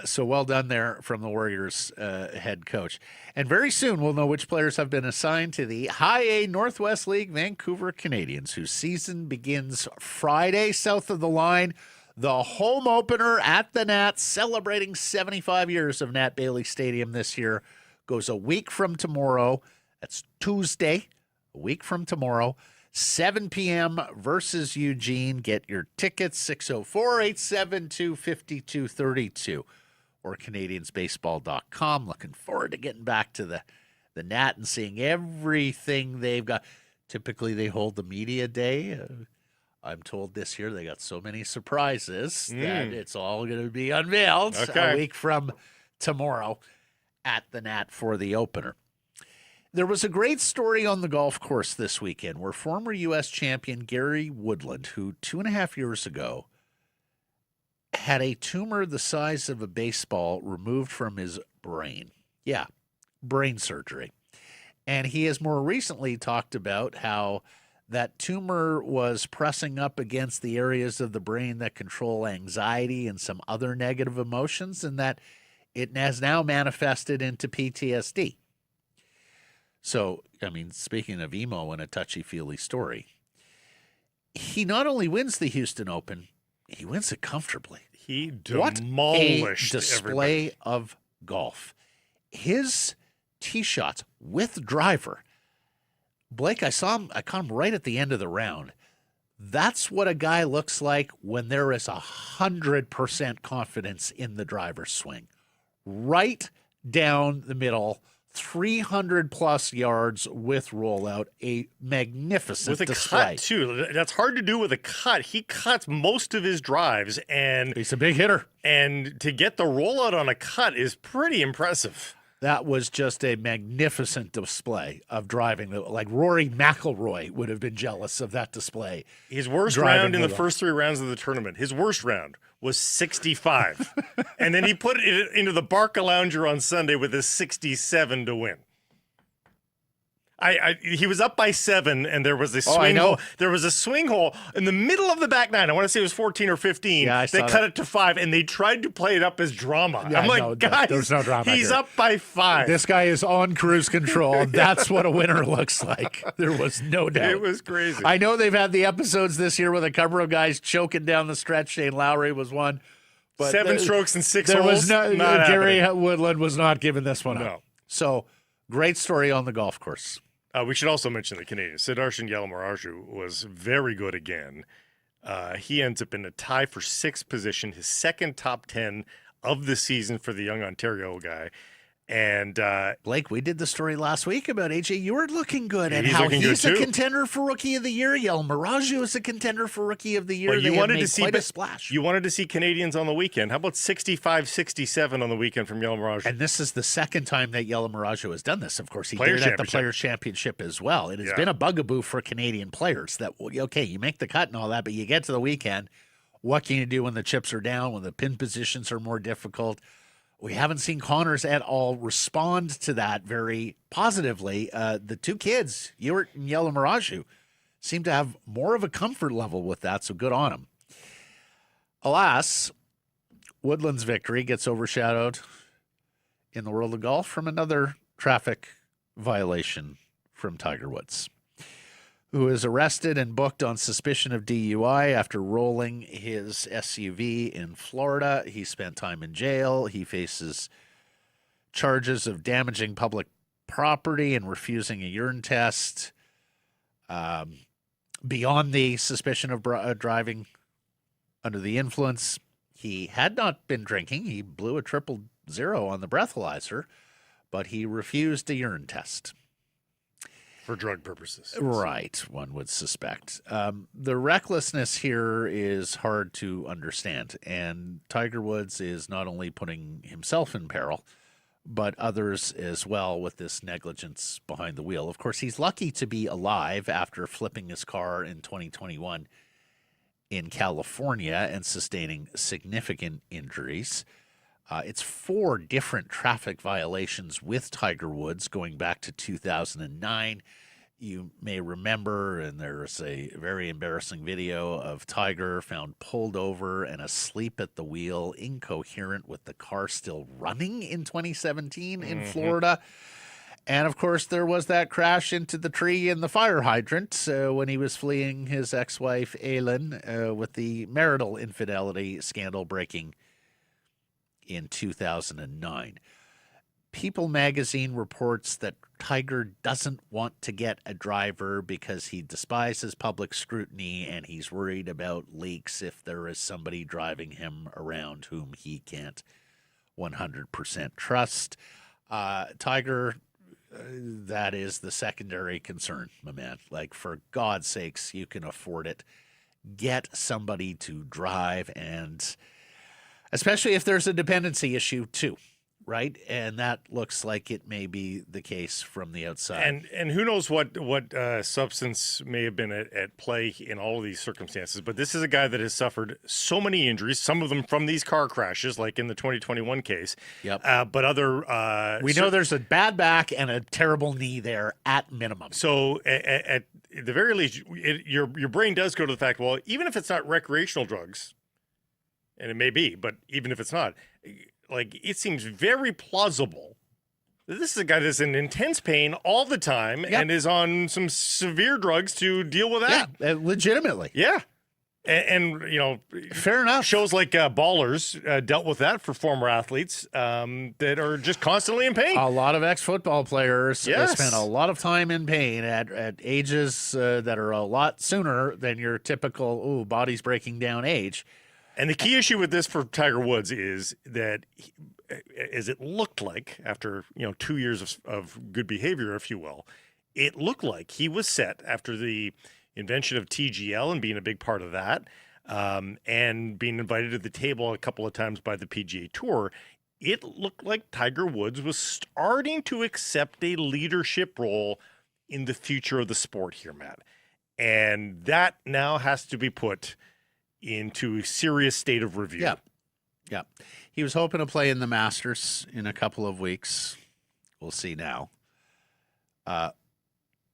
So well done there from the Warriors head coach. And very soon we'll know which players have been assigned to the High A Northwest League Vancouver Canadians, whose season begins Friday south of the line. The home opener at the Nat, celebrating 75 years of Nat Bailey Stadium this year, goes a week from tomorrow. That's Tuesday, a week from tomorrow. 7 p.m. versus Eugene. Get your tickets, 604-872-5232 or CanadiansBaseball.com. Looking forward to getting back to the Nat and seeing everything they've got. Typically, they hold the media day. I'm told this year they got so many surprises that it's all going to be unveiled a week from tomorrow at the Nat for the opener. There was a great story on the golf course this weekend where former U.S. champion Gary Woodland, who 2.5 years ago had a tumor the size of a baseball removed from his brain. Yeah, brain surgery. And he has more recently talked about how that tumor was pressing up against the areas of the brain that control anxiety and some other negative emotions, and that it has now manifested into PTSD. So, speaking of emo and a touchy-feely story, he not only wins the Houston Open, he wins it comfortably. He demolished what a display of golf. His tee shots with driver. Blake, I caught him right at the end of the round. That's what a guy looks like when there is 100% confidence in the driver's swing. Right down the middle, 300-plus yards with rollout, a magnificent display. Cut, too. That's hard to do with a cut. He cuts most of his drives, and he's a big hitter. And to get the rollout on a cut is pretty impressive. That was just a magnificent display of driving. Like Rory McIlroy would have been jealous of that display. His worst round in the first 3 rounds of the tournament, his worst round was 65. And then he put it into the Barca Lounger on Sunday with a 67 to win. He was up by 7, and there was a swing hole. There was a swing hole in the middle of the back 9. I want to say it was 14 or 15. Yeah, they cut it to 5, and they tried to play it up as drama. Yeah, I'm like, guys, there's no drama. He's up by 5. This guy is on cruise control. That's what a winner looks like. There was no doubt. It was crazy. I know they've had the episodes this year with a couple of guys choking down the stretch. Shane Lowry was one. But 7 strokes and 6 there holes. was no not Gary happening. Woodland was not giving this one No. up. So great story on the golf course. We should also mention the Canadian. Sidarshan Yalamaraju was very good again. He ends up in a tie for 6th position, his second top 10 of the season for the young Ontario guy. And Blake, we did the story last week about AJ Ewart looking good and He's how looking he's good, a too. contender for Rookie of the Year. Yalamaraju is a contender for Rookie of the Year. Well, you They have wanted made to see quite a splash. You wanted to see Canadians on the weekend. How about 65-67 on the weekend from Yalamaraju? And this is the second time that Yalamaraju has done this. Of course, he Players' did it at the Championship. Players' Championship as well. It has Yeah. been a bugaboo for Canadian players that, okay, you make the cut and all that, but you get to the weekend, what can you do when the chips are down, when the pin positions are more difficult? We haven't seen Connors at all respond to that very positively. The two kids, Ewart and Yalamaraju, seem to have more of a comfort level with that, so good on them. Alas, Woodland's victory gets overshadowed in the world of golf from another traffic violation from Tiger Woods, who is arrested and booked on suspicion of DUI after rolling his SUV in Florida. He spent time in jail. He faces charges of damaging public property and refusing a urine test. Beyond the suspicion of driving under the influence, he had not been drinking. He blew a 000 on the breathalyzer, but he refused a urine test. For drug purposes. Right, one would suspect. The recklessness here is hard to understand, and Tiger Woods is not only putting himself in peril, but others as well with this negligence behind the wheel. Of course, he's lucky to be alive after flipping his car in 2021 in California and sustaining significant injuries. It's 4 different traffic violations with Tiger Woods going back to 2009. You may remember, and there's a very embarrassing video of Tiger found pulled over and asleep at the wheel, incoherent with the car still running in 2017 in Florida. And, of course, there was that crash into the tree in the fire hydrant when he was fleeing his ex-wife, Aileen, with the marital infidelity scandal breaking in 2009. People magazine reports that Tiger doesn't want to get a driver because he despises public scrutiny and he's worried about leaks if there is somebody driving him around whom he can't 100% trust. Tiger, that is the secondary concern, my man. Like, for God's sakes, you can afford it. Get somebody to drive, and especially if there's a dependency issue too, right? And that looks like it may be the case from the outside. And who knows what substance may have been at play in all of these circumstances. But this is a guy that has suffered so many injuries, some of them from these car crashes, like in the 2021 case. Yep. But other... we know there's a bad back and a terrible knee there at minimum. So at the very least, your brain does go to the fact, well, even if it's not recreational drugs, and it may be, but even if it's not, like, it seems very plausible that this is a guy that's in intense pain all the time and is on some severe drugs to deal with that. Yeah, legitimately. Yeah. And you know, fair enough. Shows like Ballers dealt with that for former athletes that are just constantly in pain. A lot of ex-football players Yes. spend a lot of time in pain at ages that are a lot sooner than your typical, body's breaking down age. And the key issue with this for Tiger Woods is that, as it looked like after 2 years of good behavior, if you will, it looked like he was set after the invention of TGL and being a big part of that, and being invited to the table a couple of times by the PGA Tour. It looked like Tiger Woods was starting to accept a leadership role in the future of the sport here, Matt. And that now has to be put into a serious state of review. Yeah. He was hoping to play in the Masters in a couple of weeks. We'll see now.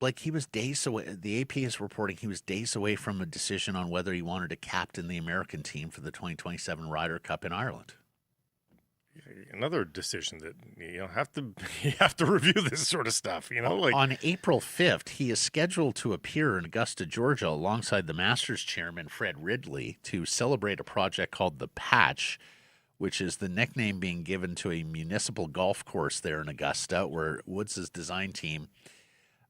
Like, he was days away. The AP is reporting he was days away from a decision on whether he wanted to captain the American team for the 2027 Ryder Cup in Ireland. Another decision that you have to review this sort of stuff. On April 5th, he is scheduled to appear in Augusta, Georgia, alongside the Masters chairman Fred Ridley to celebrate a project called The Patch, which is the nickname being given to a municipal golf course there in Augusta, where Woods' design team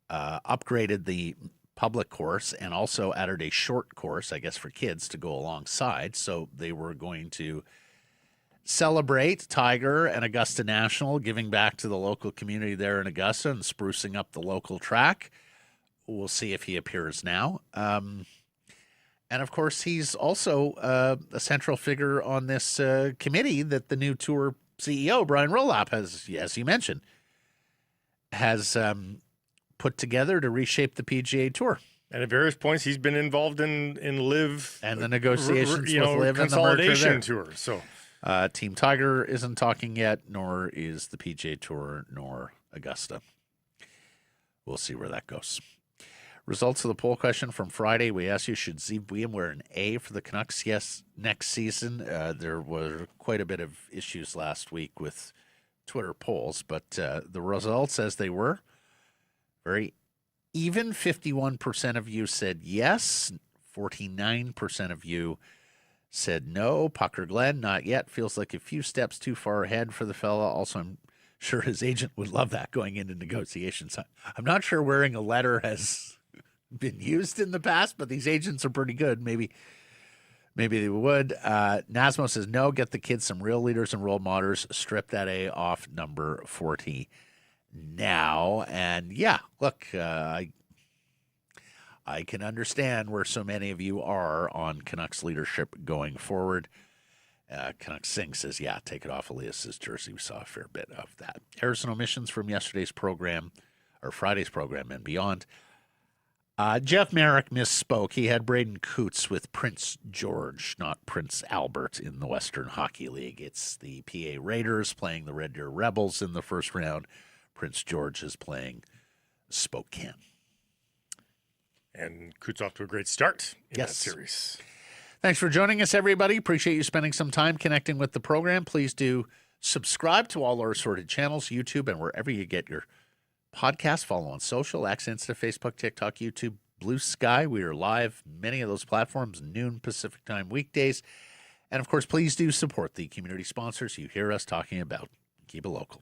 upgraded the public course and also added a short course, I guess, for kids to go alongside. So they were going to celebrate Tiger and Augusta National, giving back to the local community there in Augusta and sprucing up the local track. We'll see if he appears now. And of course, he's also a central figure on this committee that the new tour CEO, Brian Rowlap, has, as you mentioned, has put together to reshape the PGA Tour. And at various points, he's been involved in LIV and the negotiations with LIV consolidation and the tour. So, Team Tiger isn't talking yet, nor is the PGA Tour, nor Augusta. We'll see where that goes. Results of the poll question from Friday. We asked you, should Zeev Buium wear an A for the Canucks? Yes, next season. There were quite a bit of issues last week with Twitter polls, but the results as they were, very even. 51% of you said yes. 49% of you said no. Pucker Glenn, not yet. Feels like a few steps too far ahead for the fella. Also, I'm sure his agent would love that going into negotiations. I'm not sure wearing a letter has been used in the past, but these agents are pretty good. Maybe they would. Nasmo says no. Get the kids some real leaders and role models. Strip that A off number 40 now. And yeah, look, I can understand where so many of you are on Canucks leadership going forward. Canucks Singh says, yeah, take it off Elias's jersey. We saw a fair bit of that. Errors and omissions from yesterday's program, or Friday's program and beyond. Jeff Merrick misspoke. He had Braden Coots with Prince George, not Prince Albert, in the Western Hockey League. It's the PA Raiders playing the Red Deer Rebels in the first round. Prince George is playing Spokane. And Coots off to a great start in that Yes. series. Thanks for joining us, everybody. Appreciate you spending some time connecting with the program. Please do subscribe to all our assorted channels, YouTube, and wherever you get your podcasts. Follow on social, X, Insta, Facebook, TikTok, YouTube, Blue Sky. We are live, many of those platforms, noon Pacific time weekdays. And, of course, please do support the community sponsors you hear us talking about. Keep it local.